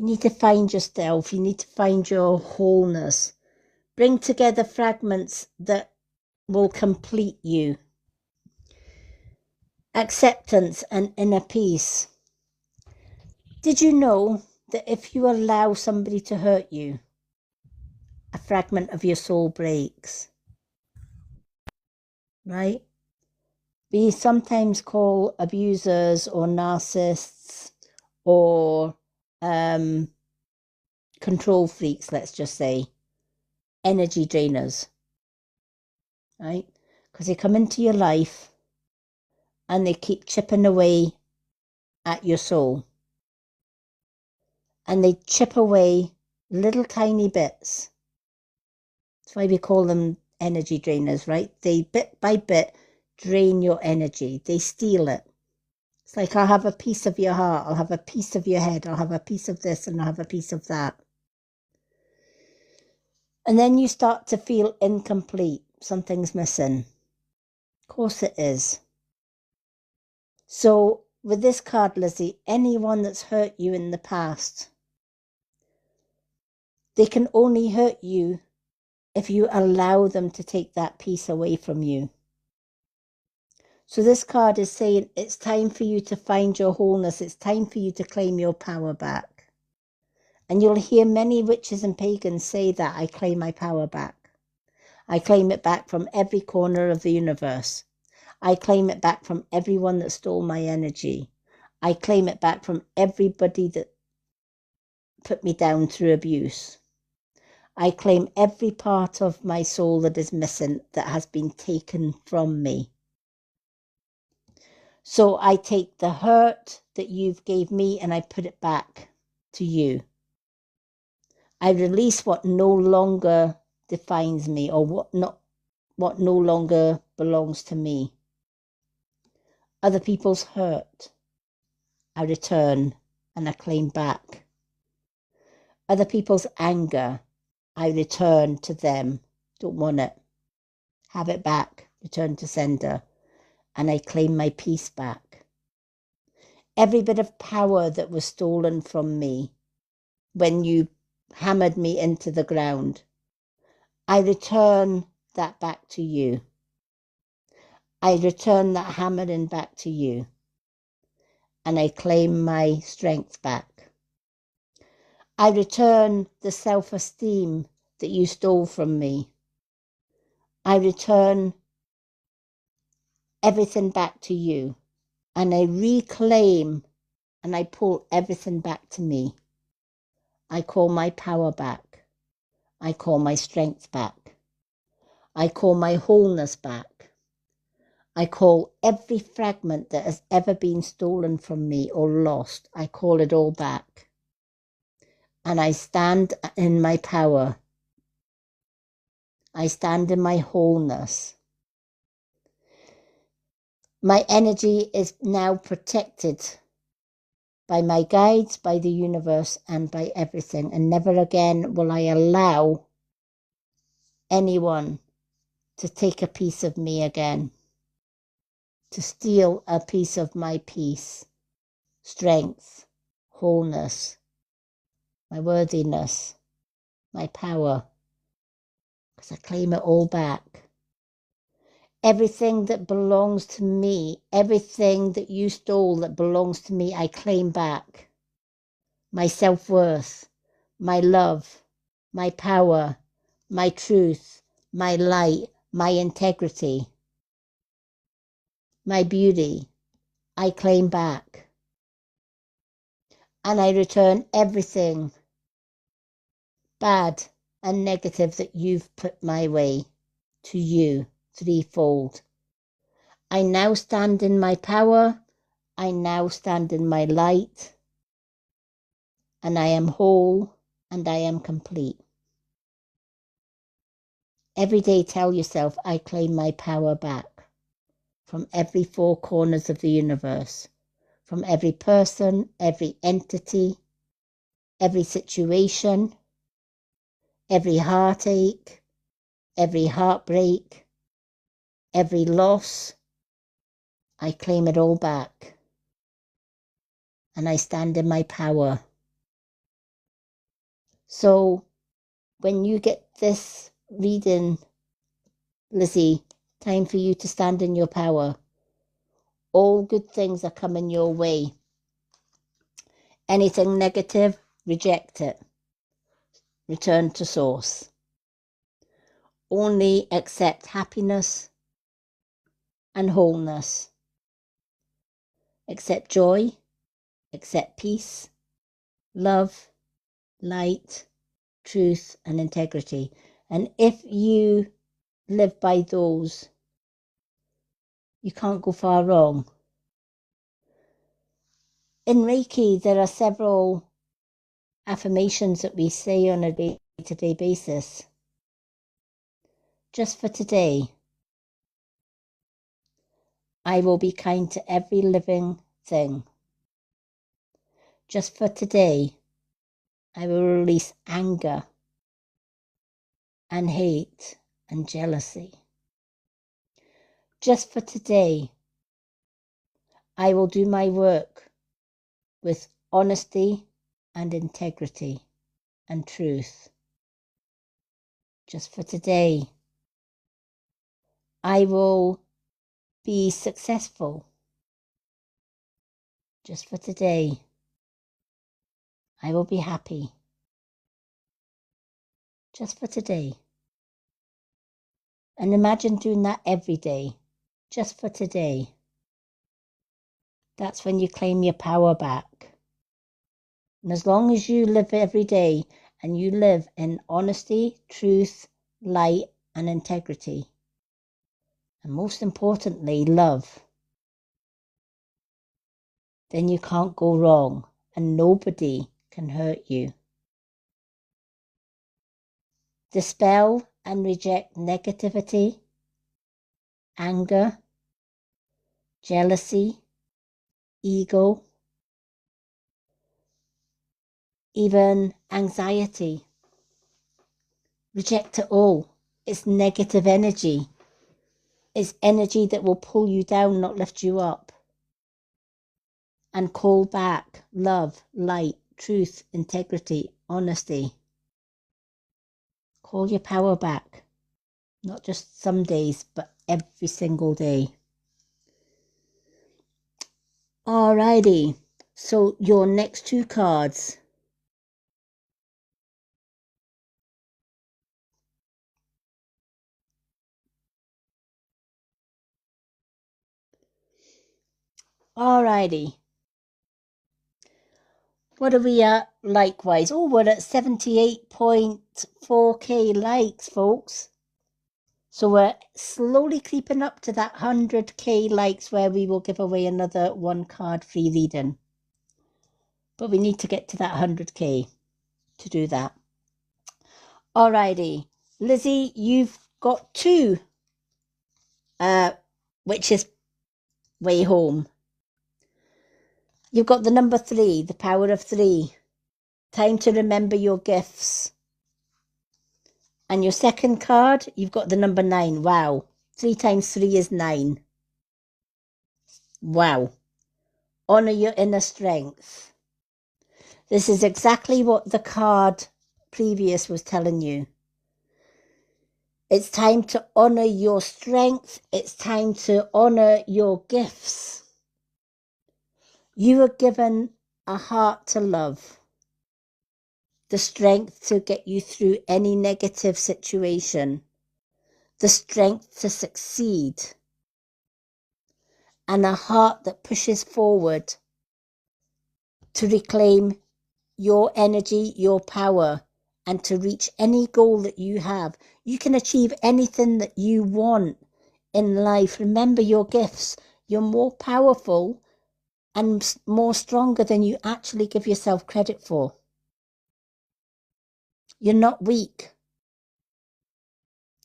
You need to find yourself. You need to find your wholeness. Bring together fragments that will complete you. Acceptance and inner peace. Did you know that if you allow somebody to hurt you, a fragment of your soul breaks? Right? We sometimes call abusers or narcissists or control freaks, let's just say, energy drainers, right? Because they come into your life and they keep chipping away at your soul. And they chip away little tiny bits. That's why we call them energy drainers, right? They bit by bit drain your energy. They steal it. It's like, I'll have a piece of your heart, I'll have a piece of your head, I'll have a piece of this, and I'll have a piece of that. And then you start to feel incomplete. Something's missing. Of course it is. So with this card, Lizzie, anyone that's hurt you in the past, they can only hurt you if you allow them to take that piece away from you. So this card is saying it's time for you to find your wholeness. It's time for you to claim your power back. And you'll hear many witches and pagans say that, I claim my power back. I claim it back from every corner of the universe. I claim it back from everyone that stole my energy. I claim it back from everybody that put me down through abuse. I claim every part of my soul that is missing, that has been taken from me. So I take the hurt that you've gave me and I put it back to you. I release what no longer defines me, or what no longer belongs to me. Other people's hurt, I return and I claim back. Other people's anger, I return to them. Don't want it. Have it back. Return to sender. And I claim my peace back. Every bit of power that was stolen from me when you hammered me into the ground, I return that back to you. I return that hammering back to you. And I claim my strength back. I return the self-esteem that you stole from me. I return everything back to you. And I reclaim and I pull everything back to me. I call my power back. I call my strength back. I call my wholeness back. I call every fragment that has ever been stolen from me or lost, I call it all back. And I stand in my power. I stand in my wholeness. My energy is now protected by my guides, by the universe, and by everything. And never again will I allow anyone to take a piece of me again, to steal a piece of my peace, strength, wholeness, my worthiness, my power, because I claim it all back. Everything that belongs to me, everything that you stole that belongs to me, I claim back. My self-worth, my love, my power, my truth, my light, my integrity, my beauty, I claim back. And I return everything bad and negative that you've put my way to you threefold. I now stand in my power. I now stand in my light. And I am whole and I am complete. Every day tell yourself, I claim my power back from every four corners of the universe, from every person, every entity, every situation, every heartache, every heartbreak, every loss. I claim it all back. And I stand in my power. So when you get this reading, Lizzie, time for you to stand in your power. All good things are coming your way. Anything negative, reject it. Return to source. Only accept happiness and wholeness. Accept joy, accept peace, love, light, truth, and integrity. And if you live by those, you can't go far wrong. In Reiki, there are several affirmations that we say on a day-to-day basis. Just for today, I will be kind to every living thing. Just for today, I will release anger and hate and jealousy. Just for today, I will do my work with honesty and integrity and truth. Just for today, I will be successful. Just for today, I will be happy. Just for today. And imagine doing that every day. Just for today. That's when you claim your power back. And as long as you live every day and you live in honesty, truth, light, and integrity, and most importantly, love, then you can't go wrong and nobody can hurt you. Dispel and reject negativity, anger, jealousy, ego, even anxiety. Reject it all. It's negative energy. It's energy that will pull you down, not lift you up. And call back love, light, truth, integrity, honesty. Call your power back. Not just some days, but every single day. Alrighty. So your next two cards. Alrighty. What are we at likewise? Oh, we're at 78.4k likes, folks. So we're slowly creeping up to that 100k likes where we will give away another one card free reading. But we need to get to that 100k to do that. Alrighty. Lizzie, you've got two, which is way home. You've got the number 3, the power of 3. Time to remember your gifts. And your second card, you've got the number 9. Wow. 3 times 3 is 9. Wow. Honor your inner strength. This is exactly what the card previous was telling you. It's time to honor your strength. It's time to honor your gifts. You are given a heart to love, the strength to get you through any negative situation, the strength to succeed, and a heart that pushes forward to reclaim your energy, your power, and to reach any goal that you have. You can achieve anything that you want in life. Remember your gifts. You're more powerful and more stronger than you actually give yourself credit for. You're not weak.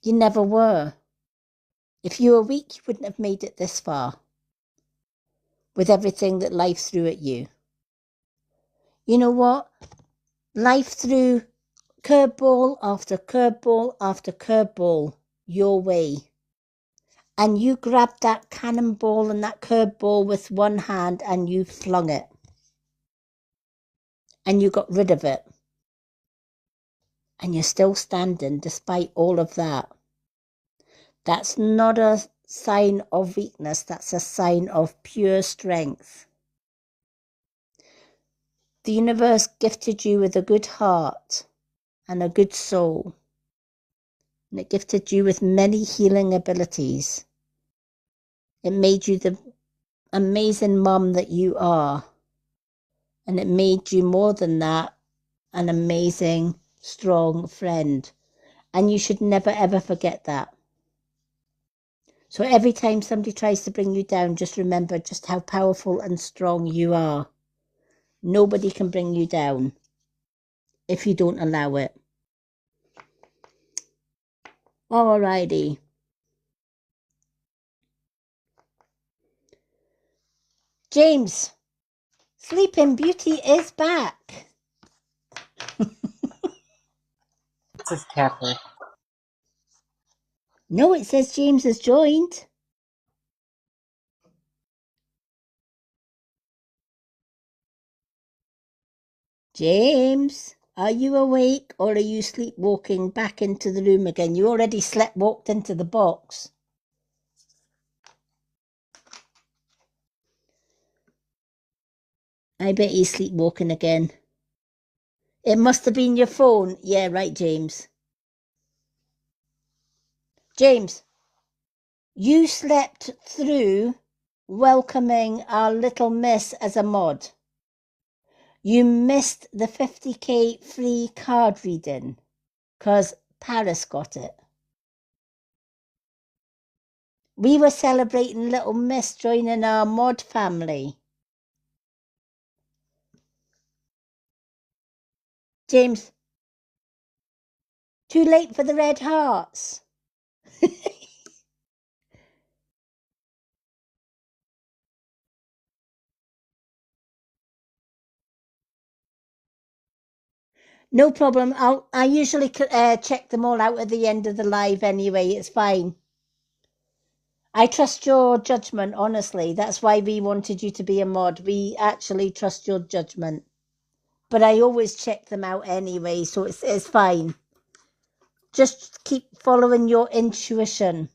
You never were. If you were weak, you wouldn't have made it this far with everything that life threw at you. You know what? Life threw curveball after curveball after curveball your way. And you grabbed that cannonball and that curveball with one hand and you flung it. And you got rid of it. and you're still standing despite all of that. That's not a sign of weakness. That's a sign of pure strength. The universe gifted you with a good heart and a good soul. And it gifted you with many healing abilities. It made you the amazing mum that you are. And it made you more than that, an amazing, strong friend. And you should never, ever forget that. So every time somebody tries to bring you down, just remember just how powerful and strong you are. Nobody can bring you down if you don't allow it. Alrighty. James, Sleeping Beauty is back. This is Capper. No, it says James has joined. James, are you awake or are you sleepwalking back into the room again? You already walked into the box. I bet he's sleepwalking again. It must have been your phone. Yeah, right, James. James, you slept through welcoming our little miss as a mod. You missed the 50k free card reading because Paris got it. We were celebrating little miss joining our mod family. James, too late for the red hearts. No problem. I usually check them all out at the end of the live anyway. It's fine. I trust your judgment, honestly. That's why we wanted you to be a mod. We actually trust your judgment. But I always check them out anyway, so it's fine. Just keep following your intuition.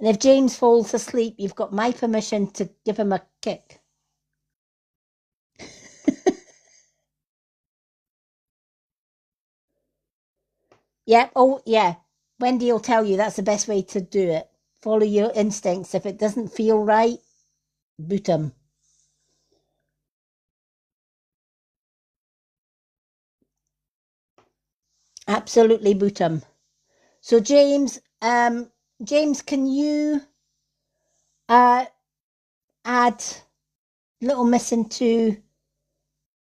And if James falls asleep, you've got my permission to give him a kick. Yeah, oh yeah. Wendy will tell you that's the best way to do it. Follow your instincts. If it doesn't feel right, boot him. Absolutely boot him. So James, can you add Little Miss into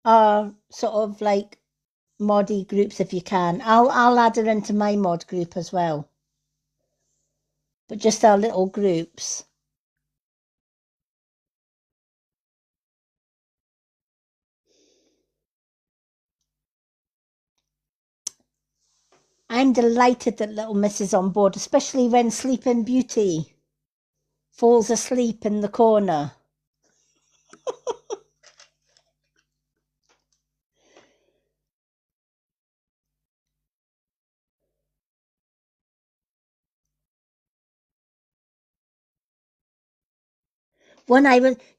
our sort of like moddy groups if you can? I'll add her into my mod group as well. But just our little groups. I'm delighted that Little Miss is on board, especially when Sleeping Beauty falls asleep in the corner.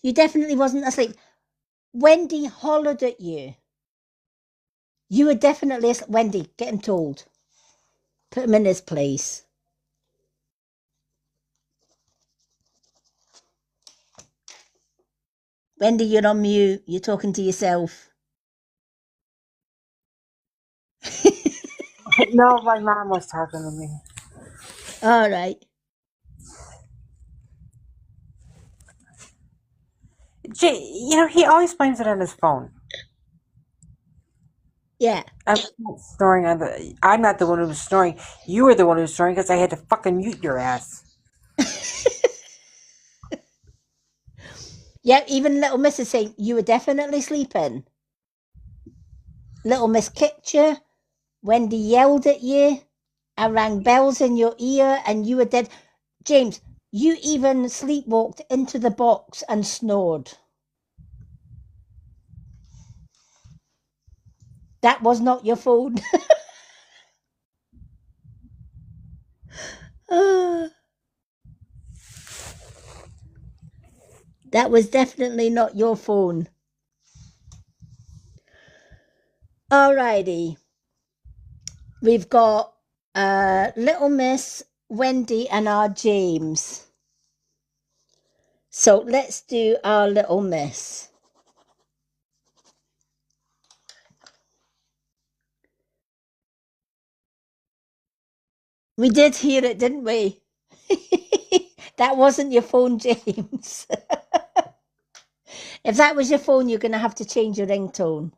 You definitely wasn't asleep. Wendy hollered at you. You were definitely asleep. Wendy, get him told. Put him in his place. Wendy, you're on mute. You're talking to yourself. No, my mom was talking to me. All right. He always blames it on his phone. Yeah. I'm not snoring I'm not the one who was snoring. You were the one who was snoring because I had to fucking mute your ass. Yeah, even Little Miss is saying you were definitely sleeping. Little Miss kicked you. Wendy yelled at you. I rang bells in your ear and you were dead. James, you even sleepwalked into the box and snored. That was not your phone. That was definitely not your phone. Alrighty. We've got Little Miss, Wendy, and our James. So let's do our Little Miss. We did hear it, didn't we? That wasn't your phone, James. If that was your phone, you're going to have to change your ringtone.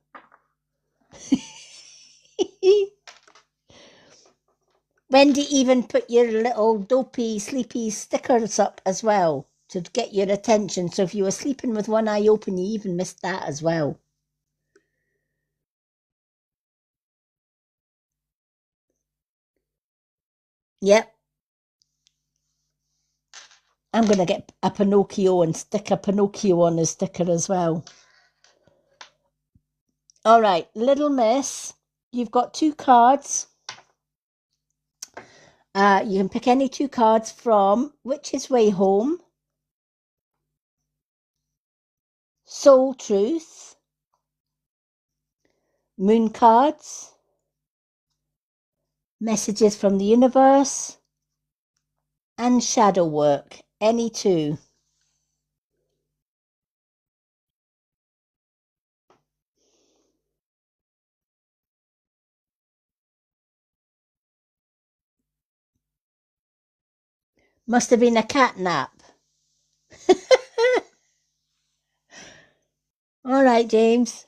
Wendy even put your little dopey, sleepy stickers up as well to get your attention. So if you were sleeping with one eye open, you even missed that as well. Yep. I'm going to get a Pinocchio and stick a Pinocchio on the sticker as well. All right, Little Miss, you've got 2 cards. You can pick any 2 cards from Witch's Way Home, Soul Truth, Moon Cards, Messages from the Universe, and Shadow Work. Any 2. Must have been a cat nap. All right, James.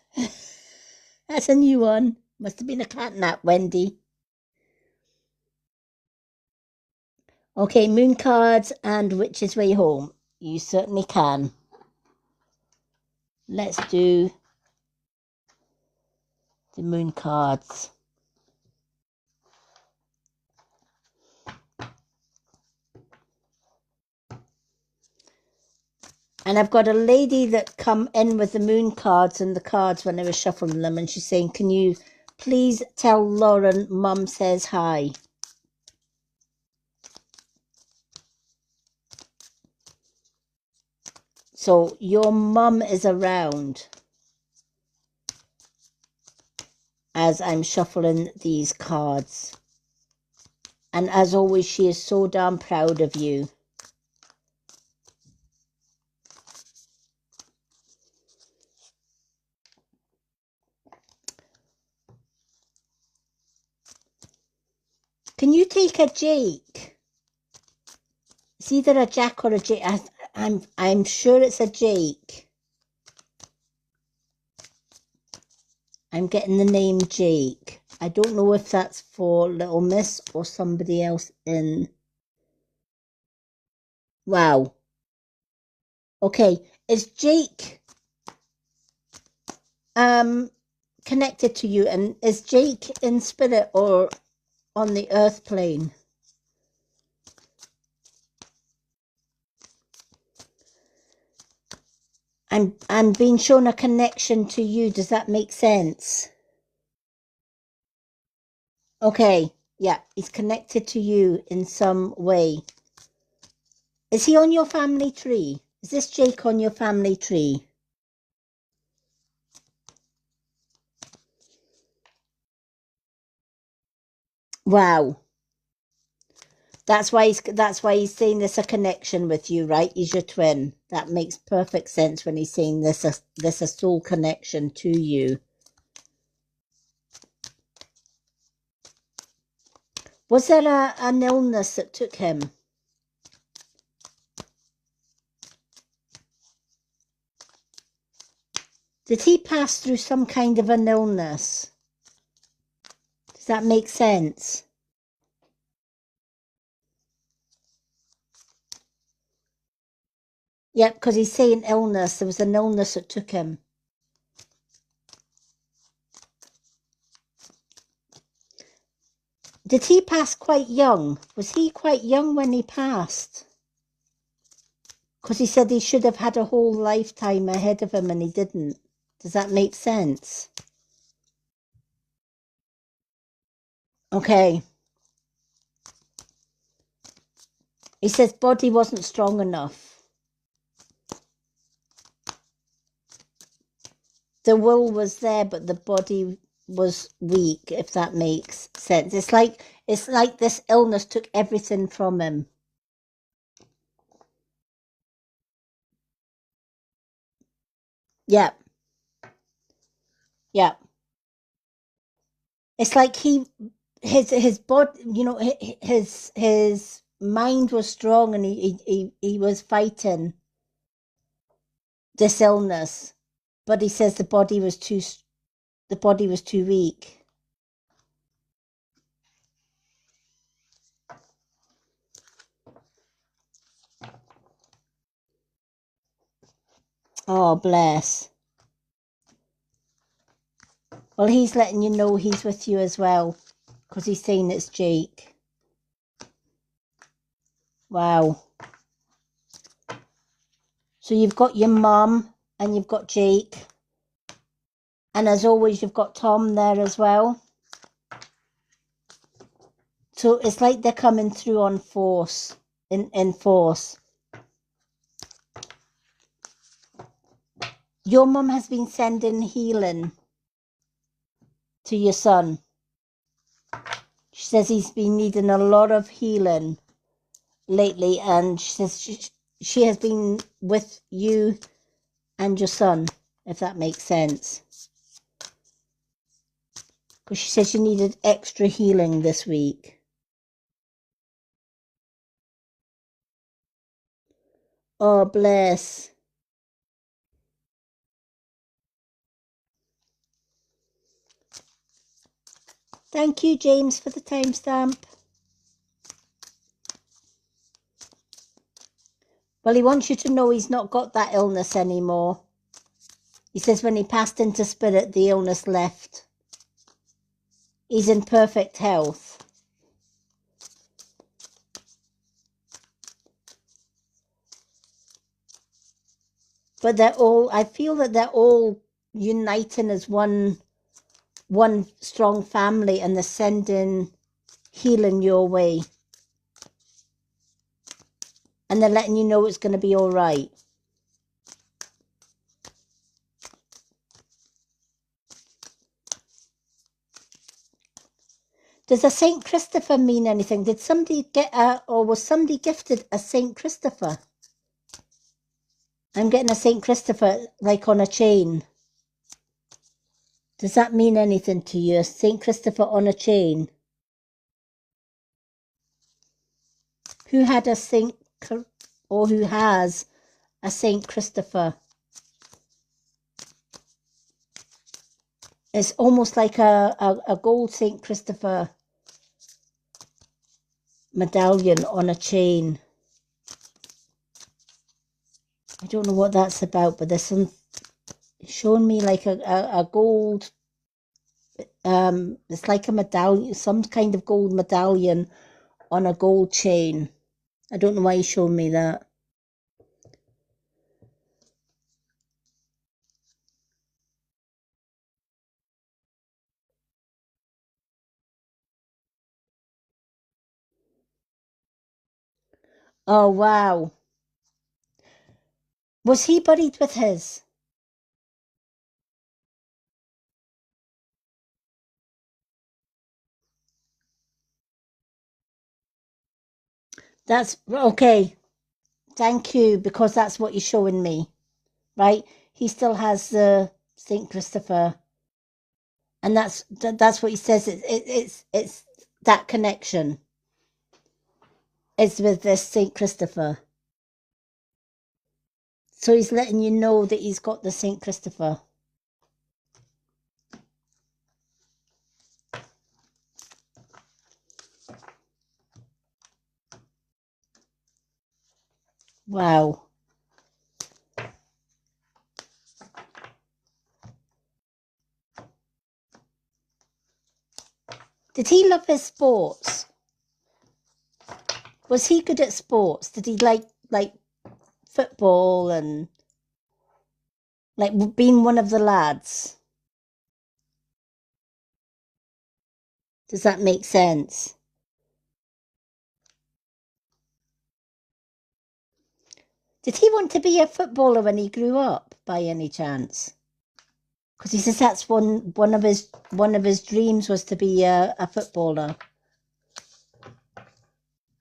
That's a new one. Must have been a cat nap, Wendy. Okay, Moon Cards and Witch's Way Home. You certainly can. Let's do the Moon Cards. And I've got a lady that come in with the Moon Cards and the cards when I was shuffling them, and she's saying, can you please tell Lauren Mum says hi? So your mum is around as I'm shuffling these cards. And as always, she is so damn proud of you. Can you take a Jake? It's either a Jack or a Jake. I'm sure it's a Jake. I'm getting the name Jake. I don't know if that's for Little Miss or somebody else in. Wow. Okay, is Jake connected to you? And is Jake in spirit or on the earth plane? I'm being shown a connection to you. Does that make sense? Okay, yeah, he's connected to you in some way. Is he on your family tree? Is this Jake on your family tree? Wow. That's why he's saying there's a connection with you, right? He's your twin. That makes perfect sense when he's saying there's a soul connection to you. Was there an illness that took him? Did he pass through some kind of an illness? Does that make sense? Yep, because he's saying illness. There was an illness that took him. Did he pass quite young? Was he quite young when he passed? Because he said he should have had a whole lifetime ahead of him and he didn't. Does that make sense? Okay. He says body wasn't strong enough. The will was there, but the body was weak, if that makes sense. It's like this illness took everything from him. Yeah. Yeah. It's like his body, his mind was strong, and he was fighting this illness, but he says the body was too weak. Oh, bless. Well, he's letting you know he's with you as well, because he's saying it's Jake. Wow. So you've got your mum and you've got Jake, and as always you've got Tom there as well. So it's like they're coming through on force, in force. Your mum has been sending healing to your son. She says he's been needing a lot of healing lately, and she says she has been with you and your son, if that makes sense. Because she says you needed extra healing this week. Oh, bless. Thank you, James, for the timestamp. Well, he wants you to know he's not got that illness anymore. He says when he passed into spirit, the illness left. He's in perfect health. But I feel that they're all uniting as one strong family, and they're sending healing your way. And they're letting you know it's going to be all right. Does a St. Christopher mean anything? Did somebody was somebody gifted a St. Christopher? I'm getting a St. Christopher like on a chain. Does that mean anything to you? A St. Christopher on a chain? Who had a who has a St. Christopher? It's almost like a gold St. Christopher medallion on a chain. I don't know what that's about, but there's some showing me like a gold, it's like a medallion, some kind of gold medallion on a gold chain. I don't know why he's showing me that. Oh, wow. Was he buried with his? That's okay. Thank you, because that's what you're showing me, right? He still has the St. Christopher, and that's what he says. It's that connection. It's with this St. Christopher. So he's letting you know that he's got the St. Christopher. Wow. Did he love his sports? Was he good at sports? Did he like football and like being one of the lads? Does that make sense? Did he want to be a footballer when he grew up, by any chance? Because he says that's one of his dreams was to be a footballer.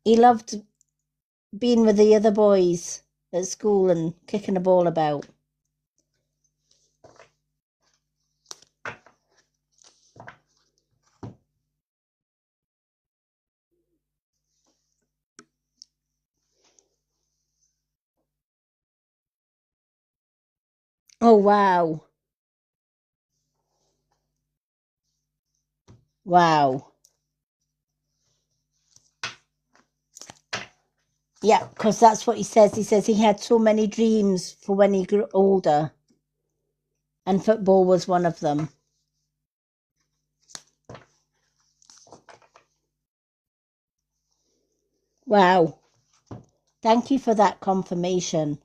He loved being with the other boys at school and kicking a ball about. Oh, wow. Wow. Yeah, because that's what he says. He says he had so many dreams for when he grew older, and football was one of them. Wow. Thank you for that confirmation.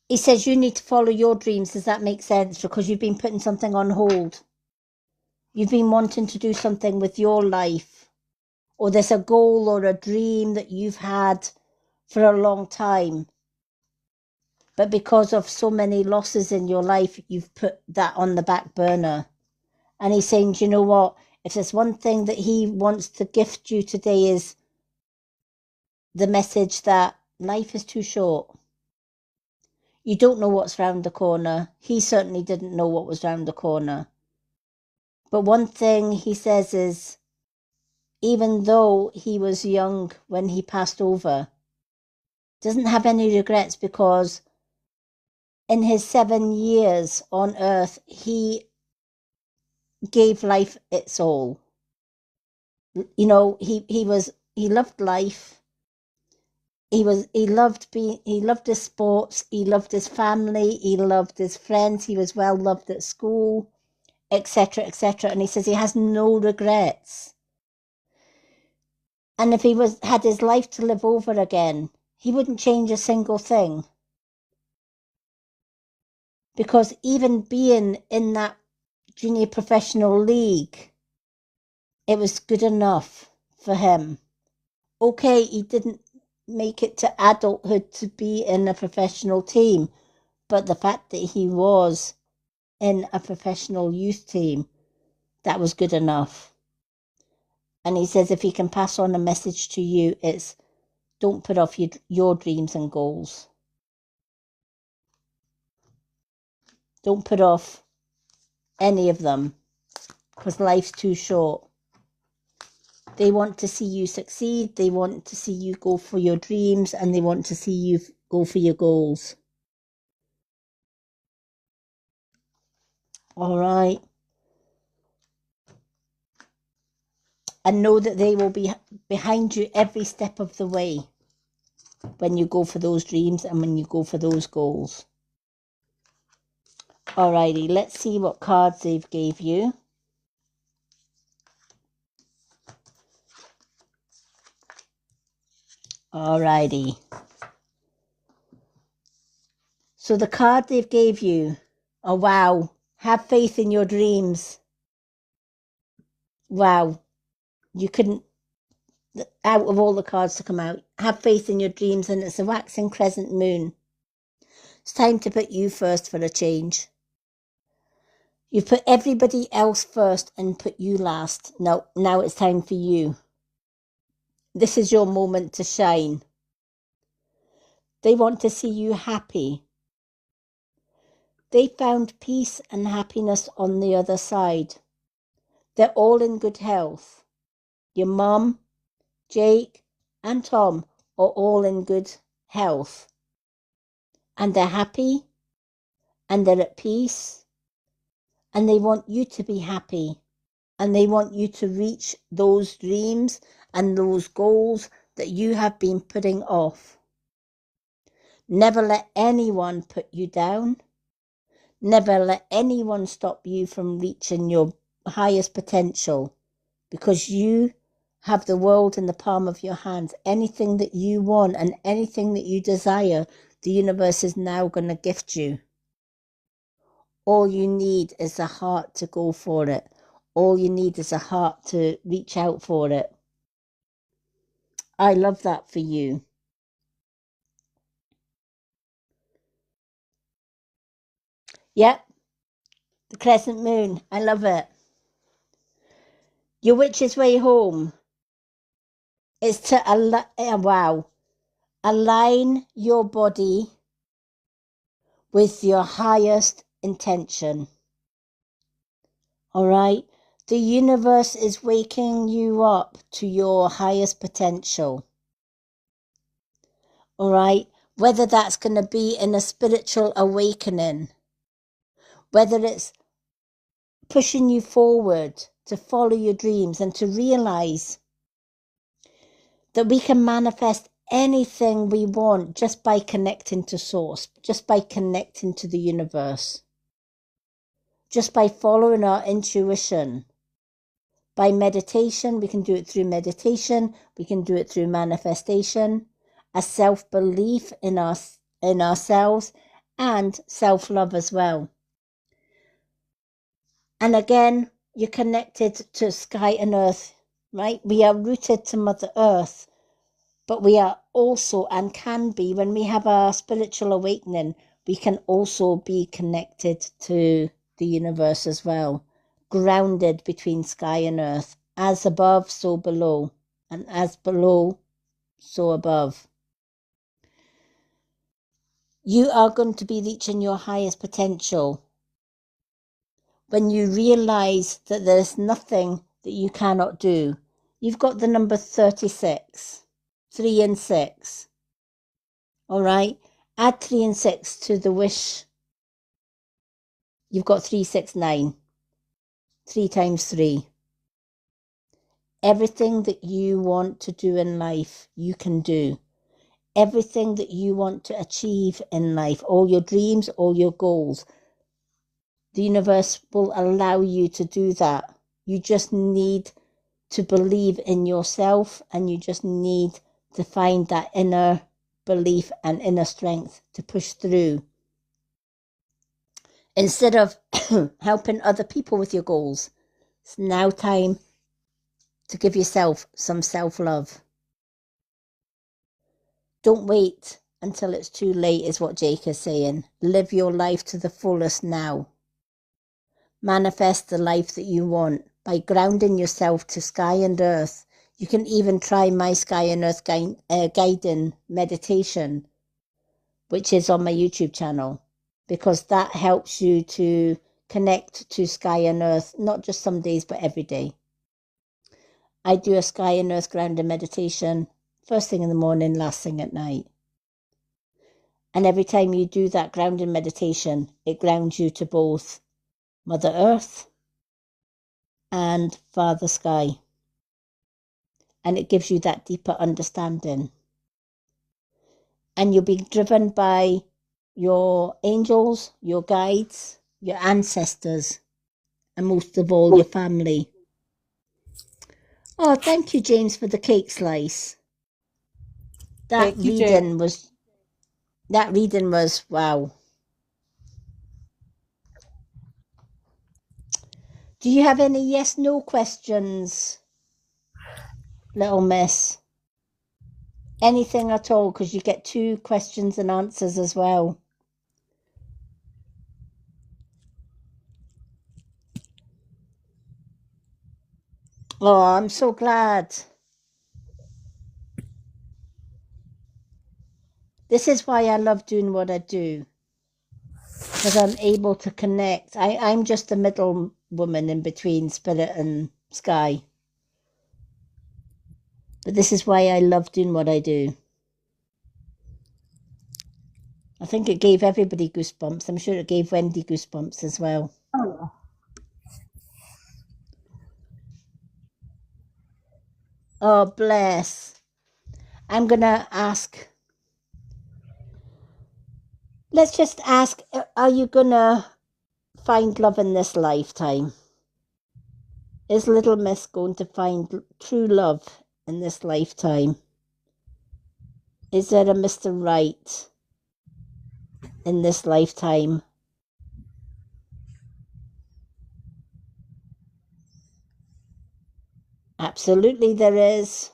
He says you need to follow your dreams. Does that make sense? Because you've been putting something on hold. You've been wanting to do something with your life. Or there's a goal or a dream that you've had for a long time. But because of so many losses in your life, you've put that on the back burner. And he's saying, do you know what? If there's one thing that he wants to gift you today is the message that life is too short. You don't know what's round the corner. He certainly didn't know what was round the corner. But one thing he says is, even though he was young when he passed over, doesn't have any regrets, because in his 7 years on earth, he gave life its all. You know, he loved life. He loved his sports, he loved his family, he loved his friends, he was well loved at school, etc., etc. And he says he has no regrets. And if he had his life to live over again, he wouldn't change a single thing. Because even being in that junior professional league, it was good enough for him. Okay, he didn't make it to adulthood to be in a professional team, but the fact that he was in a professional youth team, that was good enough. And he says if he can pass on a message to you, it's don't put off your dreams and goals. Don't put off any of them, because life's too short. They want to see you succeed, they want to see you go for your dreams, and they want to see you go for your goals. All right. And know that they will be behind you every step of the way when you go for those dreams and when you go for those goals. Alrighty, let's see what cards they've gave you. Alrighty. So the card they've gave you, oh wow, have faith in your dreams. Wow, you couldn't, out of all the cards to come out, have faith in your dreams, and it's a waxing crescent moon. It's time to put you first for a change. You've put everybody else first and put you last. Now it's time for you. This is your moment to shine. They want to see you happy. They found peace and happiness on the other side. They're all in good health. Your mum, Jake, and Tom are all in good health. And they're happy, and they're at peace, and they want you to be happy, and they want you to reach those dreams and those goals that you have been putting off. Never let anyone put you down. Never let anyone stop you from reaching your highest potential, because you have the world in the palm of your hands. Anything that you want and anything that you desire, the universe is now going to gift you. All you need is a heart to go for it. All you need is a heart to reach out for it. I love that for you. Yep, the crescent moon. I love it. Your witch's way home is to align your body with your highest intention. All right? The universe is waking you up to your highest potential. All right? Whether that's going to be in a spiritual awakening, whether it's pushing you forward to follow your dreams and to realize that we can manifest anything we want just by connecting to source, just by connecting to the universe, just by following our intuition. By meditation, we can do it through meditation, we can do it through manifestation, a self-belief in ourselves, and self-love as well. And again, you're connected to sky and earth, right? We are rooted to Mother Earth, but we are also, and can be, when we have our spiritual awakening, we can also be connected to the universe as well, grounded between sky and earth, as above, so below, and as below, so above. You are going to be reaching your highest potential when you realize that there's nothing that you cannot do. You've got the number 36, 3 and 6. All right? Add 3 and 6 to the wish. You've got 369. 3 times 3. Everything that you want to do in life, you can do. Everything that you want to achieve in life, all your dreams, all your goals, the universe will allow you to do that. You just need to believe in yourself, and you just need to find that inner belief and inner strength to push through. Instead of helping other people with your goals, it's now time to give yourself some self-love. Don't wait until it's too late, is what Jake is saying. Live your life to the fullest now. Manifest the life that you want by grounding yourself to sky and earth. You can even try my sky and earth guiding meditation, which is on my YouTube channel, because that helps you to connect to sky and earth, not just some days, but every day. I do a sky and earth grounding meditation, first thing in the morning, last thing at night. And every time you do that grounding meditation, it grounds you to both Mother Earth and Father Sky. And it gives you that deeper understanding. And you'll be driven by your angels, your guides, your ancestors, and most of all, your family. Oh, thank you, James, for the cake slice. That reading was wow. Do you have any yes/no questions, little miss? Anything at all? Because you get 2 questions and answers as well. Oh, I'm so glad. This is why I love doing what I do, because I'm able to connect. I'm just the middle woman in between spirit and sky. But this is why I love doing what I do. I think it gave everybody goosebumps. I'm sure it gave Wendy goosebumps as well. Oh, bless. I'm going to ask. Let's just ask, are you going to find love in this lifetime? Is little Miss going to find true love in this lifetime? Is there a Mr. Right in this lifetime? Absolutely, there is.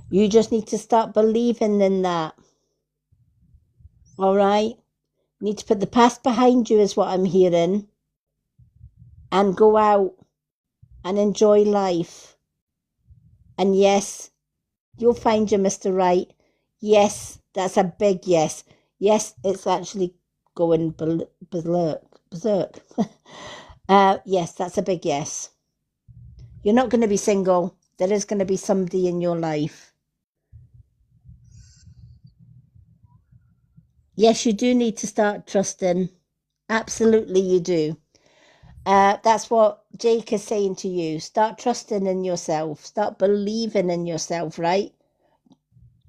You just need to start believing in that. All right? You need to put the past behind you, is what I'm hearing, and go out and enjoy life. And yes, you'll find your Mr. Right. Yes, that's a big yes. Yes, it's actually going berserk. Yes, that's a big yes. You're not going to be single. There is going to be somebody in your life. Yes, you do need to start trusting. Absolutely, you do. That's what Jake is saying to you. Start trusting in yourself. Start believing in yourself, right?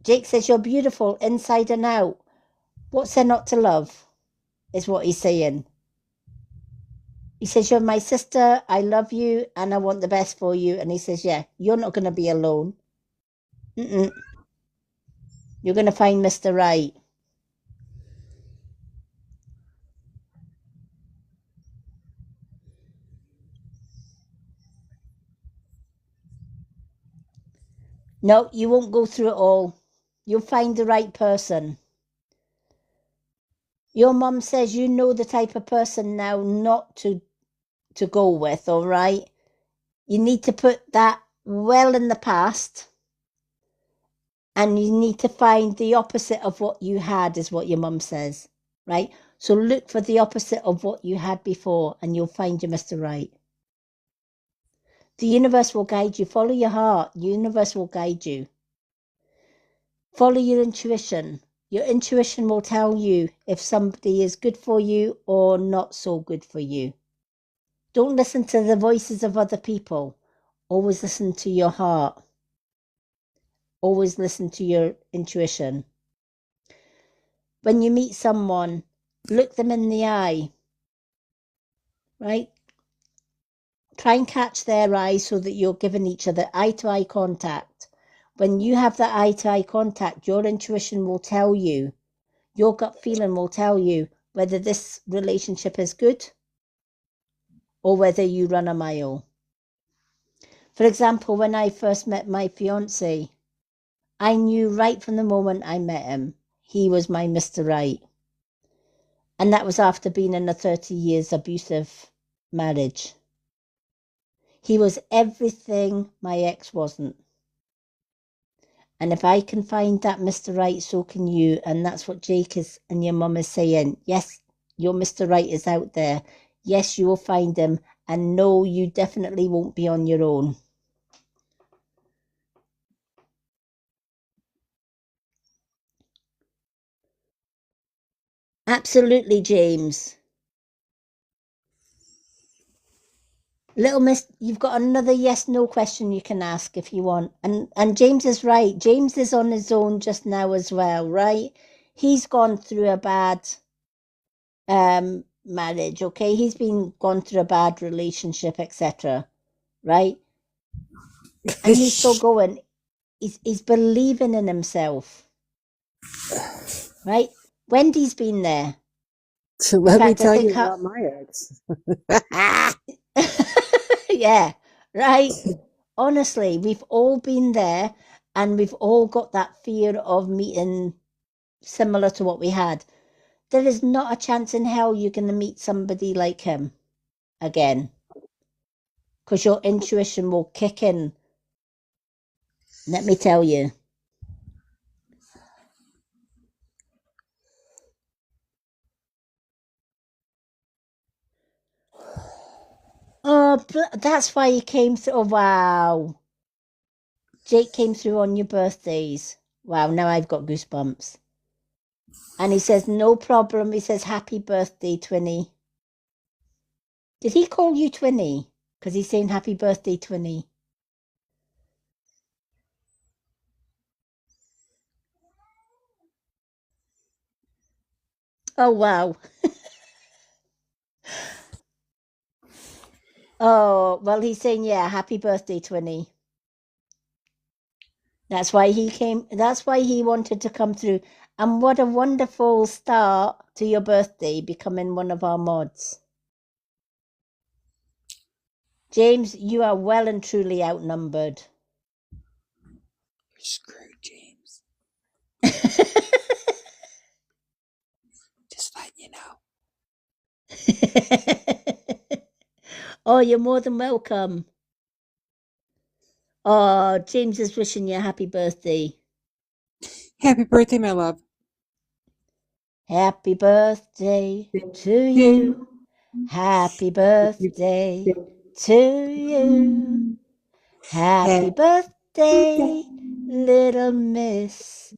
Jake says you're beautiful inside and out. What's there not to love? Is what he's saying. He says, you're my sister. I love you and I want the best for you. And he says, yeah, you're not going to be alone. Mm-mm. You're going to find Mr. Right. No, you won't go through it all. You'll find the right person. Your mum says you know the type of person now not to go with, all right? You need to put that well in the past and you need to find the opposite of what you had, is what your mum says, right? So look for the opposite of what you had before and you'll find your Mr. Right. The universe will guide you. Follow your heart. The universe will guide you. Follow your intuition. Your intuition will tell you if somebody is good for you or not so good for you. Don't listen to the voices of other people. Always listen to your heart. Always listen to your intuition. When you meet someone, look them in the eye, right? Try and catch their eyes so that you're giving each other eye-to-eye contact. When you have that eye-to-eye contact, your intuition will tell you, your gut feeling will tell you whether this relationship is good or whether you run a mile. For example, when I first met my fiance, I knew right from the moment I met him, he was my Mr. Right. And that was after being in a 30 years abusive marriage. He was everything my ex wasn't. And if I can find that Mr. Right, so can you. And that's what Jake is and your mum is saying. Yes, your Mr. Right is out there. Yes, you will find him. And no, you definitely won't be on your own. Absolutely, James. Little Miss, you've got another yes/no question you can ask if you want. And James is right. James is on his own just now as well, right? He's gone through a bad marriage, okay? He's been gone through a bad relationship, etc. Right? And he's still going. He's believing in himself. Right? Wendy's been there. So let me tell you about my ex. Yeah, right. Honestly, we've all been there and we've all got that fear of meeting similar to what we had. There is not a chance in hell you're going to meet somebody like him again because your intuition will kick in. Let me tell you. Oh, that's why he came through. Oh, wow. Jake came through on your birthdays. Wow, now I've got goosebumps. And he says, no problem. He says, happy birthday, Twinny. Did he call you Twinny? Because he's saying happy birthday, Twinny. Oh, wow. Oh, well, he's saying, yeah, happy birthday, Twinny. That's why he came. That's why he wanted to come through. And what a wonderful start to your birthday, becoming one of our mods. James, you are well and truly outnumbered. You're screwed, James. Just letting you know. Oh, you're more than welcome. Oh, James is wishing you a happy birthday. Happy birthday, my love. Happy birthday to you. Happy birthday to you. Happy birthday, little miss.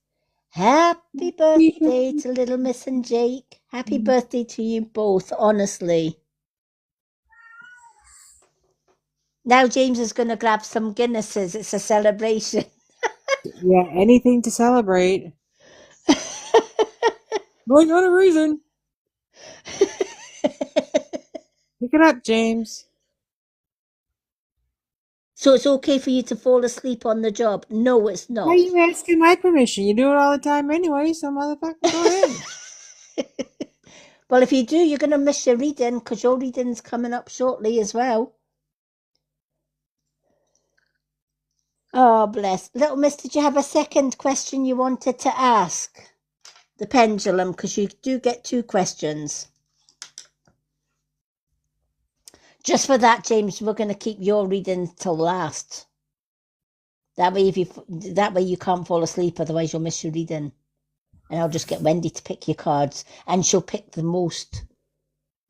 Happy birthday to little miss and Jake. Happy birthday to you both, honestly. Now James is going to grab some Guinnesses. It's a celebration. Yeah, anything to celebrate. Well, you got a reason. Pick it up, James. So it's okay for you to fall asleep on the job? No, it's not. Why are you asking my permission? You do it all the time anyway, so motherfucker, go ahead. Well, if you do, you're going to miss your reading because your reading's coming up shortly as well. Oh, bless. Little miss, did you have a second question you wanted to ask? The pendulum, because you do get 2 questions. Just for that, James, we're going to keep your reading till last. That way you can't fall asleep, otherwise you'll miss your reading. And I'll just get Wendy to pick your cards, and she'll pick the most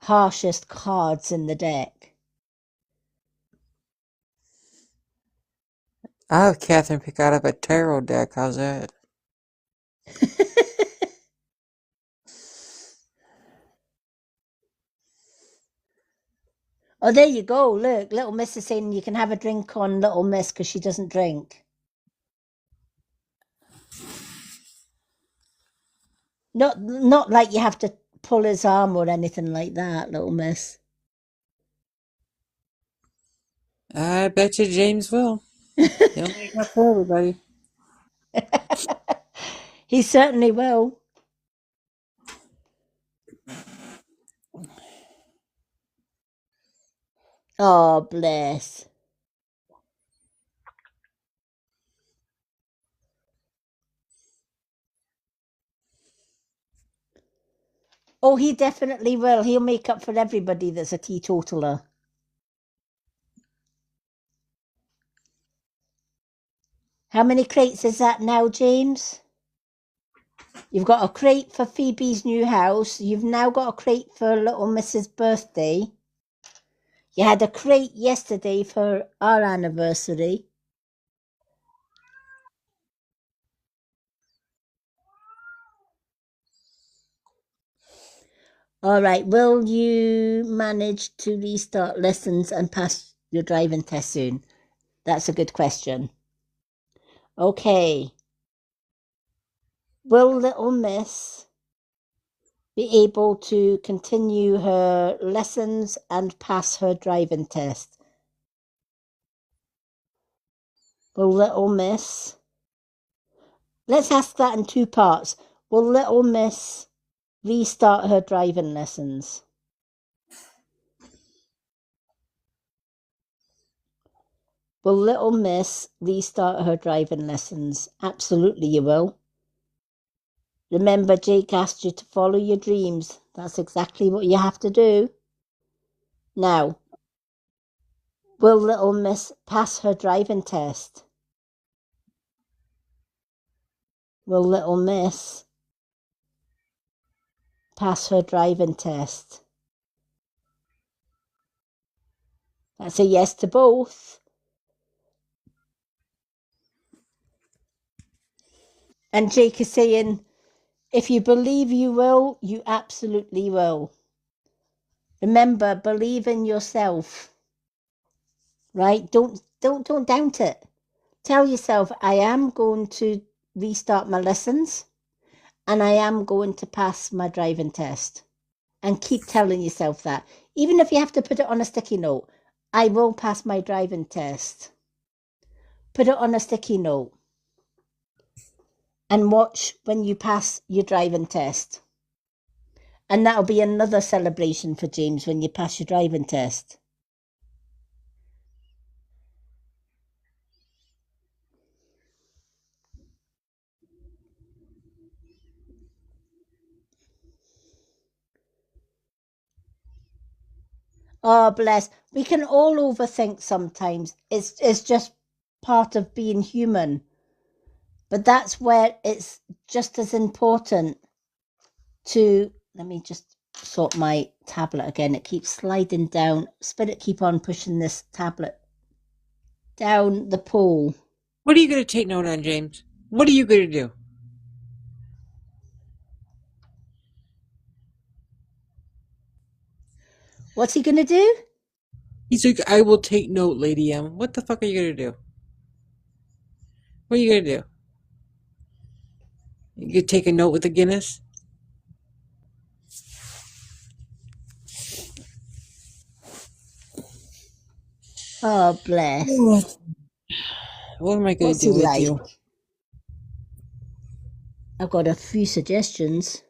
harshest cards in the deck. I'll have Catherine pick out of a tarot deck. How's that? Oh, there you go. Look, Little Miss is saying you can have a drink on Little Miss because she doesn't drink. Not like you have to pull his arm or anything like that, Little Miss. I bet you James will. He'll make up for everybody. He certainly will. Oh, bless. Oh, he definitely will. He'll make up for everybody that's a teetotaler. How many crates is that now, James? You've got a crate for Phoebe's new house. You've now got a crate for Little Miss's birthday. You had a crate yesterday for our anniversary. All right, will you manage to restart lessons and pass your driving test soon? That's a good question. Okay. Will Little Miss be able to continue her lessons and pass her driving test? Will Little Miss... Let's ask that in 2 parts. Will Little Miss restart her driving lessons? Will Little Miss restart her driving lessons? Absolutely you will. Remember, Jake asked you to follow your dreams. That's exactly what you have to do. Now, will Little Miss pass her driving test? Will Little Miss pass her driving test? That's a yes to both. And Jake is saying, if you believe you will, you absolutely will. Remember, believe in yourself. Right? Don't doubt it. Tell yourself, I am going to restart my lessons and I am going to pass my driving test. And keep telling yourself that. Even if you have to put it on a sticky note, I will pass my driving test. Put it on a sticky note and watch when you pass your driving test. And that'll be another celebration for James when you pass your driving test. Oh, bless. We can all overthink sometimes. It's just part of being human. But that's where it's just as important to, let me just sort my tablet again. It keeps sliding down. Spirit, keep on pushing this tablet down the pool. What are you going to take note on, James? What are you going to do? What's he going to do? He's like, I will take note, Lady M. What the fuck are you going to do? What are you going to do? You could take a note with the Guinness? Oh, bless. What am I going to What's do he with like? you? I've got a few suggestions.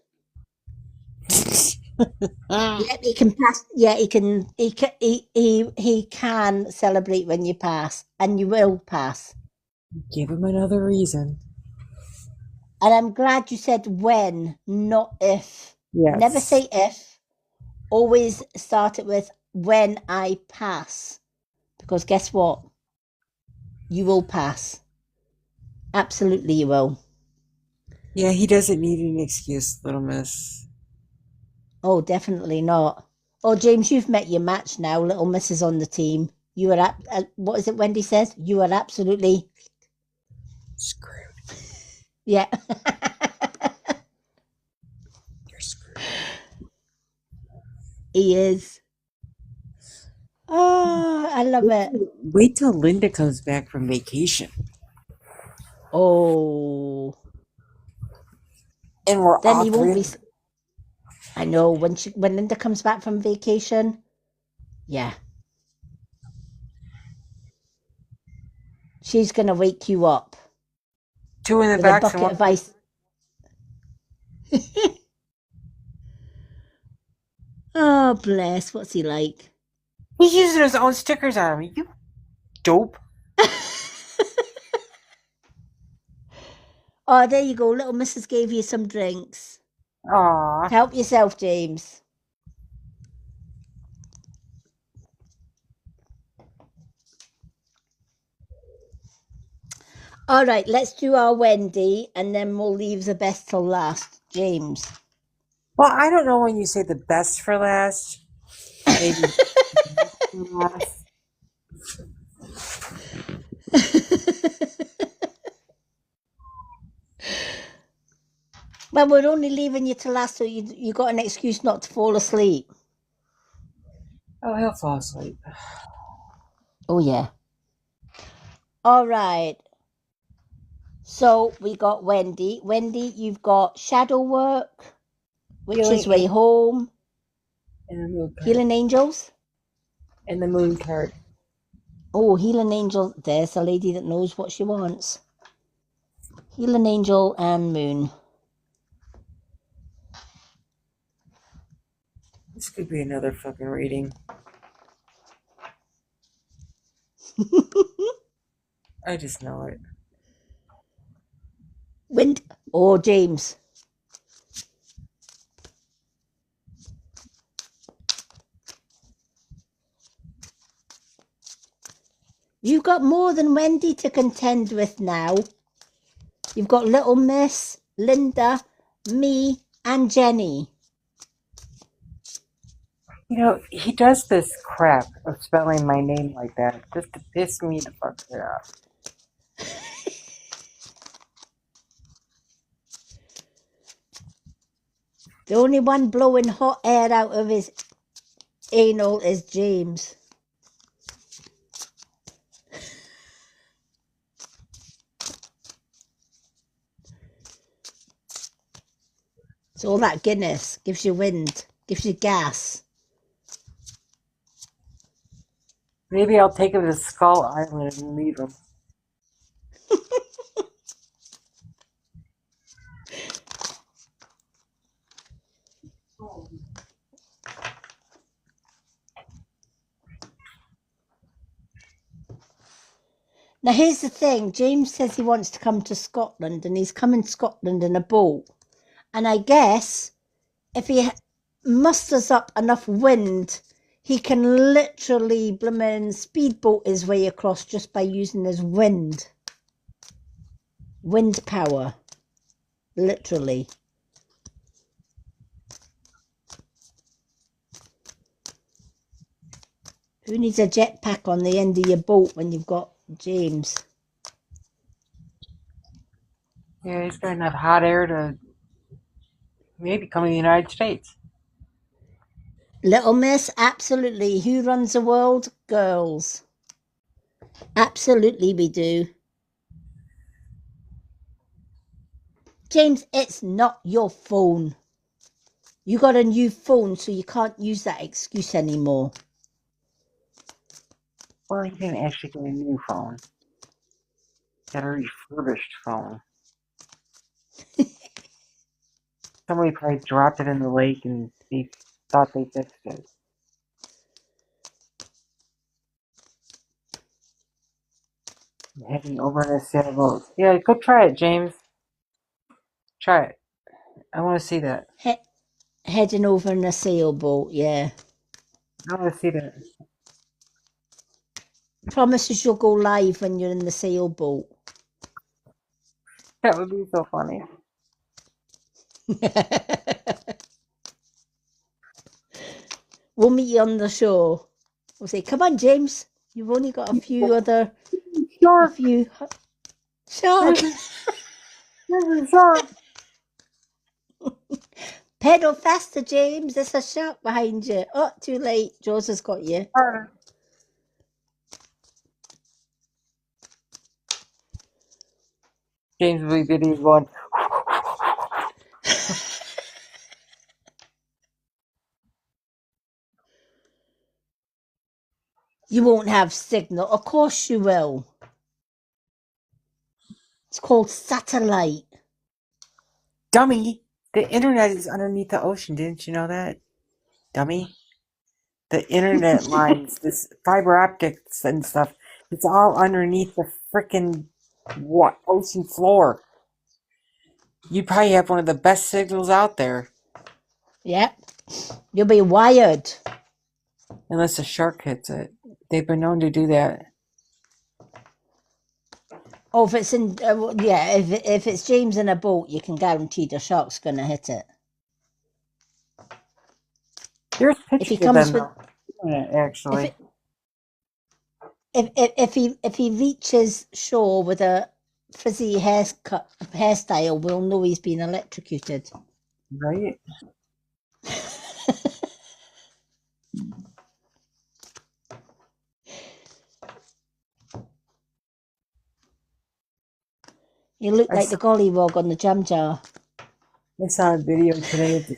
Yeah, he can pass. Yeah, he can. He can celebrate when you pass, and you will pass. Give him another reason. And I'm glad you said when, not if. Yes. Never say if. Always start it with when I pass, because guess what? You will pass. Absolutely, you will. Yeah, he doesn't need an excuse, little miss. Oh, definitely not. Oh, James, you've met your match now. Little Miss is on the team. You are what is it Wendy says? You are absolutely Screwed. yeah. You're screwed. He is. Oh, I love it. Wait till Linda comes back from vacation. Oh. And we're Then all he won't three. be. I know when Linda comes back from vacation. Yeah. She's gonna wake you up Two in the with a back and bucket one. of ice. Oh, bless. What's he like? He's using his own stickers on me. You dope. Oh, there you go. Little Mrs. gave you some drinks. Aw. Help yourself, James. All right, let's do our Wendy, and then we'll leave the best till last. James. Well, I don't know when you say the best for last. Maybe last. Well, we're only leaving you till last, so you got an excuse not to fall asleep. Oh, he'll fall asleep. Oh, yeah. All right. So we got Wendy. Wendy, you've got Shadow Work, Witch's Way Home, And the moon card. Healing Angels. And the moon card. Oh, Healing Angel. There's a lady that knows what she wants. Healing Angel and Moon. This could be another fucking reading. I just know it. Wind. Oh, James. You've got more than Wendy to contend with now. You've got Little Miss, Linda, me, and Jenny. You know, he does this crap of spelling my name like that just to piss me the fuck off. The only one blowing hot air out of his anal is James. So all that Guinness gives you wind, gives you gas. Maybe I'll take him to Skull Island and leave him. Now, here's the thing. James says he wants to come to Scotland, and he's coming to Scotland in a boat. And I guess if he musters up enough wind, he can literally speedboat his way across just by using his wind power, literally. Who needs a jetpack on the end of your boat when you've got James? Yeah, he's got enough hot air to maybe come to the United States. Little Miss, absolutely. Who runs the world? Girls. Absolutely we do. James, it's not your phone. You got a new phone, so you can't use that excuse anymore. Well, he didn't actually get a new phone. Got a refurbished phone. Somebody probably dropped it in the lake and they thought they fixed it. Heading over in a sailboat. Yeah, go try it, James. Try it. I want to see that. Heading over in a sailboat, yeah. I want to see that. Promises you'll go live when you're in the sailboat. That would be so funny. We'll meet you on the show. We'll say, come on, James. You've only got a few other... Shark! A few... Shark! There's a shark! Pedal faster, James. There's a shark behind you. Oh, too late. Jaws has got you. James will be video going. You won't have signal. Of course you will. It's called satellite. Dummy! The internet is underneath the ocean. Didn't you know that? Dummy? The internet lines, this fiber optics and stuff, it's all underneath the frickin' ocean floor. You probably have one of the best signals out there. Yep. You'll be wired. Unless a shark hits it. They've been known to do that. Oh, if it's in... yeah, if it's James in a boat, you can guarantee the shark's going to hit it. There's If he pictures of comes them, with... actually. If he reaches shore with a frizzy hairstyle, we'll know he's been electrocuted. Right? You look like the gollywog on the jam jar. I saw a video today of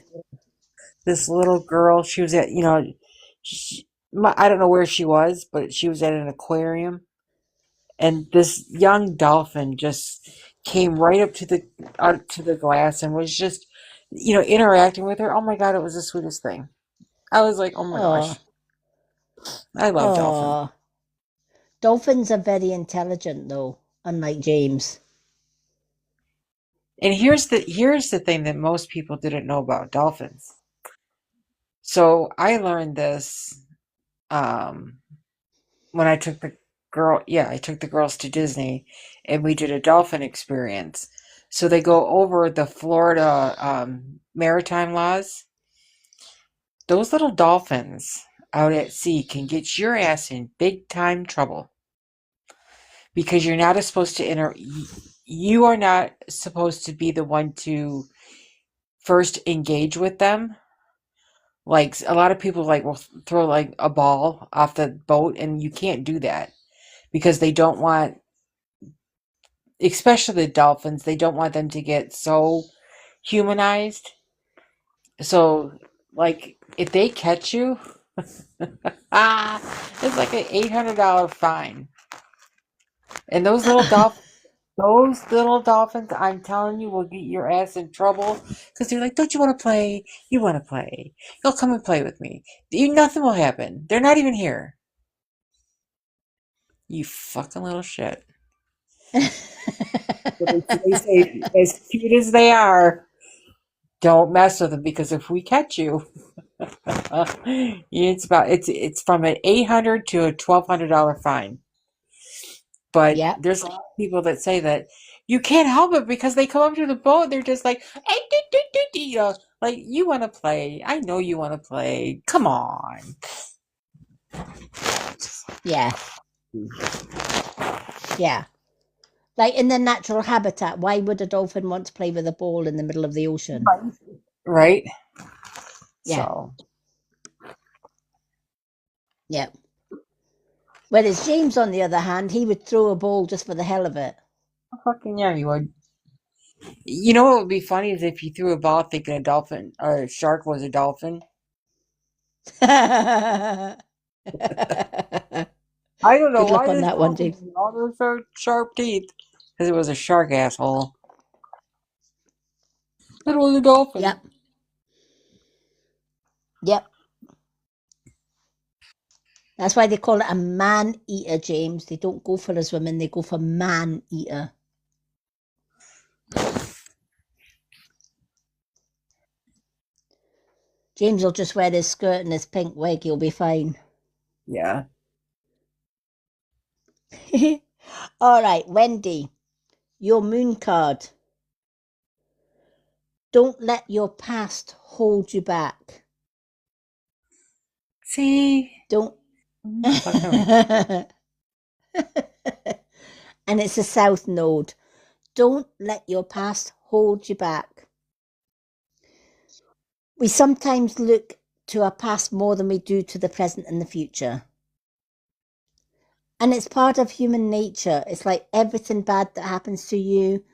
this little girl. She was at, I don't know where she was, but she was at an aquarium. And this young dolphin just came right up to the glass and was just, interacting with her. Oh my God, it was the sweetest thing. I was like, oh my gosh. I love dolphins. Dolphins are very intelligent, though, unlike James. And here's the thing that most people didn't know about dolphins. So I learned this when I took the girls to Disney and we did a dolphin experience. So they go over the Florida maritime laws. Those little dolphins out at sea can get your ass in big time trouble because you're not supposed to you are not supposed to be the one to first engage with them. Like a lot of people will throw like a ball off the boat, and you can't do that because they don't want, especially the dolphins, they don't want them to get so humanized. So like if they catch you, It's like an $800 fine. And those little dolphins, I'm telling you, will get your ass in trouble because they're like, "Don't you want to play? You want to play? You'll come and play with me. Nothing will happen. They're not even here. You fucking little shit." They say, as cute as they are, don't mess with them because if we catch you, it's from an $800 to a $1,200 fine. But Yep. there's a lot of people that say that you can't help it because they come up to the boat and they're just like, hey, you know, like, you want to play. I know you want to play. Come on. Yeah. Yeah. Like in their natural habitat, why would a dolphin want to play with a ball in the middle of the ocean? Right? Yeah. So, Yeah. Whereas James, on the other hand, he would throw a ball just for the hell of it. fucking yeah, you would. You know what would be funny is if you threw a ball thinking a shark was a dolphin. I I don't know Good luck why on this that one, dolphin James. has all those sharp teeth. Because it was a shark, asshole. It was a dolphin. Yep. Yep. That's why they call it a man-eater, James. They don't go for his women, they go for man-eater. James will just wear his skirt and his pink wig. He'll be fine. Yeah. All right, Wendy, your moon card. Don't let your past hold you back. See? Don't. Fucking And it's a south node. Don't let your past hold you back. We sometimes look to our past more than we do to the present and the future. And it's part of human nature. It's like everything bad that happens to you,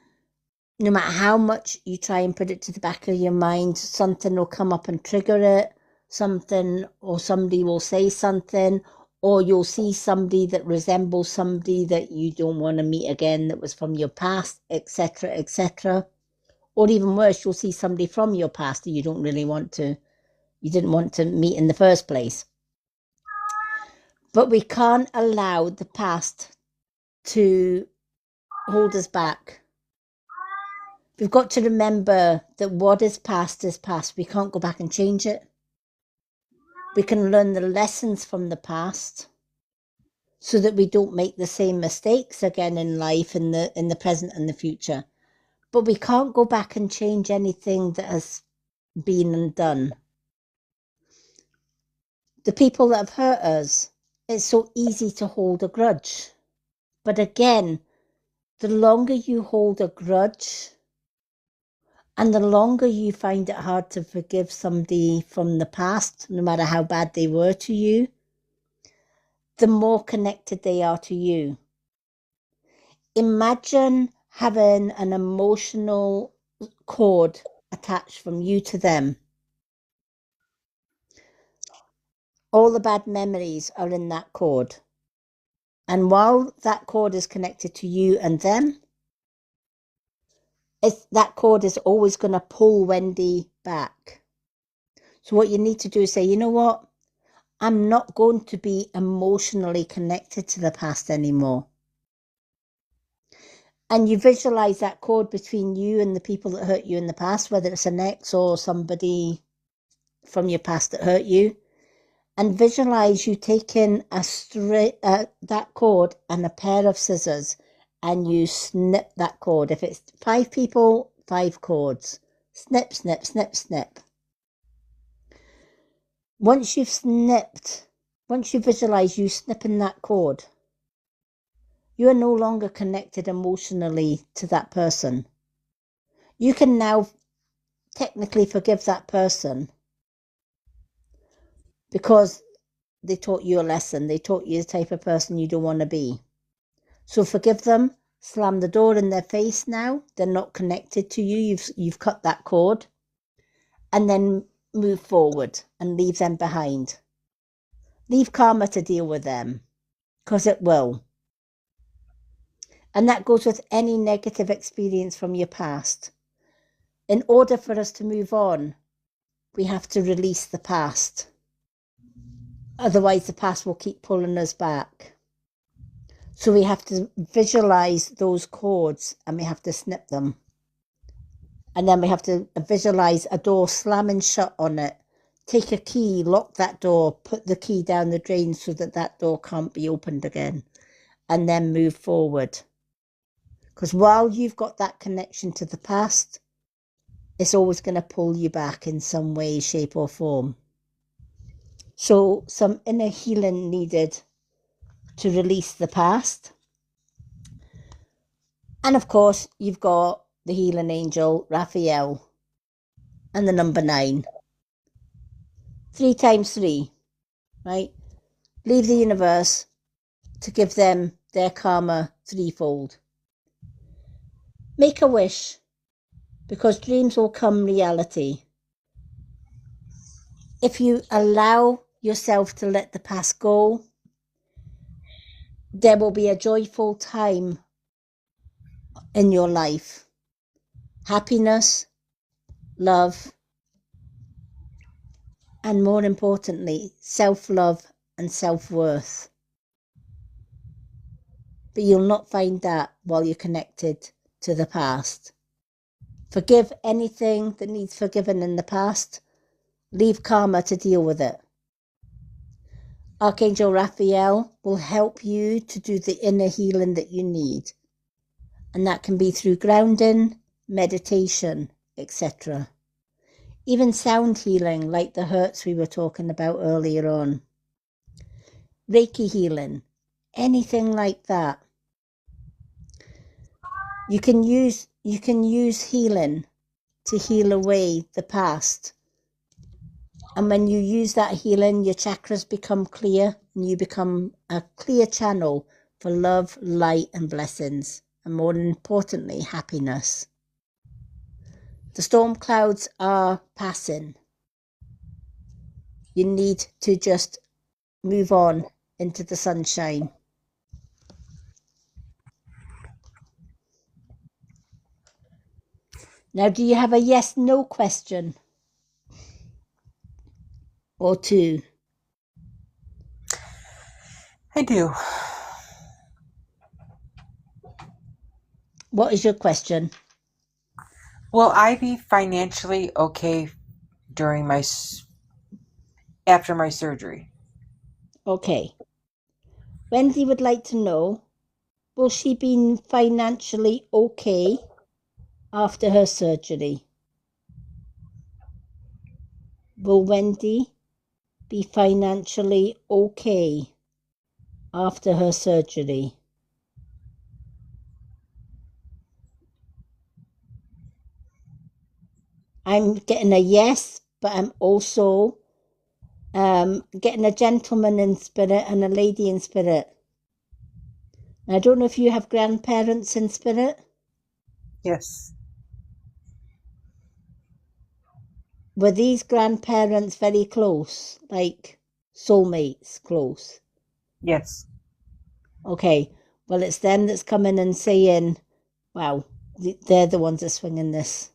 no matter how much you try and put it to the back of your mind, something will come up and trigger it. Something or somebody will say something, or you'll see somebody that resembles somebody that you don't want to meet again that was from your past, etc., etc. Or even worse, you'll see somebody from your past that you didn't want to meet in the first place. But we can't allow the past to hold us back. We've got to remember that what is past is past. We can't go back and change it. We can learn the lessons from the past so that we don't make the same mistakes again in life, in the present and the future. But we can't go back and change anything that has been and done. The people that have hurt us, it's so easy to hold a grudge. But again, the longer you hold a grudge and the longer you find it hard to forgive somebody from the past, no matter how bad they were to you, the more connected they are to you. Imagine having an emotional cord attached from you to them. All the bad memories are in that cord. And while that cord is connected to you and them, that cord is always going to pull Wendy back. So what you need to do is say, you know what? I'm not going to be emotionally connected to the past anymore. And you visualize that cord between you and the people that hurt you in the past, whether it's an ex or somebody from your past that hurt you. And visualize you taking that cord and a pair of scissors and you snip that cord. If it's 5 people, 5 cords. Snip, snip, snip, snip. Once you visualize you snipping that cord, you are no longer connected emotionally to that person. You can now technically forgive that person because they taught you a lesson. They taught you the type of person you don't want to be. So forgive them, slam the door in their face now. They're not connected to you. You've cut that cord. And then move forward and leave them behind. Leave karma to deal with them, because it will. And that goes with any negative experience from your past. In order for us to move on, we have to release the past. Otherwise, the past will keep pulling us back. So we have to visualize those cords and we have to snip them. And then we have to visualize a door slamming shut on it. Take a key, lock that door, put the key down the drain so that that door can't be opened again. And then move forward. Because while you've got that connection to the past, it's always going to pull you back in some way, shape or form. So some inner healing needed to release the past. And of course, you've got the healing angel, Raphael, and the number 9. 3 times 3, right? Leave the universe to give them their karma threefold. Make a wish, because dreams will come reality. If you allow yourself to let the past go, there will be a joyful time in your life. Happiness, love, and more importantly, self-love and self-worth. But you'll not find that while you're connected to the past. Forgive anything that needs forgiven in the past. Leave karma to deal with it. Archangel Raphael will help you to do the inner healing that you need. And that can be through grounding, meditation, etc. Even sound healing, like the hertz we were talking about earlier on. Reiki healing, anything like that. You can use healing to heal away the past. And when you use that healing, your chakras become clear and you become a clear channel for love, light and blessings. And more importantly, happiness. The storm clouds are passing. You need to just move on into the sunshine. Now, do you have a yes/no question? Or 2? I do. What is your question? Will I be financially okay during after my surgery? Okay. Wendy would like to know, will she be financially okay after her surgery? Will Wendy be financially okay after her surgery? I'm getting a yes, but I'm also getting a gentleman in spirit and a lady in spirit. I don't know if you have grandparents in spirit. Yes. Were these grandparents very close, like soulmates close? Yes. Okay, well, it's them that's coming and saying, wow, they're the ones that are swinging this.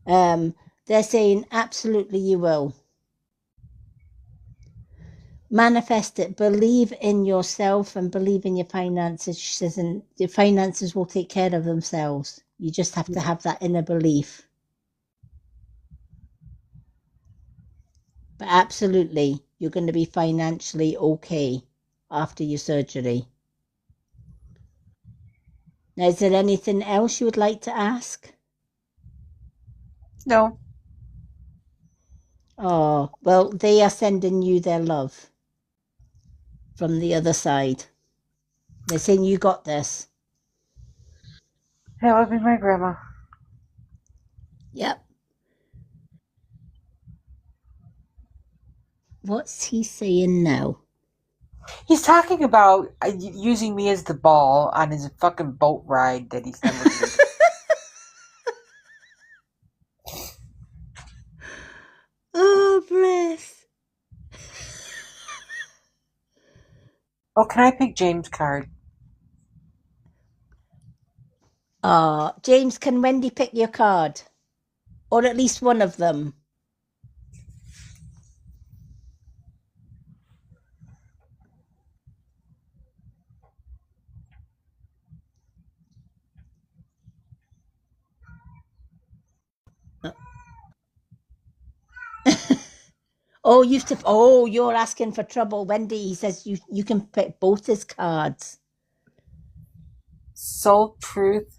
They're saying, absolutely you will. Manifest it. Believe in yourself and believe in your finances. She says, and your finances will take care of themselves. You just have to have that inner belief. But absolutely, you're going to be financially okay after your surgery. Now, is there anything else you would like to ask? No. Oh, well, they are sending you their love from the other side. They're saying you got this. That would be my grandma. Yep. What's he saying now? He's talking about using me as the ball on his fucking boat ride that he's never been. Oh, bless. Oh, can I pick James' card? James, can Wendy pick your card? Or at least one of them? Oh, you're asking for trouble, Wendy. He says you can pick both his cards. Soul Truth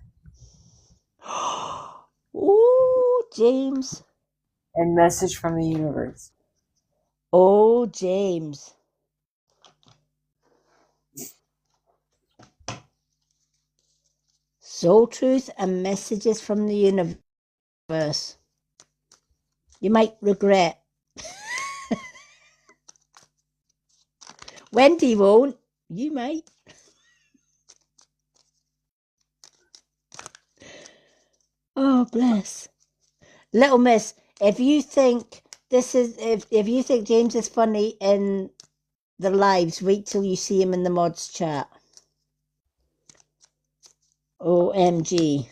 Oh, James. and Message from the Universe. Oh, James. Soul Truth and Messages from the Universe. You might regret. Wendy won't. You might. Oh, bless. Little Miss, if you think if you think James is funny in the lives, wait till you see him in the mods chat. OMG.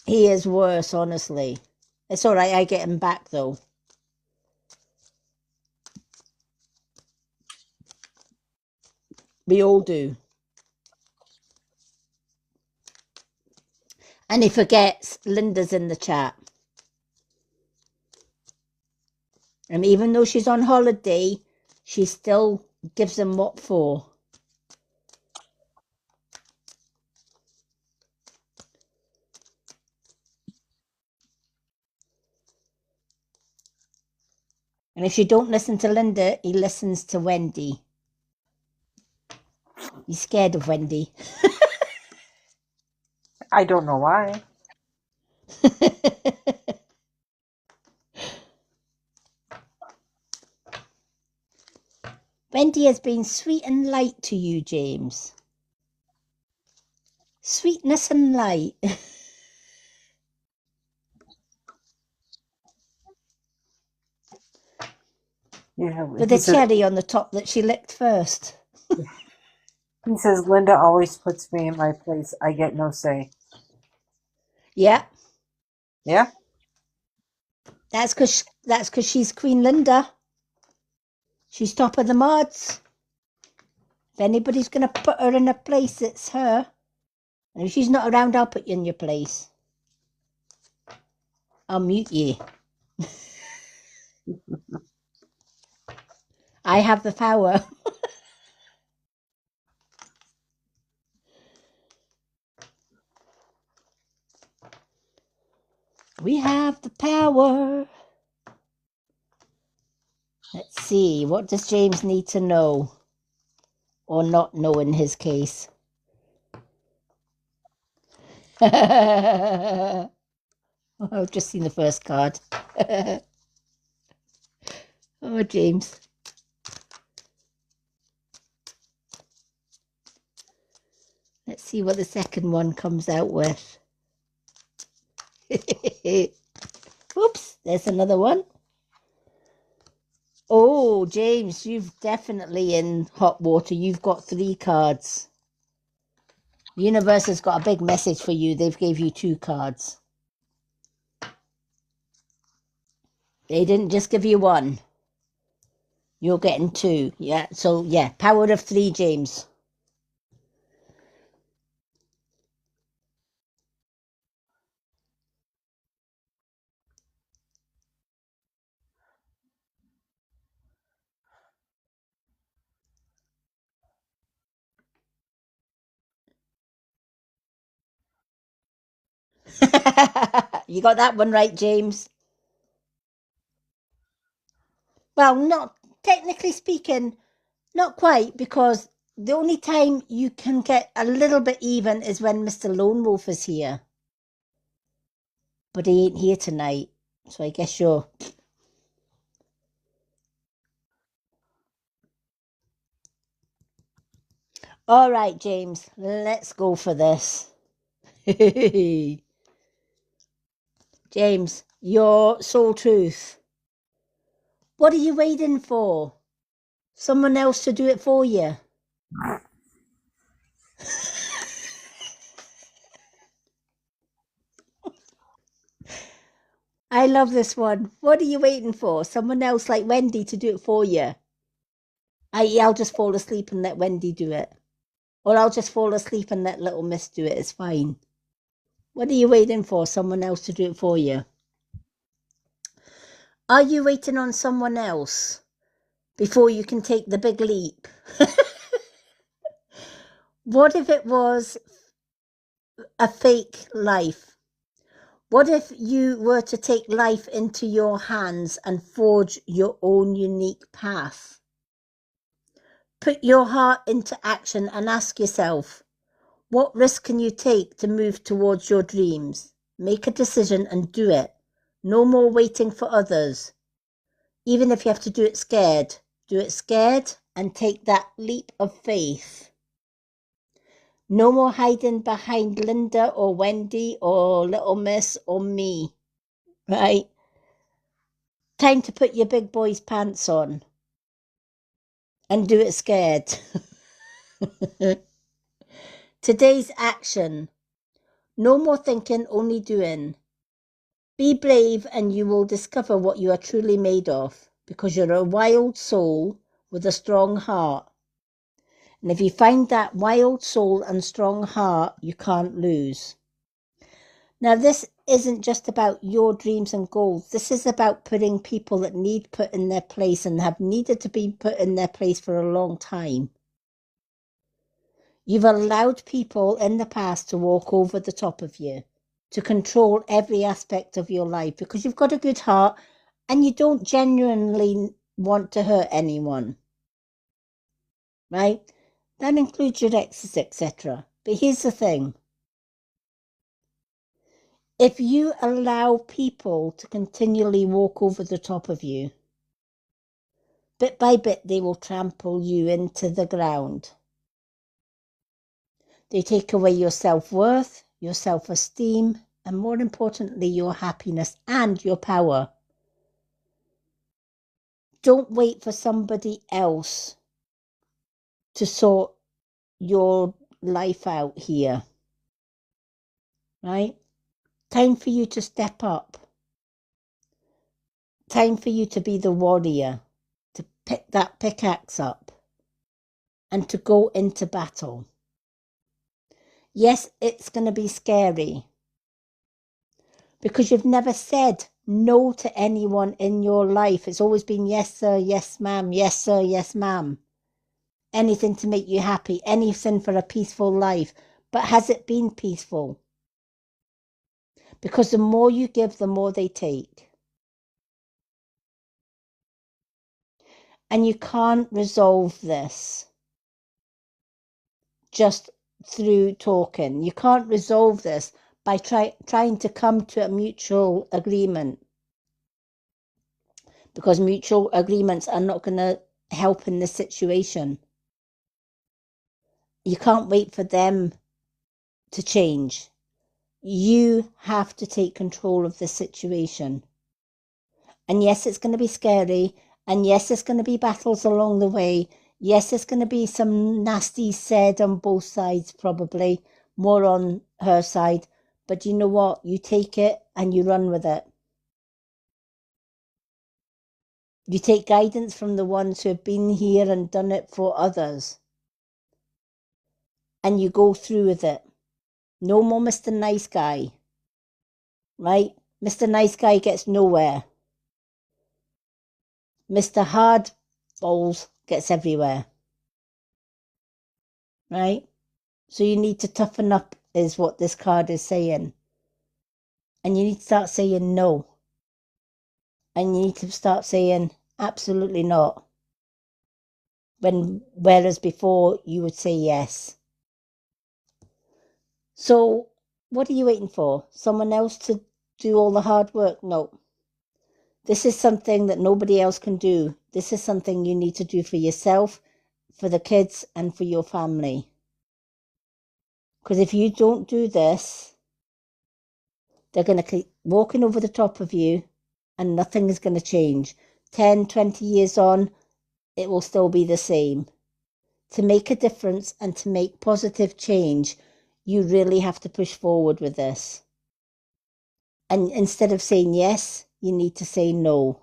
He is worse, honestly. It's all right, I get him back though. We all do. And he forgets Linda's in the chat. And even though she's on holiday, she still gives him what for. And if you don't listen to Linda, he listens to Wendy. He's scared of Wendy. I don't know why. Wendy has been sweet and light to you, James. Sweetness and light. Yeah, With the cherry on the top that she licked first. He says Linda always puts me in my place. I get no say. Yeah. Yeah? That's because she's Queen Linda. She's top of the mods. If anybody's going to put her in a place, it's her. And if she's not around, I'll put you in your place. I'll mute you. I have the power. We have the power. Let's see. What does James need to know? Or not know in his case? I've just seen the first card. Oh, James. Let's see what the second one comes out with. Oops, there's another one. Oh, James, you've definitely in hot water. You've got 3 cards. The universe has got a big message for you. They've gave you 2 cards. They didn't just give you 1. You're getting 2. Yeah, so yeah, power of 3, James. You got that one right, James. Well, not technically speaking, not quite, because the only time you can get a little bit even is when Mr. Lone Wolf is here. But he ain't here tonight, so I guess you're... All right, James, let's go for this. James, your soul truth. What are you waiting for? Someone else to do it for you? I love this one. What are you waiting for? Someone else like Wendy to do it for you? I'll just fall asleep and let Wendy do it. Or I'll just fall asleep and let little Miss do it. It's fine. What are you waiting for? Someone else to do it for you? Are you waiting on someone else before you can take the big leap? What if it was a fake life? What if you were to take life into your hands and forge your own unique path? Put your heart into action and ask yourself, what risk can you take to move towards your dreams? Make a decision and do it. No more waiting for others. Even if you have to do it scared and take that leap of faith. No more hiding behind Linda or Wendy or Little Miss or me, right? Time to put your big boy's pants on and do it scared. Today's action. No more thinking, only doing. Be brave and you will discover what you are truly made of, because you're a wild soul with a strong heart. And if you find that wild soul and strong heart, you can't lose. Now, this isn't just about your dreams and goals. This is about putting people that need put in their place and have needed to be put in their place for a long time. You've allowed people in the past to walk over the top of you, to control every aspect of your life, because you've got a good heart and you don't genuinely want to hurt anyone, right? That includes your exes, etc. But here's the thing. If you allow people to continually walk over the top of you, bit by bit they will trample you into the ground. They take away your self-worth, your self-esteem, and more importantly, your happiness and your power. Don't wait for somebody else to sort your life out here, right? Time for you to step up. Time for you to be the warrior, to pick that pickaxe up and to go into battle. Yes, it's going to be scary because you've never said no to anyone in your life. It's always been yes, sir, yes, ma'am, yes, sir, yes, ma'am. Anything to make you happy, anything for a peaceful life. But has it been peaceful? Because the more you give, the more they take. And you can't resolve this just through talking. You can't resolve this by trying to come to a mutual agreement, because mutual agreements are not going to help in this situation. You can't wait for them to change. You have to take control of the situation. And yes, it's going to be scary. And yes, there's going to be battles along the way. Yes, there's going to be some nasty said on both sides, probably more on her side. But you know what? You take it and you run with it. You take guidance from the ones who have been here and done it for others. And you go through with it. No more Mr. Nice Guy. Right? Mr. Nice Guy gets nowhere. Mr. Hard Balls gets everywhere. Right? So you need to toughen up is what this card is saying. And you need to start saying no. And you need to start saying absolutely not. Whereas before you would say yes. So what are you waiting for? Someone else to do all the hard work? No. This is something that nobody else can do. This is something you need to do for yourself, for the kids, and for your family. Because if you don't do this, They're going to keep walking over the top of you and nothing is going to change. 10, 20 years on, it will still be the same. To make a difference and to make positive change, you really have to push forward with this. And instead of saying yes, you need to say no,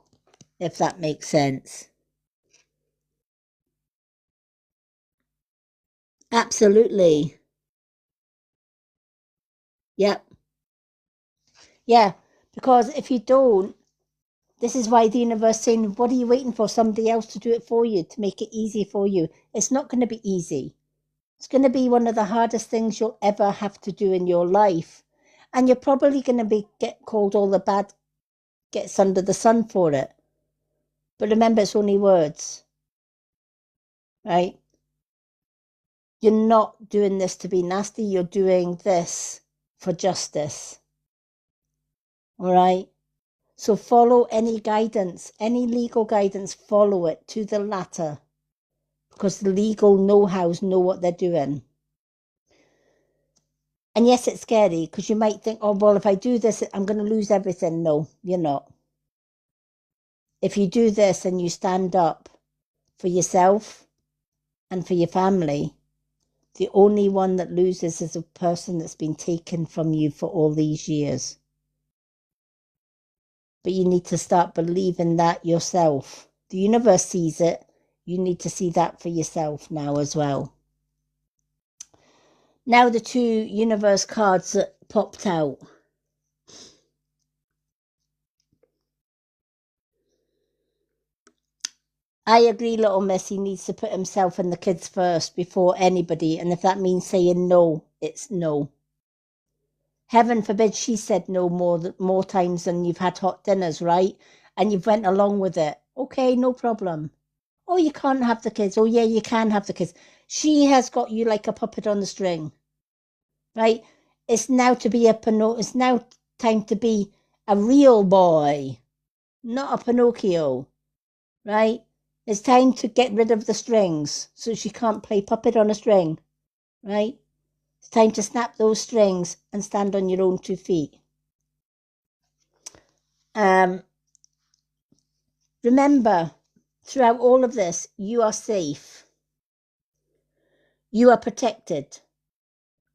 if that makes sense. Absolutely. Yep. Yeah, because if you don't, this is why the universe is saying, what are you waiting for? Somebody else to do it for you, to make it easy for you. It's not going to be easy. It's going to be one of the hardest things you'll ever have to do in your life. And you're probably going to get called all the bad gets under the sun for it. But remember, it's only words, right? You're not doing this to be nasty. You're doing this for justice. All right? So follow any guidance, any legal guidance, follow it to the latter. Because the legal know-hows know what they're doing. And yes, it's scary because you might think, oh, well, if I do this, I'm going to lose everything. No, you're not. If you do this and you stand up for yourself and for your family, the only one that loses is a person that's been taken from you for all these years. But you need to start believing that yourself. The universe sees it. You need to see that for yourself now as well. Now the two universe cards that popped out. I agree, little Missy needs to put himself and the kids first before anybody. And if that means saying no, it's no. Heaven forbid she said no more times than you've had hot dinners, right? And you've went along with it. Okay, no problem. Oh, you can't have the kids. Oh, yeah, you can have the kids. She has got you like a puppet on the string, right? It's now it's now time to be a real boy, not a Pinocchio, right? It's time to get rid of the strings so she can't play puppet on a string, right? It's time to snap those strings and stand on your own 2 feet. Remember, throughout all of this, you are safe. You are protected.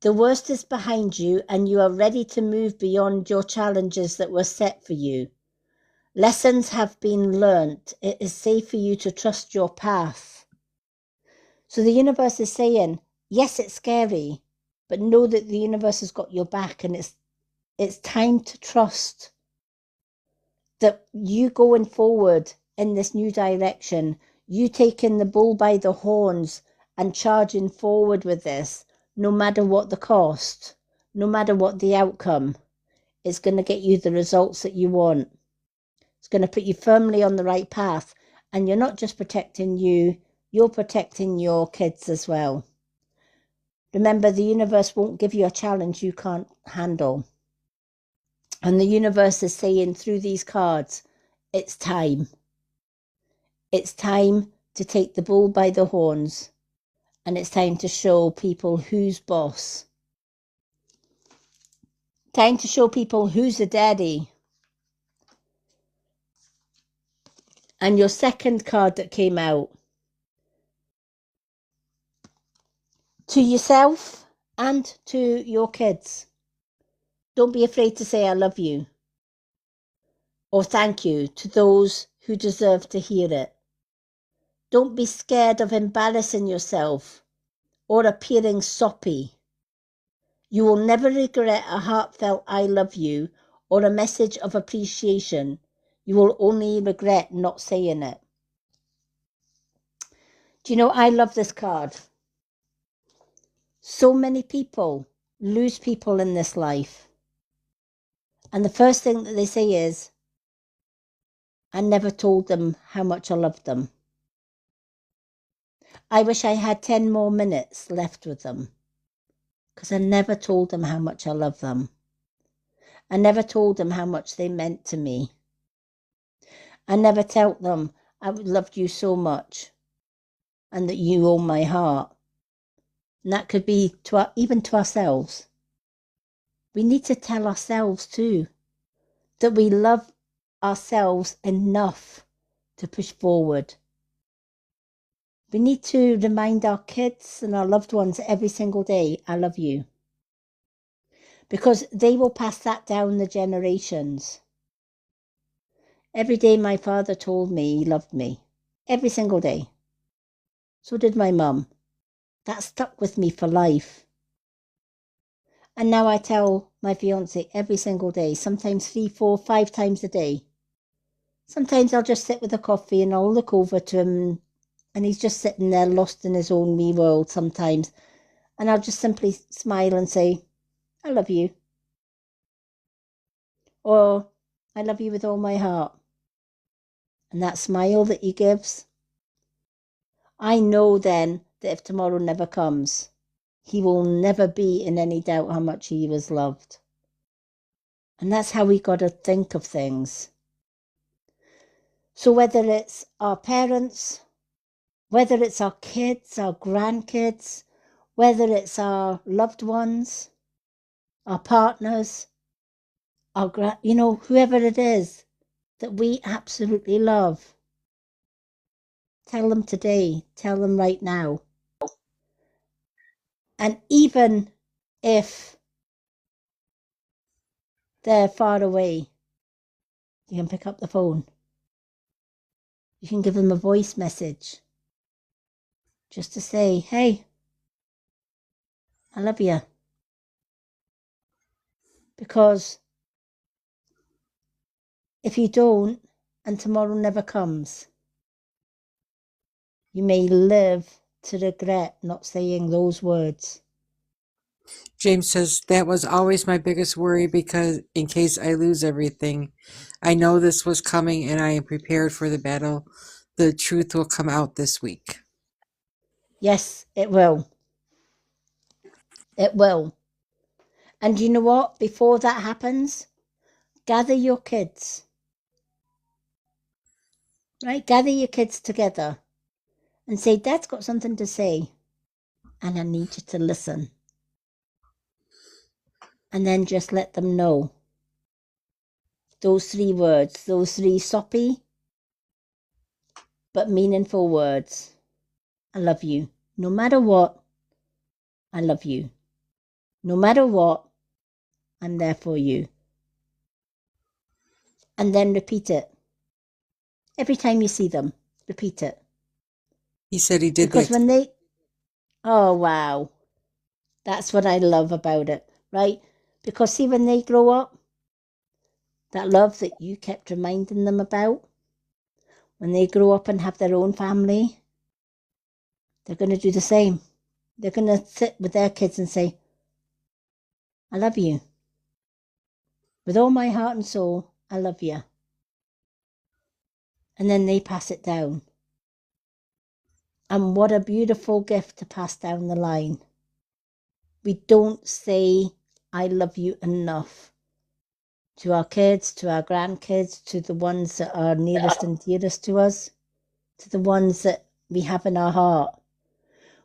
The worst is behind you and you are ready to move beyond your challenges that were set for you. Lessons have been learnt. It is safe for you to trust your path. So the universe is saying, yes, it's scary, but know that the universe has got your back and it's time to trust that you going forward in this new direction, you taking the bull by the horns and charging forward with this, no matter what the cost, no matter what the outcome, it's going to get you the results that you want. It's going to put you firmly on the right path. And you're not just protecting you, you're protecting your kids as well. Remember, the universe won't give you a challenge you can't handle. And the universe is saying through these cards, it's time. It's time to take the bull by the horns. And it's time to show people who's boss. Time to show people who's the daddy. And your second card that came out. To yourself and to your kids. Don't be afraid to say I love you. Or thank you to those who deserve to hear it. Don't be scared of embarrassing yourself or appearing soppy. You will never regret a heartfelt I love you or a message of appreciation. You will only regret not saying it. Do you know, I love this card. So many people lose people in this life. And the first thing that they say is, I never told them how much I loved them. I wish I had 10 more minutes left with them. Because I never told them how much I love them. I never told them how much they meant to me. I never told them I loved you so much and that you own my heart. And that could be even to ourselves. we need to tell ourselves too that we love ourselves enough to push forward. We need to remind our kids and our loved ones every single day, I love you. Because they will pass that down the generations. Every day my father told me he loved me. Every single day. So did my mum. That stuck with me for life. And now I tell my fiancé every single day, sometimes 3, 4, 5 times a day. Sometimes I'll just sit with a coffee and I'll look over to him and he's just sitting there lost in his own wee world sometimes. And I'll just simply smile and say, I love you. Or, I love you with all my heart. And that smile that he gives, I know then that if tomorrow never comes, he will never be in any doubt how much he was loved. And that's how we got to think of things. So whether it's our parents, whether it's our kids, our grandkids, whether it's our loved ones, our partners, whoever it is that we absolutely love, tell them today, tell them right now. And even if they're far away, you can pick up the phone. You can give them a voice message just to say, hey, I love you. Because if you don't, and tomorrow never comes, you may live to regret not saying those words. James says, that was always my biggest worry because in case I lose everything, I know this was coming and I am prepared for the battle. The truth will come out this week. Yes, it will. It will. And you know what? Before that happens, gather your kids. Right? Gather your kids together and say, Dad's got something to say and I need you to listen. And then just let them know. Those 3 words, those 3 soppy but meaningful words. I love you. No matter what, I love you. No matter what, I'm there for you. And then repeat it. Every time you see them, repeat it. He said he did because that. when they, oh wow, that's what I love about it, right? Because see, when they grow up, that love that you kept reminding them about, when they grow up and have their own family, they're going to do the same. They're going to sit with their kids and say, I love you. With all my heart and soul, I love you. And then they pass it down. And what a beautiful gift to pass down the line. We don't say, I love you enough to our kids, to our grandkids, to the ones that are nearest and dearest to us, to the ones that we have in our heart.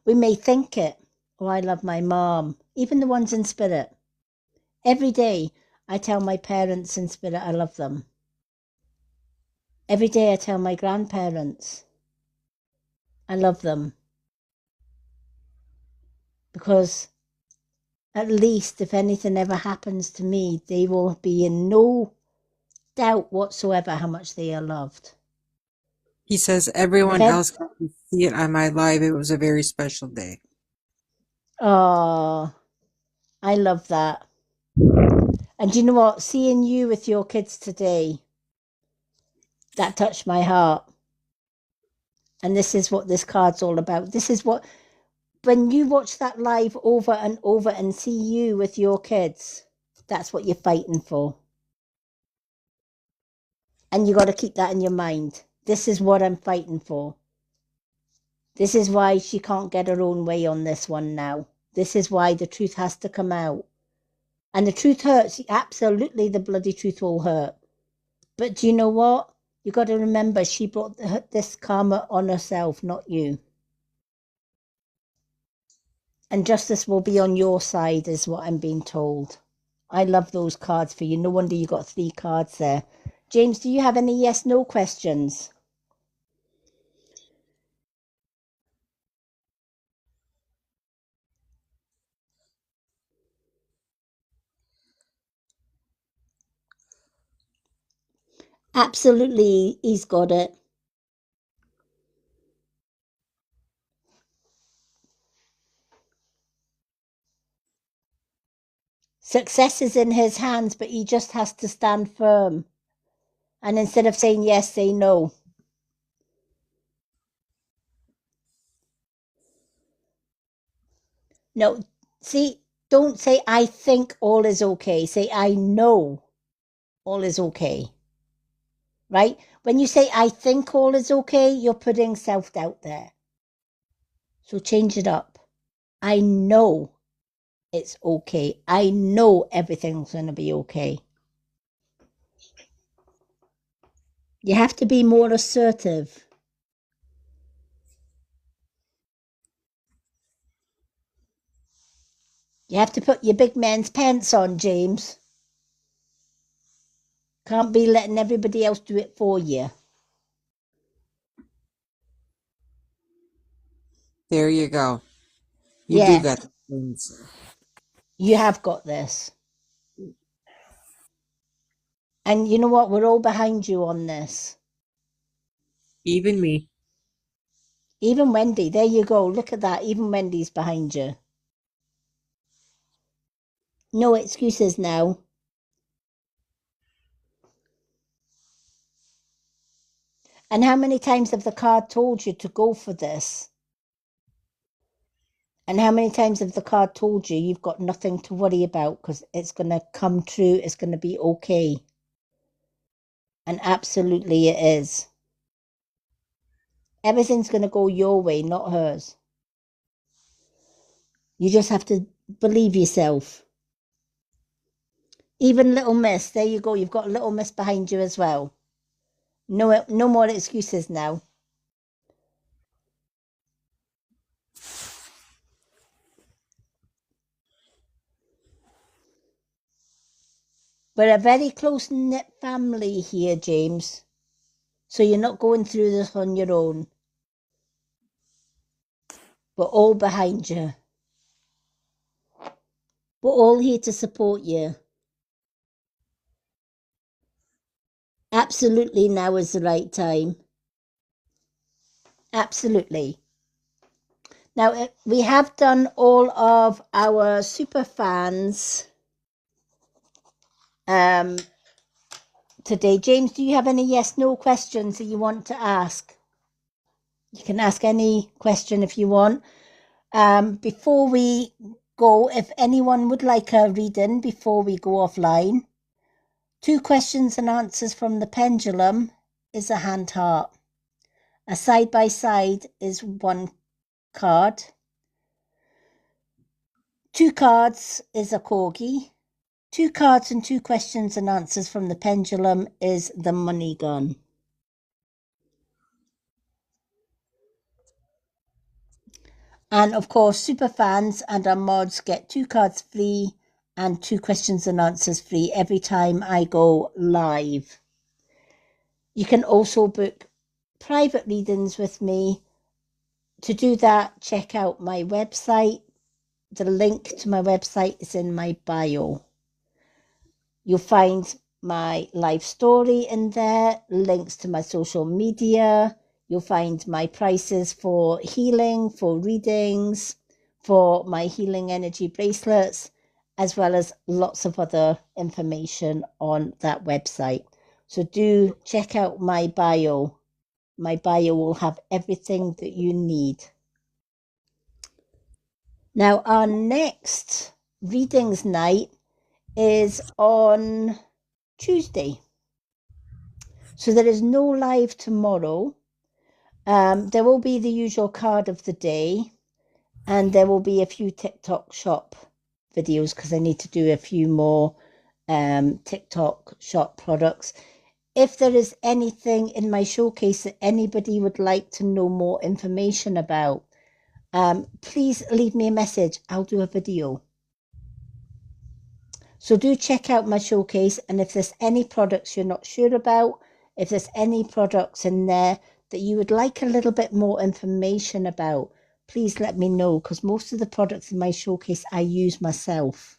We may think it, oh, I love my mom, even the ones in spirit. Every day I tell my parents in spirit I love them. Every day I tell my grandparents I love them. Because at least if anything ever happens to me, they will be in no doubt whatsoever how much they are loved. He says everyone else got to see it on my live. It was a very special day. Oh, I love that. And you know what? Seeing you with your kids today, that touched my heart. And this is what this card's all about. This is what, when you watch that live over and over and see you with your kids, that's what you're fighting for. And you got to keep that in your mind. This is what I'm fighting for. This is why she can't get her own way on this one now. This is why the truth has to come out. And the truth hurts. Absolutely, the bloody truth will hurt. But do you know what? You got to remember, she brought this karma on herself, not you. And justice will be on your side, is what I'm being told. I love those cards for you. No wonder you got 3 cards there. James, do you have any yes/no questions? Absolutely, he's got it. Success is in his hands, but he just has to stand firm. And instead of saying yes, say no. No, see, don't say I think all is okay. Say I know all is okay. Right? When you say I think all is okay, you're putting self-doubt there. So change it up. I know it's okay. I know everything's going to be okay. You have to be more assertive. You have to put your big man's pants on, James. Can't be letting everybody else do it for you. There you go. You Yeah. do got the things. You have got this. And you know what? We're all behind you on this. Even me. Even Wendy. There you go. Look at that. Even Wendy's behind you. No excuses now. And how many times have the card told you to go for this? And how many times have the card told you you've got nothing to worry about because it's going to come true, it's going to be okay? And absolutely it is. Everything's going to go your way, not hers. You just have to believe yourself. Even Little Miss, there you go. You've got Little Miss behind you as well. No more excuses now. We're a very close-knit family here, James. So you're not going through this on your own. We're all behind you. We're all here to support you. Absolutely, now is the right time. Absolutely. Now, we have done all of our super fans today. James, do you have any yes/no questions that you want to ask? You can ask any question if you want. Before we go, if anyone would like a reading before we go offline, 2 questions and answers from the pendulum is a hand heart. A side by side is 1 card. 2 cards is a corgi. 2 cards and 2 questions and answers from the pendulum is the money gun. And of course, super fans and our mods get 2 cards free and 2 questions and answers free every time I go live. You can also book private readings with me. To do that, check out my website. The link to my website is in my bio. You'll find my life story in there, links to my social media. You'll find my prices for healing, for readings, for my healing energy bracelets, as well as lots of other information on that website. So do check out my bio. My bio will have everything that you need. Now, our next readings night is on Tuesday. So there is no live tomorrow. There will be the usual card of the day, and there will be a few TikTok shop videos because I need to do a few more TikTok shop products. If there is anything in my showcase that anybody would like to know more information about, please leave me a message. I'll do a video. So do check out my showcase, and if there's any products you're not sure about, if there's any products in there that you would like a little bit more information about, please let me know, because most of the products in my showcase I use myself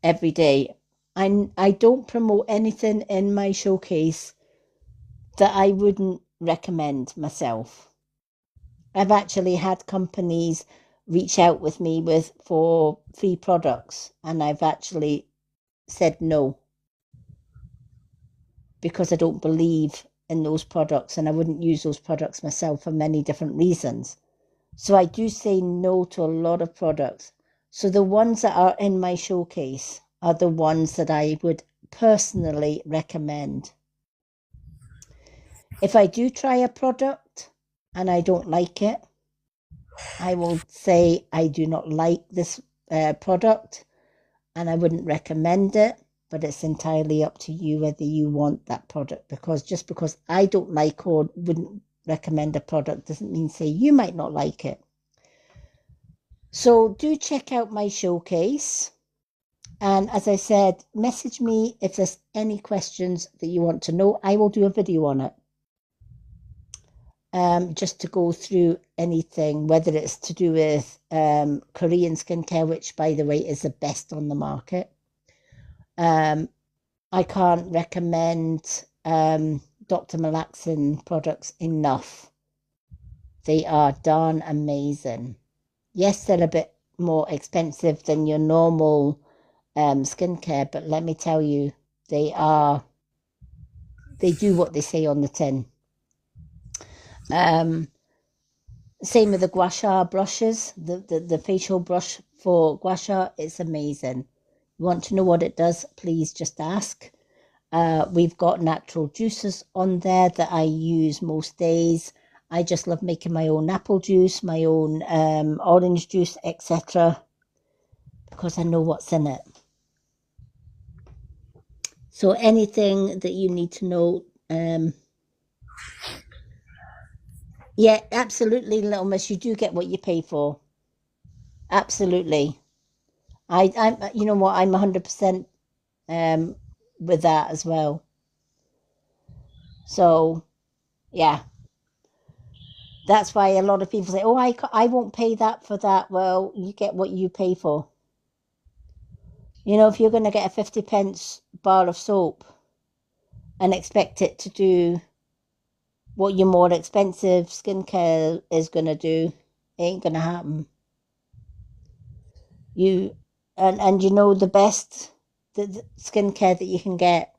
every day. I don't promote anything in my showcase that I wouldn't recommend myself. I've actually had companies reach out with me for free products, and I've actually said no because I don't believe in those products, and I wouldn't use those products myself for many different reasons. So I do say no to a lot of products. So the ones that are in my showcase are the ones that I would personally recommend. If I do try a product and I don't like it, I will say I do not like this product and I wouldn't recommend it, but it's entirely up to you whether you want that product, because just because I don't like or wouldn't recommend a product doesn't mean say you might not like it. So do check out my showcase. And as I said, message me if there's any questions that you want to know. I will do a video on it. Just to go through anything, whether it's to do with Korean skincare, which by the way is the best on the market. I can't recommend Dr. Malaxin products enough. They are darn amazing. Yes, they're a bit more expensive than your normal skincare, but let me tell you, they do what they say on the tin. Same with the gua sha brushes, the facial brush for gua sha, it's amazing. You want to know what it does, please just ask. We've got natural juices on there that I use most days. I just love making my own apple juice, my own orange juice, etc., because I know what's in it. So anything that you need to know, yeah, absolutely, Little Miss, you do get what you pay for. Absolutely. I'm, you know what, I'm 100% with that as well. So, yeah. That's why a lot of people say, oh, I won't pay that for that. Well, you get what you pay for. You know, if you're going to get a 50 pence bar of soap and expect it to do what your more expensive skincare is going to do, it ain't going to happen. And you know, the best the skincare that you can get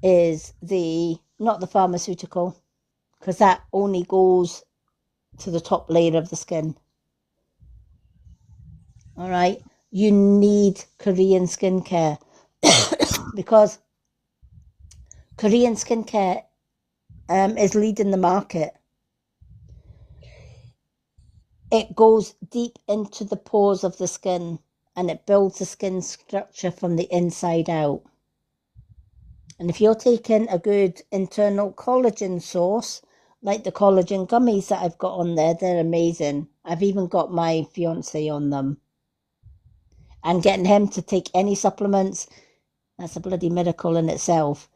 is not the pharmaceutical, because that only goes to the top layer of the skin. All right, you need Korean skincare because Korean skincare is leading the market. It goes deep into the pores of the skin and it builds the skin structure from the inside out. And if you're taking a good internal collagen source, like the collagen gummies that I've got on there, they're amazing. I've even got my fiance on them. And getting him to take any supplements, that's a bloody miracle in itself.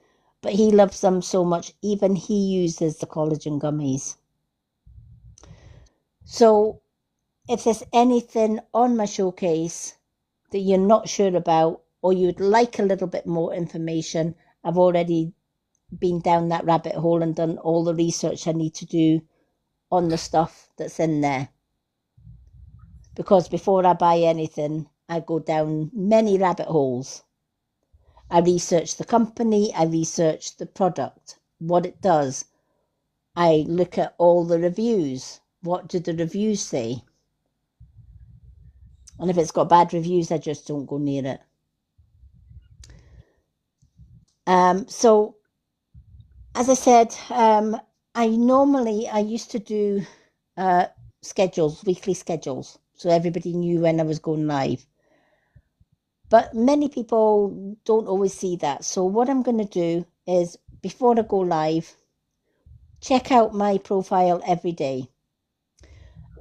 But he loves them so much, even he uses the collagen gummies. So if there's anything on my showcase that you're not sure about, or you'd like a little bit more information, I've already been down that rabbit hole and done all the research I need to do on the stuff that's in there. Because before I buy anything, I go down many rabbit holes. I research the company, I research the product, what it does. I look at all the reviews. What do the reviews say? And if it's got bad reviews, I just don't go near it. So, as I said, I used to do weekly schedules, so everybody knew when I was going live. But many people don't always see that. So what I'm going to do is, before I go live, check out my profile every day.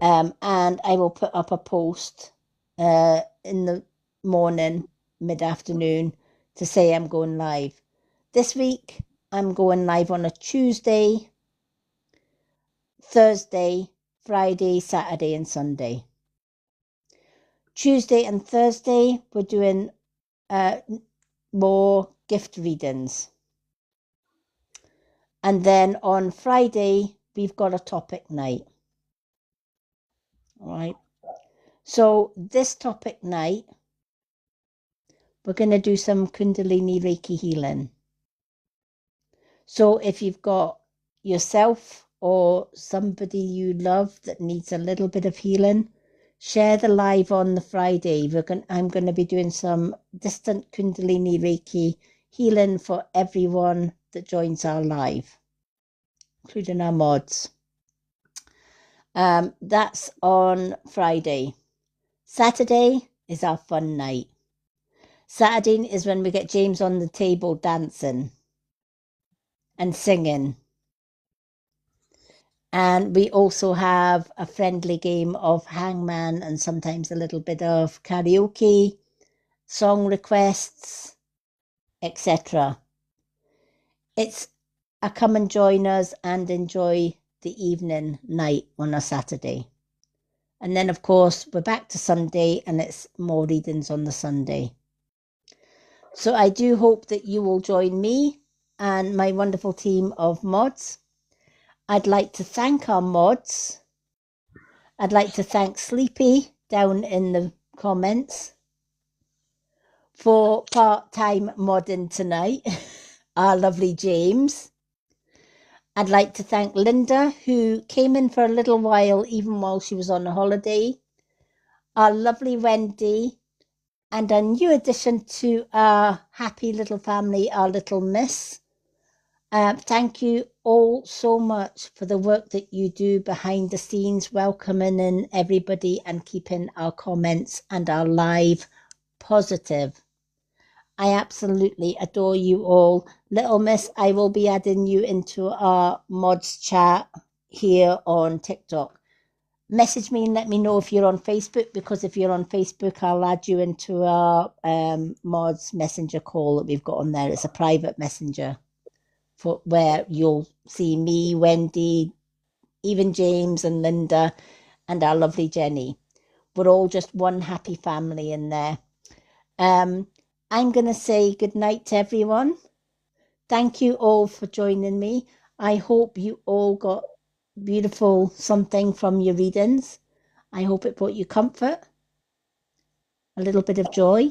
And I will put up a post in the morning, mid-afternoon, to say I'm going live. This week, I'm going live on a Tuesday, Thursday, Friday, Saturday, and Sunday. Tuesday and Thursday, we're doing more gift readings. And then on Friday, we've got a topic night. All right. So this topic night, we're going to do some Kundalini Reiki healing. So if you've got yourself or somebody you love that needs a little bit of healing, share the live on the Friday. I'm going to be doing some distant Kundalini Reiki healing for everyone that joins our live, including our mods. That's on Friday. Saturday is our fun night. Saturday is when we get James on the table dancing and singing. And we also have a friendly game of hangman and sometimes a little bit of karaoke, song requests, etc. It's a come and join us and enjoy the evening night on a Saturday. And then, of course, we're back to Sunday and it's more readings on the Sunday. So I do hope that you will join me and my wonderful team of mods. I'd like to thank our mods. I'd like to thank Sleepy down in the comments for part-time modding tonight, our lovely James. I'd like to thank Linda, who came in for a little while, even while she was on a holiday, our lovely Wendy, and a new addition to our happy little family, our little Miss. Thank you all so much for the work that you do behind the scenes, welcoming in everybody and keeping our comments and our live positive. I absolutely adore you all. Little Miss, I will be adding you into our mods chat here on TikTok. Message me and let me know if you're on Facebook, because if you're on Facebook, I'll add you into our mods messenger call that we've got on there. It's a private messenger for where you'll see me, Wendy, even James and Linda and our lovely Jenny. We're all just one happy family in there. I'm going to say good night to everyone. Thank you all for joining me. I hope you all got beautiful something from your readings. I hope it brought you comfort, a little bit of joy,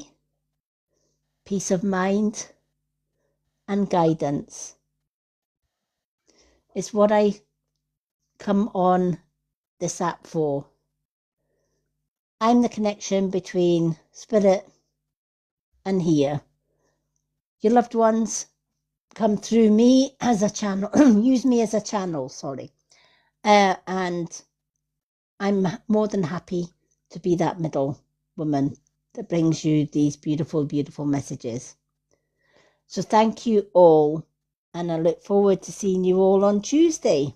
peace of mind, and guidance. It's what I come on this app for. I'm the connection between spirit and here. Your loved ones come through me as a channel, use me as a channel, sorry. And I'm more than happy to be that middle woman that brings you these beautiful, beautiful messages. So thank you all, and I look forward to seeing you all on Tuesday.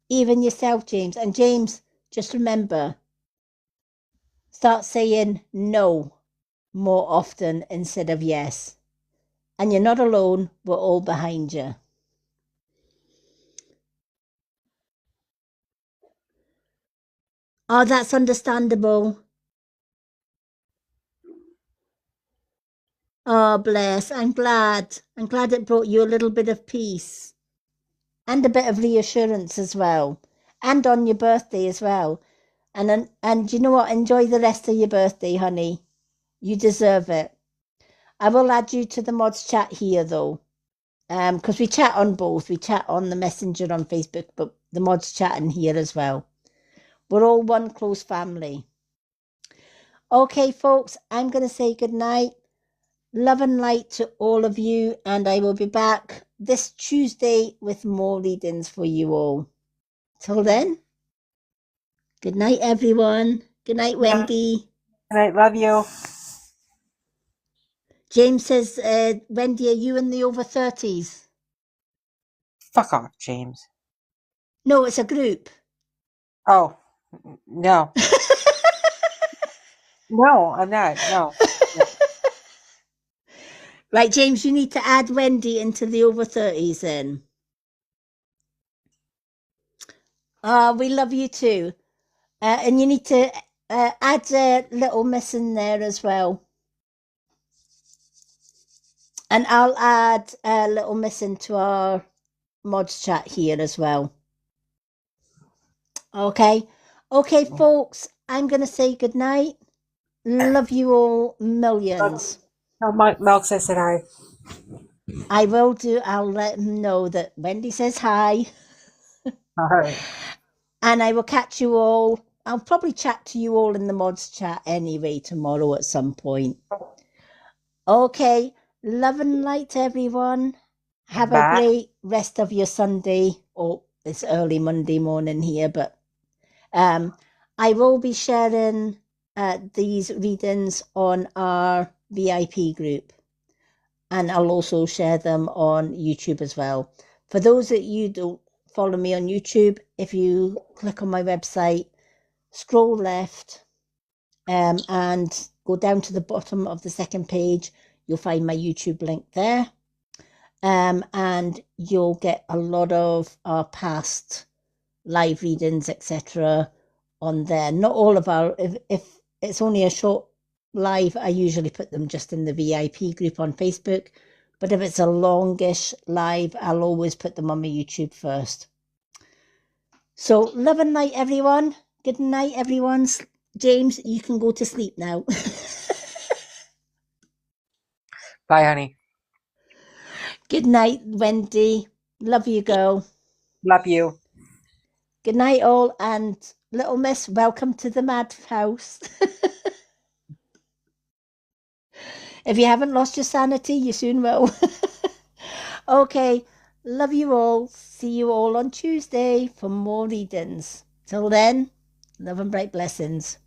Even yourself, James. And James, just remember, start saying no more often instead of yes. And you're not alone, we're all behind you. Oh, that's understandable. Oh, bless. I'm glad. I'm glad it brought you a little bit of peace and a bit of reassurance as well. And on your birthday as well. And you know what? Enjoy the rest of your birthday, honey. You deserve it. I will add you to the mods chat here, though. Because we chat on both. We chat on the messenger on Facebook, but the mods chat in here as well. We're all one close family. Okay, folks, I'm going to say good night. Love and light to all of you, and I will be back this Tuesday with more readings for you all. Till then, good night, everyone. Good night, Wendy. Good night. Love you. James says, Wendy, are you in the over 30s? Fuck off, James. No, it's a group. Oh, no. No, I'm not. No. Right, James, you need to add Wendy into the over 30s then. We love you too. And you need to add Little Miss in there as well. And I'll add Little Miss into our mods chat here as well. Okay. Okay, folks, I'm going to say goodnight. Love you all millions. No, Milk says that I will do. I'll let him know that Wendy says hi. All right. And I will catch you all. I'll probably chat to you all in the mods chat anyway tomorrow at some point. Okay. Love and light, everyone. Have a Bye. great rest of your Sunday. Oh, it's early Monday morning here, but I will be sharing these readings on our VIP group. And I'll also share them on YouTube as well. For those that you don't follow me on YouTube, if you click on my website, scroll left, and go down to the bottom of the second page, you'll find my YouTube link there. And you'll get a lot of our past live readings, etc. on there. Not all of our, if it's only a short live, I usually put them just in the VIP group on Facebook. But if it's a longish live, I'll always put them on my YouTube first. So love and light, everyone. Good night, everyone. James, you can go to sleep now. Bye, honey. Good night, Wendy. Love you, girl. Love you. Good night, all. And Little Miss, welcome to the madhouse. If you haven't lost your sanity, you soon will. Okay, love you all. See you all on Tuesday for more readings. Till then, love and bright blessings.